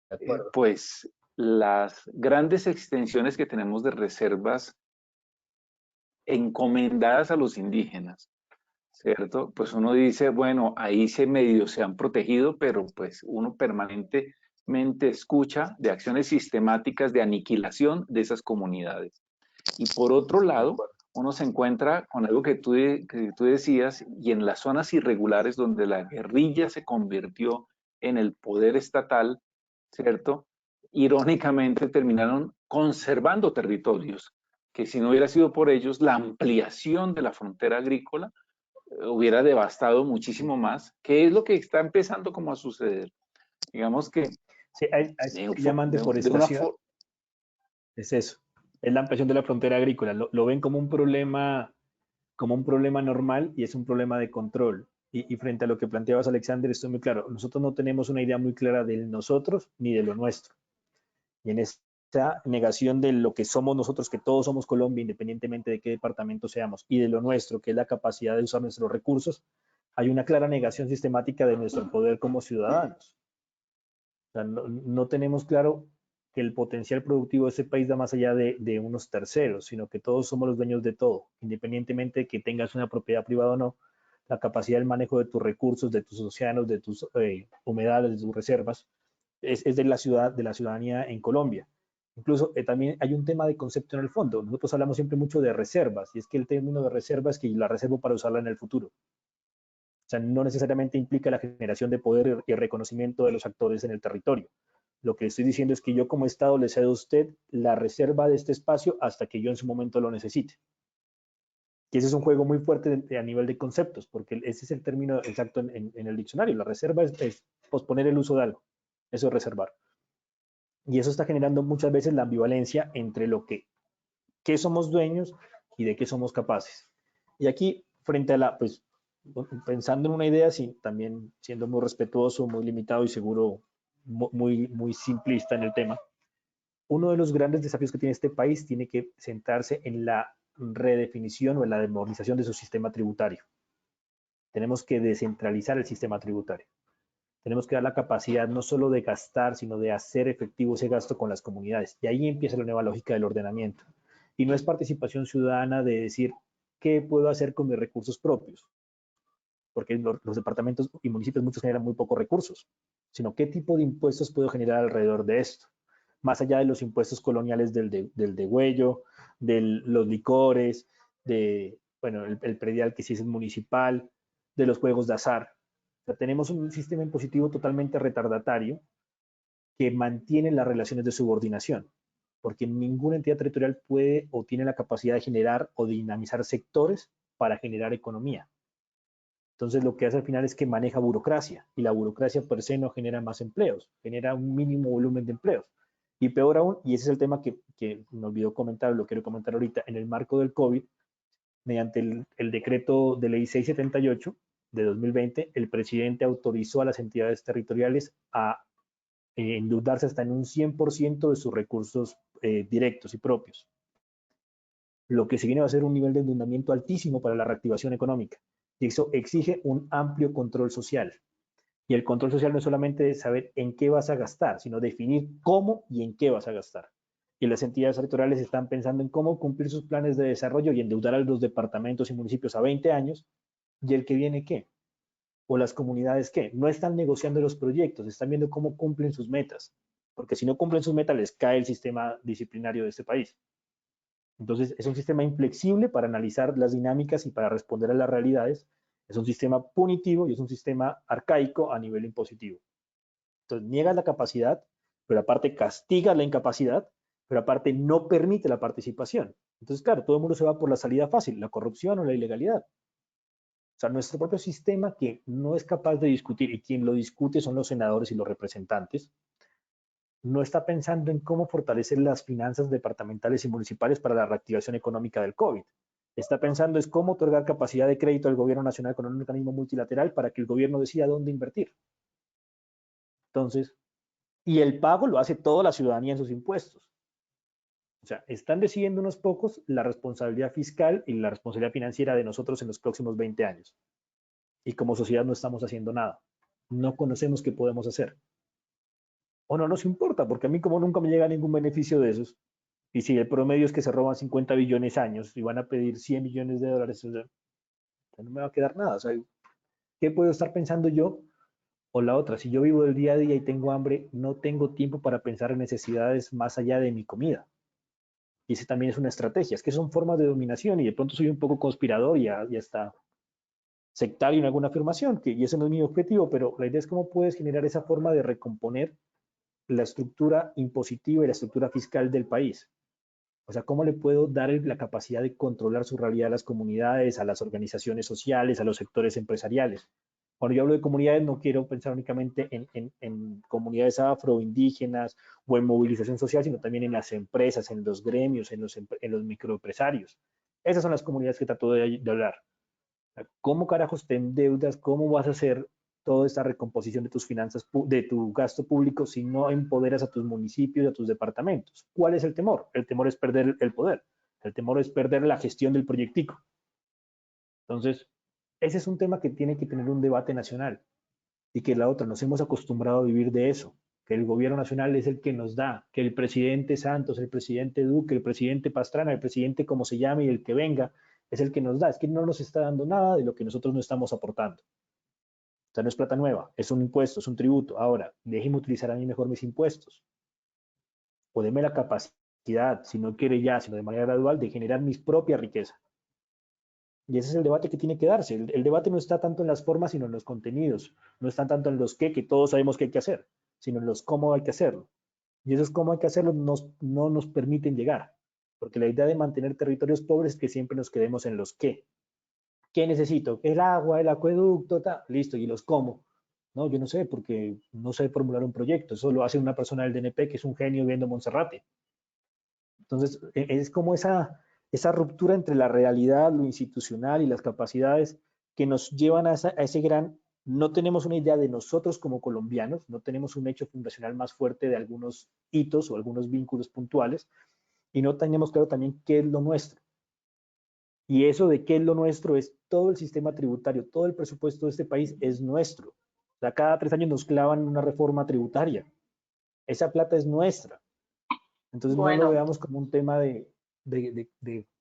[SPEAKER 3] De acuerdo.
[SPEAKER 1] pues las grandes extensiones que tenemos de reservas encomendadas a los indígenas, ¿cierto? Pues uno dice, bueno, ahí se han protegido, pero pues uno permanentemente escucha de acciones sistemáticas de aniquilación de esas comunidades. Y por otro lado, uno se encuentra con algo que tú decías, y en las zonas irregulares donde la guerrilla se convirtió en el poder estatal, ¿cierto? Irónicamente terminaron conservando territorios, que si no hubiera sido por ellos, la ampliación de la frontera agrícola hubiera devastado muchísimo más, que es lo que está empezando como a suceder. Digamos que
[SPEAKER 3] Sí, a eso que llaman
[SPEAKER 1] de una
[SPEAKER 3] deforestación,
[SPEAKER 1] forma...
[SPEAKER 3] es eso. Es la ampliación de la frontera agrícola. Lo ven como un problema normal y es un problema de control. Y frente a lo que planteabas, Alexander, estoy muy claro. Nosotros no tenemos una idea muy clara del nosotros ni de lo nuestro. Y en esa negación de lo que somos nosotros, que todos somos Colombia, independientemente de qué departamento seamos, y de lo nuestro, que es la capacidad de usar nuestros recursos, hay una clara negación sistemática de nuestro poder como ciudadanos. O sea, no tenemos claro que el potencial productivo de ese país va más allá de unos terceros, sino que todos somos los dueños de todo, independientemente de que tengas una propiedad privada o no. La capacidad del manejo de tus recursos, de tus océanos, de tus humedales, de tus reservas, es de de la ciudadanía en Colombia. Incluso también hay un tema de concepto en el fondo. Nosotros hablamos siempre mucho de reservas, y es que el término de reserva es que la reservo para usarla en el futuro. O sea, no necesariamente implica la generación de poder y el reconocimiento de los actores en el territorio. Lo que estoy diciendo es que yo como Estado le cedo a usted la reserva de este espacio hasta que yo en su momento lo necesite. Y ese es un juego muy fuerte a nivel de conceptos, porque ese es el término exacto en el diccionario. La reserva es posponer el uso de algo. Eso es reservar. Y eso está generando muchas veces la ambivalencia entre lo que qué somos dueños y de qué somos capaces. Y aquí, frente a pues, pensando en una idea, sí, también siendo muy respetuoso, muy limitado y seguro muy simplista en el tema, uno de los grandes desafíos que tiene este país tiene que centrarse en la redefinición o en la demonización de su sistema tributario. Tenemos que descentralizar el sistema tributario. Tenemos que dar la capacidad no solo de gastar, sino de hacer efectivo ese gasto con las comunidades. Y ahí empieza la nueva lógica del ordenamiento. Y no es participación ciudadana de decir, ¿qué puedo hacer con mis recursos propios? Porque los departamentos y municipios muchos generan muy pocos recursos, sino qué tipo de impuestos puedo generar alrededor de esto. Más allá de los impuestos coloniales del degüello, de los licores, bueno, el predial que sí es municipal, de los juegos de azar. O sea, tenemos un sistema impositivo totalmente retardatario que mantiene las relaciones de subordinación, porque ninguna entidad territorial puede o tiene la capacidad de generar o dinamizar sectores para generar economía. Entonces lo que hace al final es que maneja burocracia, y la burocracia per se no genera más empleos, genera un mínimo volumen de empleos. Y peor aún, y ese es el tema que me olvidó comentar, lo quiero comentar ahorita, en el marco del COVID, mediante el decreto de ley 678 de 2020, el presidente autorizó a las entidades territoriales a endeudarse hasta en un 100% de sus recursos directos y propios. Lo que se viene va a ser un nivel de endeudamiento altísimo para la reactivación económica. Y eso exige un amplio control social. Y el control social no es solamente saber en qué vas a gastar, sino definir cómo y en qué vas a gastar. Y las entidades territoriales están pensando en cómo cumplir sus planes de desarrollo y endeudar a los departamentos y municipios a 20 años, y el que viene, ¿qué? O las comunidades, ¿qué? No están negociando los proyectos, están viendo cómo cumplen sus metas, porque si no cumplen sus metas les cae el sistema disciplinario de este país. Entonces, es un sistema inflexible para analizar las dinámicas y para responder a las realidades. Es un sistema punitivo y es un sistema arcaico a nivel impositivo. Entonces, niega la capacidad, pero aparte castiga la incapacidad, pero aparte no permite la participación. Entonces, claro, todo el mundo se va por la salida fácil, la corrupción o la ilegalidad. O sea, nuestro propio sistema que no es capaz de discutir, y quien lo discute son los senadores y los representantes, no está pensando en cómo fortalecer las finanzas departamentales y municipales para la reactivación económica del COVID. Está pensando es cómo otorgar capacidad de crédito al gobierno nacional con un mecanismo multilateral para que el gobierno decida dónde invertir. Entonces, y el pago lo hace toda la ciudadanía en sus impuestos. O sea, están decidiendo unos pocos la responsabilidad fiscal y la responsabilidad financiera de nosotros en los próximos 20 años. Y como sociedad no estamos haciendo nada. No conocemos qué podemos hacer. O no nos importa, porque a mí como nunca me llega ningún beneficio de esos, y si el promedio es que se roban 50 billones años y van a pedir 100 millones de dólares, o sea, no me va a quedar nada. O sea, ¿qué puedo estar pensando yo? O la otra, si yo vivo del día a día y tengo hambre, no tengo tiempo para pensar en necesidades más allá de mi comida. Y ese también es una estrategia, es que son formas de dominación y de pronto soy un poco conspirador y ya está sectario en alguna afirmación, y ese no es mi objetivo, pero la idea es cómo puedes generar esa forma de recomponer la estructura impositiva y la estructura fiscal del país. O sea, ¿cómo le puedo dar la capacidad de controlar su realidad a las comunidades, a las organizaciones sociales, a los sectores empresariales? Cuando yo hablo de comunidades, no quiero pensar únicamente en comunidades afro, indígenas o en movilización social, sino también en las empresas, en los gremios, en los microempresarios. Esas son las comunidades que trato de hablar. ¿Cómo carajos te endeudas? ¿Cómo vas a hacer toda esta recomposición de tus finanzas, de tu gasto público, si no empoderas a tus municipios y a tus departamentos? ¿Cuál es el temor? El temor es perder el poder. El temor es perder la gestión del proyectico. Entonces, ese es un tema que tiene que tener un debate nacional. Y que la otra, nos hemos acostumbrado a vivir de eso, que el gobierno nacional es el que nos da, que el presidente Santos, el presidente Duque, el presidente Pastrana, el presidente como se llame y el que venga, es el que nos da. Es que no nos está dando nada de lo que nosotros no estamos aportando. O sea, no es plata nueva, es un impuesto, es un tributo. Ahora, déjeme utilizar a mí mejor mis impuestos. O deme la capacidad, si no quiere ya, sino de manera gradual, de generar mis propias riquezas. Y ese es el debate que tiene que darse. El debate no está tanto en las formas, sino en los contenidos. No está tanto en los qué, que todos sabemos que hay que hacer, sino en los cómo hay que hacerlo. Y esos cómo hay que hacerlo no nos permiten llegar. Porque la idea de mantener territorios pobres es que siempre nos quedemos en los qué. ¿Qué necesito? El agua, el acueducto, listo. ¿Y los cómo? No, yo no sé, porque no sé formular un proyecto. Eso lo hace una persona del DNP que es un genio viendo Monserrate. Entonces, es como esa ruptura entre la realidad, lo institucional y las capacidades que nos llevan a ese gran, no tenemos una idea de nosotros como colombianos, no tenemos un hecho fundacional más fuerte de algunos hitos o algunos vínculos puntuales, y no tenemos claro también qué es lo nuestro. Y eso de qué es lo nuestro es todo el sistema tributario, todo el presupuesto de este país es nuestro. O sea, cada 3 años nos clavan una reforma tributaria. Esa plata es nuestra. Entonces no lo veamos como un tema de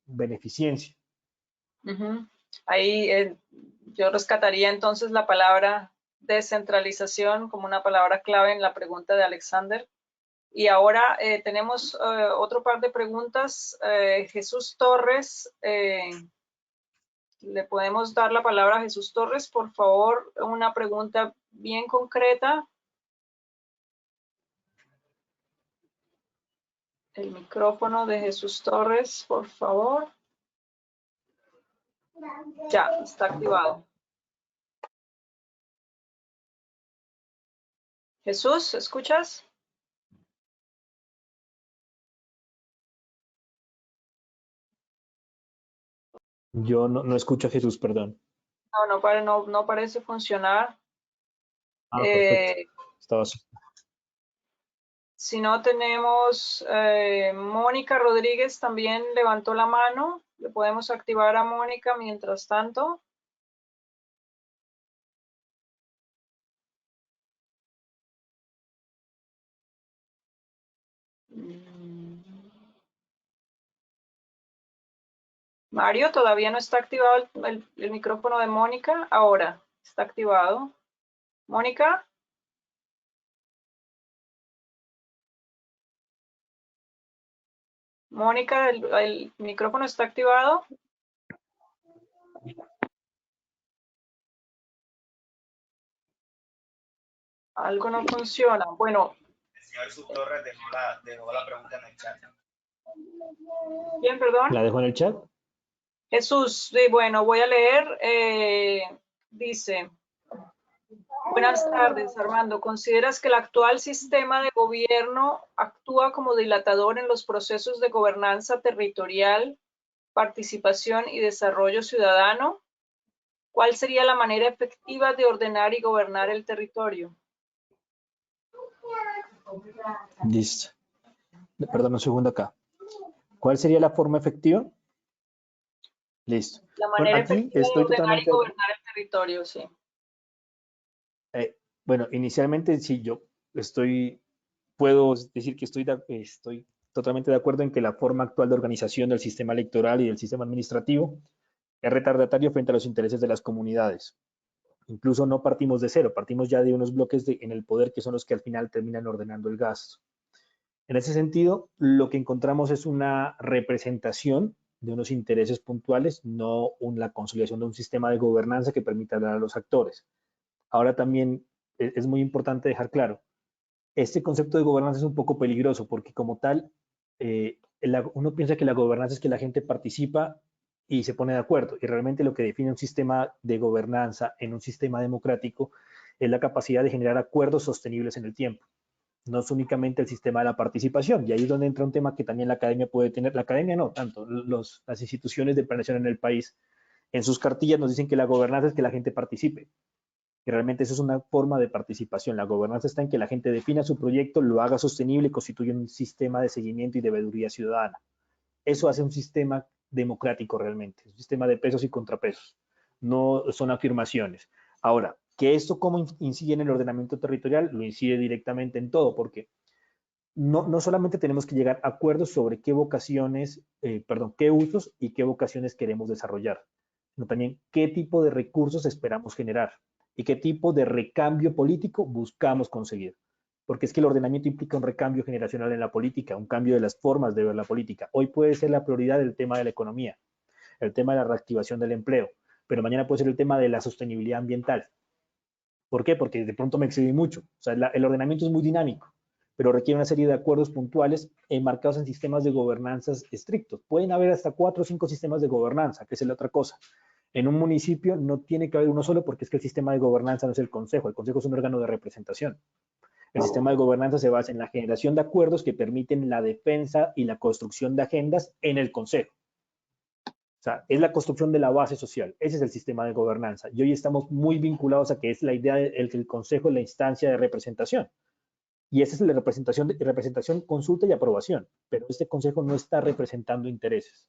[SPEAKER 3] beneficencia.
[SPEAKER 2] Ahí yo rescataría entonces la palabra descentralización como una palabra clave en la pregunta de Alexander. Y ahora tenemos otro par de preguntas. Jesús Torres le podemos dar la palabra a Jesús Torres. Por favor, una pregunta bien concreta. El micrófono de Jesús Torres, por favor. Ya, está activado. Jesús, ¿escuchas?
[SPEAKER 3] Yo no escucho a Jesús, perdón.
[SPEAKER 2] No parece funcionar.
[SPEAKER 3] Perfecto. Estaba así.
[SPEAKER 2] Si no tenemos, Mónica Rodríguez también levantó la mano. Le podemos activar a Mónica mientras tanto. Mario, todavía no está activado el micrófono de Mónica. Ahora está activado. Mónica. Mónica, el micrófono está activado. Algo no funciona. Bueno.
[SPEAKER 4] El señor Jesús Torres dejó la pregunta en el chat.
[SPEAKER 2] ¿Quién, perdón?
[SPEAKER 3] ¿La dejó en el chat?
[SPEAKER 2] Jesús, sí, bueno, voy a leer. Dice, buenas tardes, Armando. ¿Consideras que el actual sistema de gobierno actúa como dilatador en los procesos de gobernanza territorial, participación y desarrollo ciudadano? ¿Cuál sería la manera efectiva de ordenar y gobernar el territorio?
[SPEAKER 3] Listo. Perdón, un segundo acá. ¿Cuál sería la forma efectiva? Listo.
[SPEAKER 2] La manera efectiva de ordenar y gobernar el territorio, sí.
[SPEAKER 3] Bueno, inicialmente sí, puedo decir que estoy totalmente de acuerdo en que la forma actual de organización del sistema electoral y del sistema administrativo es retardatario frente a los intereses de las comunidades. Incluso no partimos de cero, partimos ya de unos bloques en el poder que son los que al final terminan ordenando el gasto. En ese sentido, lo que encontramos es una representación de unos intereses puntuales, no la consolidación de un sistema de gobernanza que permita hablar a los actores. Ahora también es muy importante dejar claro, este concepto de gobernanza es un poco peligroso porque como tal, uno piensa que la gobernanza es que la gente participa y se pone de acuerdo. Y realmente lo que define un sistema de gobernanza en un sistema democrático es la capacidad de generar acuerdos sostenibles en el tiempo. No es únicamente el sistema de la participación. Y ahí es donde entra un tema que también la academia puede tener. La academia no, tanto las instituciones de planeación en el país. En sus cartillas nos dicen que la gobernanza es que la gente participe. Y realmente eso es una forma de participación. La gobernanza está en que la gente defina su proyecto, lo haga sostenible y constituya un sistema de seguimiento y de veeduría ciudadana. Eso hace un sistema democrático realmente, un sistema de pesos y contrapesos. No son afirmaciones. Ahora, que esto cómo incide en el ordenamiento territorial, lo incide directamente en todo, porque no solamente tenemos que llegar a acuerdos sobre qué qué usos y qué vocaciones queremos desarrollar, sino también qué tipo de recursos esperamos generar y qué tipo de recambio político buscamos conseguir. Porque es que el ordenamiento implica un recambio generacional en la política, un cambio de las formas de ver la política. Hoy puede ser la prioridad el tema de la economía, el tema de la reactivación del empleo, pero mañana puede ser el tema de la sostenibilidad ambiental. ¿Por qué? Porque de pronto me excedí mucho. O sea, el ordenamiento es muy dinámico, pero requiere una serie de acuerdos puntuales enmarcados en sistemas de gobernanzas estrictos. Pueden haber hasta 4 o 5 sistemas de gobernanza, que es la otra cosa. En un municipio no tiene que haber uno solo porque es que el sistema de gobernanza no es el consejo es un órgano de representación. El sistema de gobernanza se basa en la generación de acuerdos que permiten la defensa y la construcción de agendas en el consejo. O sea, es la construcción de la base social. Ese es el sistema de gobernanza. Y hoy estamos muy vinculados a que es la idea de que el consejo es la instancia de representación. Y esa es la representación, consulta y aprobación. Pero este consejo no está representando intereses.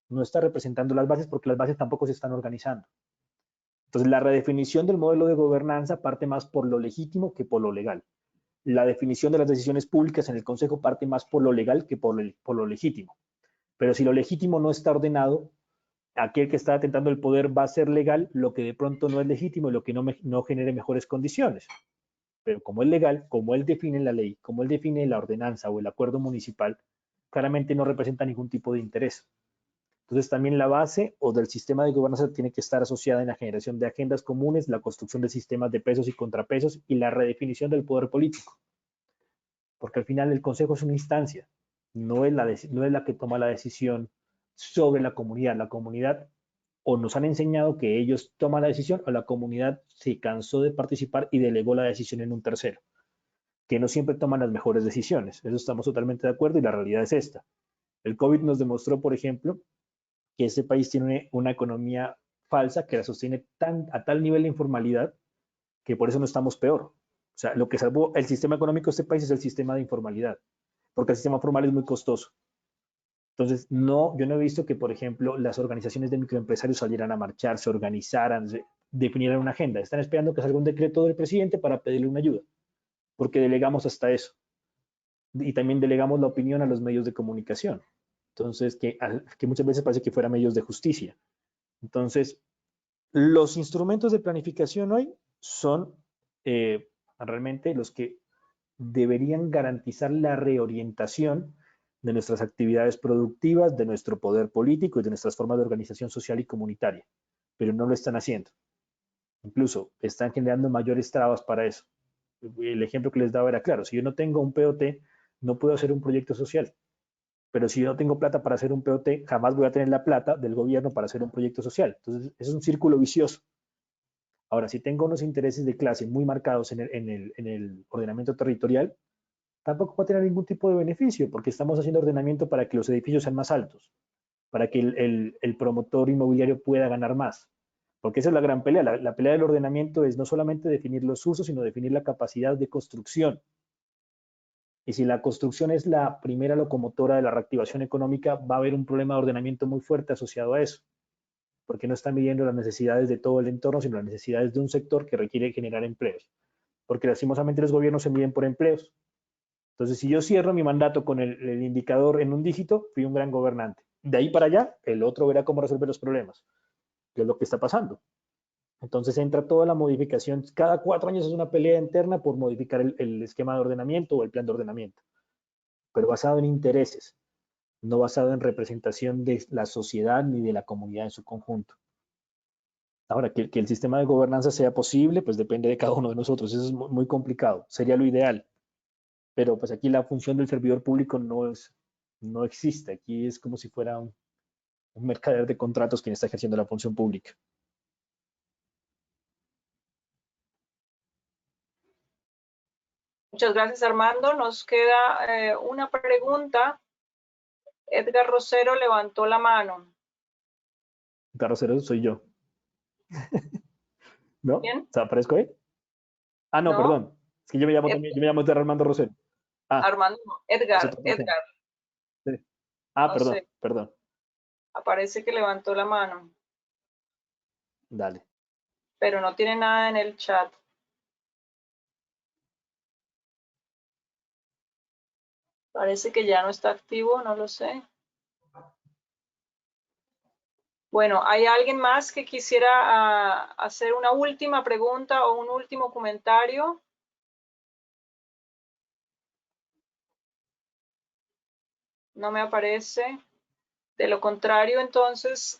[SPEAKER 3] No está representando las bases porque las bases tampoco se están organizando. Entonces, la redefinición del modelo de gobernanza parte más por lo legítimo que por lo legal. La definición de las decisiones públicas en el consejo parte más por lo legal que por lo legítimo. Pero si lo legítimo no está ordenado, aquel que está atentando el poder va a ser legal lo que de pronto no es legítimo y lo que no genere mejores condiciones. Pero como es legal, como él define la ley, como él define la ordenanza o el acuerdo municipal, claramente no representa ningún tipo de interés. Entonces también la base o del sistema de gobernanza tiene que estar asociada en la generación de agendas comunes, la construcción de sistemas de pesos y contrapesos y la redefinición del poder político. Porque al final el consejo es una instancia, no es la que toma la decisión sobre la comunidad. La comunidad o nos han enseñado que ellos toman la decisión o la comunidad se cansó de participar y delegó la decisión en un tercero, que no siempre toman las mejores decisiones. Eso estamos totalmente de acuerdo y la realidad es esta. El COVID nos demostró, por ejemplo, que este país tiene una economía falsa que la sostiene a tal nivel de informalidad que por eso no estamos peor. O sea, lo que salvó el sistema económico de este país es el sistema de informalidad, porque el sistema formal es muy costoso. Entonces, no, yo no he visto que, por ejemplo, las organizaciones de microempresarios salieran a marchar, se organizaran, definieran una agenda. Están esperando que salga un decreto del presidente para pedirle una ayuda, porque delegamos hasta eso. Y también delegamos la opinión a los medios de comunicación. Entonces, que muchas veces parece que fueran medios de justicia. Entonces, los instrumentos de planificación hoy son realmente los que deberían garantizar la reorientación de nuestras actividades productivas, de nuestro poder político y de nuestras formas de organización social y comunitaria, pero no lo están haciendo. Incluso están generando mayores trabas para eso. El ejemplo que les daba era claro, si yo no tengo un POT, no puedo hacer un proyecto social. Pero si yo no tengo plata para hacer un POT, jamás voy a tener la plata del gobierno para hacer un proyecto social. Entonces, es un círculo vicioso. Ahora, si tengo unos intereses de clase muy marcados en el ordenamiento territorial, tampoco va a tener ningún tipo de beneficio, porque estamos haciendo ordenamiento para que los edificios sean más altos, para que el promotor inmobiliario pueda ganar más. Porque esa es la gran pelea. La pelea del ordenamiento es no solamente definir los usos, sino definir la capacidad de construcción. Y si la construcción es la primera locomotora de la reactivación económica, va a haber un problema de ordenamiento muy fuerte asociado a eso, porque no está midiendo las necesidades de todo el entorno, sino las necesidades de un sector que requiere generar empleos. Porque lastimosamente los gobiernos se miden por empleos. Entonces, si yo cierro mi mandato con el indicador en un dígito, fui un gran gobernante. De ahí para allá, el otro verá cómo resolver los problemas, que es lo que está pasando. Entonces entra toda la modificación. Cada 4 años es una pelea interna por modificar el esquema de ordenamiento o el plan de ordenamiento, pero basado en intereses, no basado en representación de la sociedad ni de la comunidad en su conjunto. Ahora, que el sistema de gobernanza sea posible, pues depende de cada uno de nosotros. Eso es muy complicado. Sería lo ideal. Pero pues aquí la función del servidor público no existe. Aquí es como si fuera un mercader de contratos quien está ejerciendo la función pública.
[SPEAKER 2] Muchas gracias, Armando. Nos queda una pregunta. Edgar Rosero levantó la mano.
[SPEAKER 3] Edgar Rosero soy yo. ¿No?
[SPEAKER 2] ¿Bien?
[SPEAKER 3] ¿Se aparezco ahí? Ah, no,
[SPEAKER 2] ¿No?
[SPEAKER 3] perdón. Es que yo me llamo también, yo me llamo Edgar Armando Rosero. Ah,
[SPEAKER 2] Armando, Edgar.
[SPEAKER 3] Sí. Ah,
[SPEAKER 2] No
[SPEAKER 3] perdón,
[SPEAKER 2] sé,
[SPEAKER 3] perdón.
[SPEAKER 2] aparece que levantó la mano,
[SPEAKER 3] Dale.
[SPEAKER 2] pero no tiene nada en el chat. Parece que ya no está activo, no lo sé. Bueno, ¿hay alguien más que quisiera hacer una última pregunta o un último comentario? No me aparece. De lo contrario, entonces,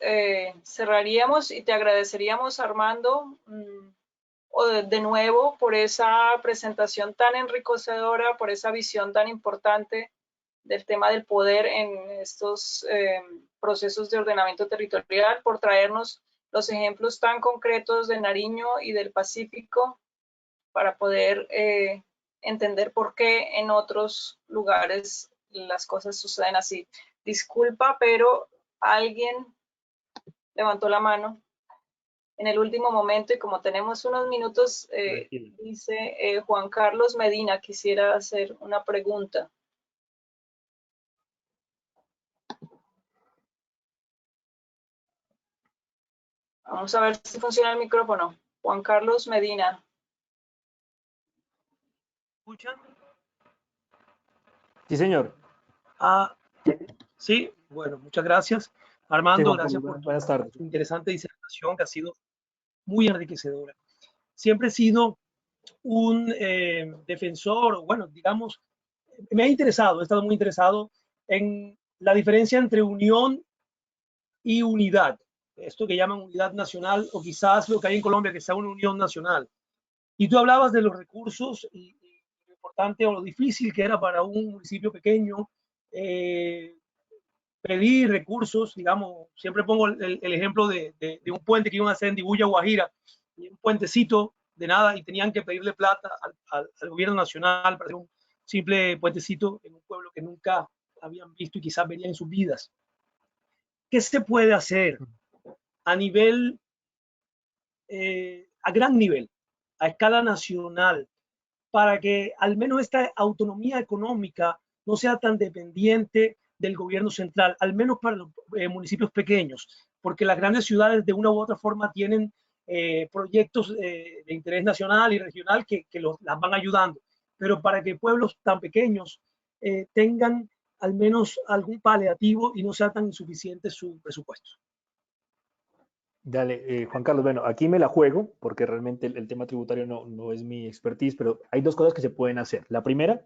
[SPEAKER 2] cerraríamos y te agradeceríamos, Armando, de nuevo por esa presentación tan enriquecedora, por esa visión tan importante del tema del poder en estos procesos de ordenamiento territorial, por traernos los ejemplos tan concretos de Nariño y del Pacífico para poder entender por qué en otros lugares las cosas suceden así. Disculpa, pero alguien levantó la mano en el último momento y como tenemos unos minutos, dice Juan Carlos Medina, quisiera hacer una pregunta. Vamos a ver si funciona el micrófono. Juan Carlos Medina.
[SPEAKER 5] ¿Escuchan?
[SPEAKER 3] Sí, señor.
[SPEAKER 5] Ah, sí, bueno, muchas gracias. Armando,
[SPEAKER 3] Sí,
[SPEAKER 5] gracias por
[SPEAKER 3] buenas tardes.
[SPEAKER 5] tu interesante disertación que ha sido muy enriquecedora. Siempre he sido un defensor, bueno, digamos, me ha interesado, he estado muy interesado en la diferencia entre unión y unidad. Esto que llaman unidad nacional, o quizás lo que hay en Colombia, que sea una unión nacional. Y tú hablabas de los recursos y lo importante o lo difícil que era para un municipio pequeño pedir recursos, digamos, siempre pongo el ejemplo de un puente que iban a hacer en Dibuya, Guajira, y un puentecito de nada, y tenían que pedirle plata al gobierno nacional para hacer un simple puentecito en un pueblo que nunca habían visto y quizás verían en sus vidas. ¿Qué se puede hacer a nivel, a gran nivel, a escala nacional, para que al menos esta autonomía económica no sea tan dependiente del gobierno central, al menos para los municipios pequeños, porque las grandes ciudades de una u otra forma tienen proyectos de interés nacional y regional que las van ayudando, pero para que pueblos tan pequeños tengan al menos algún paliativo y no sea tan insuficiente su presupuesto.
[SPEAKER 3] Dale, Juan Carlos, bueno, aquí me la juego porque realmente el tema tributario no es mi expertise, pero hay dos cosas que se pueden hacer. La primera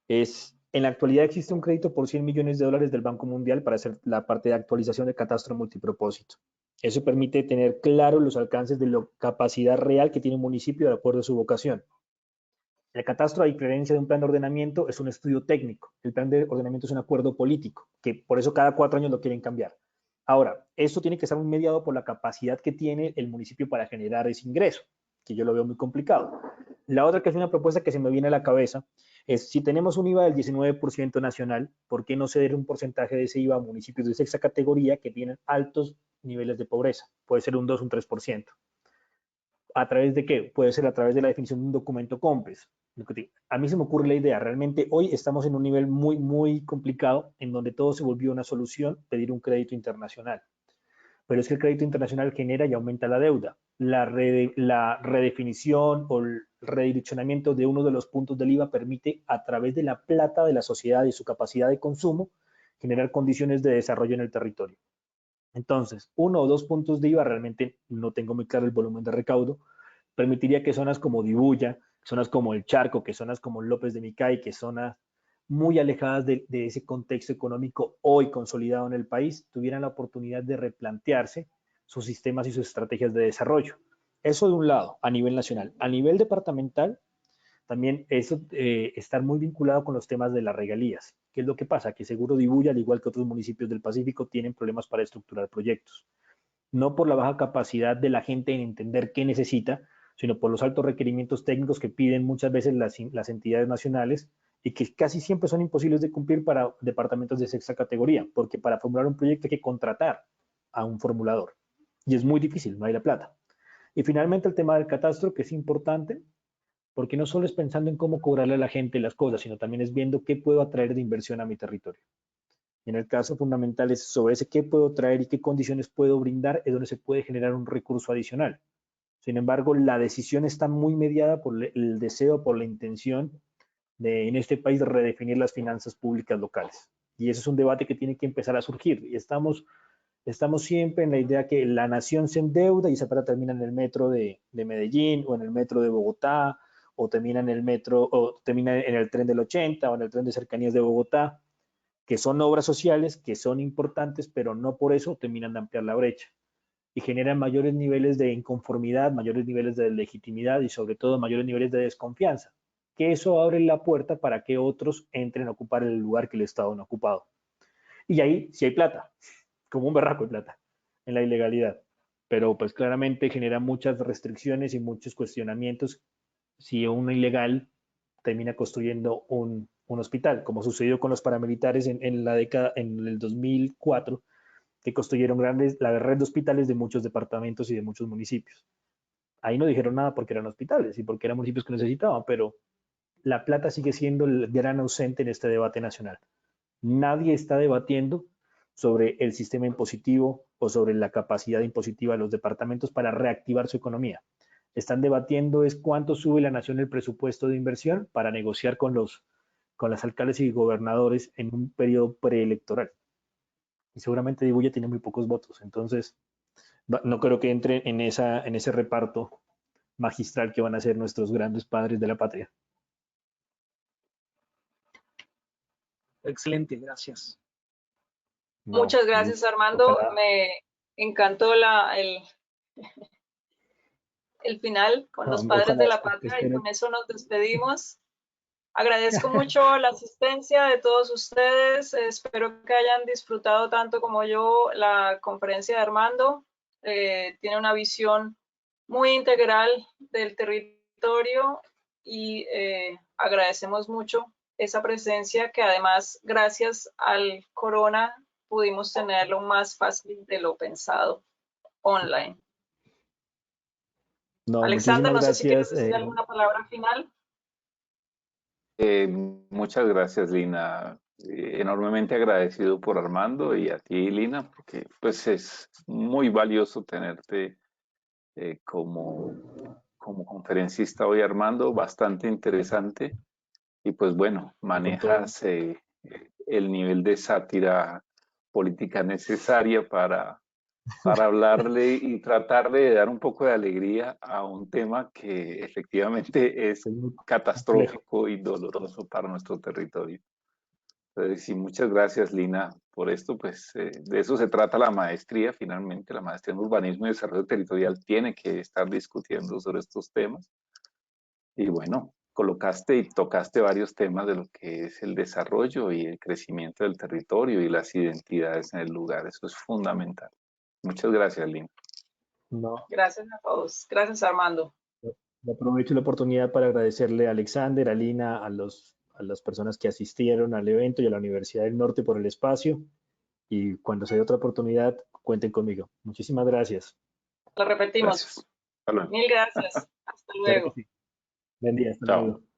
[SPEAKER 3] es, en la actualidad existe un crédito por 100 millones de dólares del Banco Mundial para hacer la parte de actualización de catastro multipropósito. Eso permite tener claro los alcances de la capacidad real que tiene un municipio de acuerdo a su vocación. El catastro, a diferencia de un plan de ordenamiento, es un estudio técnico. El plan de ordenamiento es un acuerdo político, que por eso cada 4 años lo quieren cambiar. Ahora, esto tiene que estar mediado por la capacidad que tiene el municipio para generar ese ingreso, que yo lo veo muy complicado. La otra, que es una propuesta que se me viene a la cabeza, es si tenemos un IVA del 19% nacional, ¿por qué no ceder un porcentaje de ese IVA a municipios de sexta categoría que tienen altos niveles de pobreza? Puede ser un 2, un 3%. ¿A través de qué? Puede ser a través de la definición de un documento COMPES. A mí se me ocurre la idea, realmente hoy estamos en un nivel muy complicado en donde todo se volvió una solución, pedir un crédito internacional. Pero es que el crédito internacional genera y aumenta la deuda. La redefinición o el redireccionamiento de uno de los puntos del IVA permite, a través de la plata de la sociedad y su capacidad de consumo, generar condiciones de desarrollo en el territorio. Entonces, 1 o 2 puntos de IVA, realmente no tengo muy claro el volumen de recaudo, permitiría que zonas como Dibuya, zonas como El Charco, que zonas como López de Micay, que zonas muy alejadas de ese contexto económico hoy consolidado en el país, tuvieran la oportunidad de replantearse sus sistemas y sus estrategias de desarrollo. Eso de un lado, a nivel nacional. A nivel departamental, también eso estar muy vinculado con los temas de las regalías. ¿Qué es lo que pasa? Que seguro Dibuya, al igual que otros municipios del Pacífico, tienen problemas para estructurar proyectos. No por la baja capacidad de la gente en entender qué necesita, sino por los altos requerimientos técnicos que piden muchas veces las entidades nacionales y que casi siempre son imposibles de cumplir para departamentos de sexta categoría, porque para formular un proyecto hay que contratar a un formulador. Y es muy difícil, no hay la plata. Y finalmente el tema del catastro, que es importante, porque no solo es pensando en cómo cobrarle a la gente las cosas, sino también es viendo qué puedo atraer de inversión a mi territorio. Y en el caso fundamental es sobre ese qué puedo traer y qué condiciones puedo brindar, es donde se puede generar un recurso adicional. Sin embargo, la decisión está muy mediada por el deseo, por la intención de en este país redefinir las finanzas públicas locales. Y ese es un debate que tiene que empezar a surgir. Y estamos siempre en la idea que la nación se endeuda y esa plata termina en el metro de Medellín o en el metro de Bogotá o termina en el metro o termina en el tren del 80 o en el tren de cercanías de Bogotá, que son obras sociales, que son importantes, pero no por eso terminan de ampliar la brecha y generan mayores niveles de inconformidad, mayores niveles de legitimidad y sobre todo mayores niveles de desconfianza, que eso abre la puerta para que otros entren a ocupar el lugar que el Estado no ha ocupado. Y ahí sí hay plata, como un berraco de plata, en la ilegalidad. Pero pues claramente genera muchas restricciones y muchos cuestionamientos si un ilegal termina construyendo un hospital, como sucedió con los paramilitares en el 2004, que construyeron la red de hospitales de muchos departamentos y de muchos municipios. Ahí no dijeron nada porque eran hospitales y porque eran municipios que necesitaban, pero la plata sigue siendo el gran ausente en este debate nacional. Nadie está debatiendo sobre el sistema impositivo o sobre la capacidad impositiva de los departamentos para reactivar su economía. Están debatiendo es cuánto sube la nación el presupuesto de inversión para negociar con los alcaldes y gobernadores en un periodo preelectoral. Y seguramente Dibuya tiene muy pocos votos, entonces no creo que entre en ese reparto magistral que van a ser nuestros grandes padres de la patria.
[SPEAKER 5] Excelente, gracias.
[SPEAKER 3] No,
[SPEAKER 2] Muchas gracias, Armando.
[SPEAKER 3] ojalá.
[SPEAKER 2] Me encantó el final con los
[SPEAKER 3] No,
[SPEAKER 2] padres
[SPEAKER 3] ojalá,
[SPEAKER 2] de la patria y
[SPEAKER 3] espero.
[SPEAKER 2] con eso nos despedimos. Agradezco mucho la asistencia de todos ustedes. Espero que hayan disfrutado tanto como yo la conferencia de Armando. Tiene una visión muy integral del territorio y agradecemos mucho esa presencia que además, gracias al corona, pudimos tenerlo más fácil de lo pensado online.
[SPEAKER 3] No,
[SPEAKER 2] Alexander,
[SPEAKER 3] muchísimas
[SPEAKER 2] no sé si quieres
[SPEAKER 3] gracias.
[SPEAKER 2] decir alguna palabra final.
[SPEAKER 1] Muchas gracias, Lina. Enormemente agradecido por Armando y a ti, Lina, porque pues es muy valioso tenerte como conferencista hoy, Armando, bastante interesante. Y pues bueno,
[SPEAKER 3] Con todo.
[SPEAKER 1] manejas el nivel de sátira política necesaria para hablarle y tratar de dar un poco de alegría a un tema que efectivamente es
[SPEAKER 3] Es muy complejo.
[SPEAKER 1] catastrófico y doloroso para nuestro territorio. Entonces, sí, muchas gracias, Lina, por esto. Pues de eso se trata la maestría, finalmente. La maestría en urbanismo y desarrollo territorial tiene que estar discutiendo sobre estos temas. Y bueno, colocaste y tocaste varios temas de lo que es el desarrollo y el crecimiento del territorio y las identidades en el lugar. Eso es fundamental. Muchas gracias, Lina.
[SPEAKER 3] No,
[SPEAKER 2] Gracias a todos. Gracias, Armando.
[SPEAKER 3] aprovecho la oportunidad para agradecerle a Alexander, a Lina, a las personas que asistieron al evento y a la Universidad del Norte por el espacio. Y cuando se dé otra oportunidad, cuenten conmigo. Muchísimas gracias.
[SPEAKER 2] Lo repetimos.
[SPEAKER 1] Gracias. Hasta luego.
[SPEAKER 2] Mil gracias. Hasta
[SPEAKER 3] Claro que
[SPEAKER 2] luego.
[SPEAKER 3] sí. Buen día. Hasta
[SPEAKER 1] Chao.
[SPEAKER 3] luego.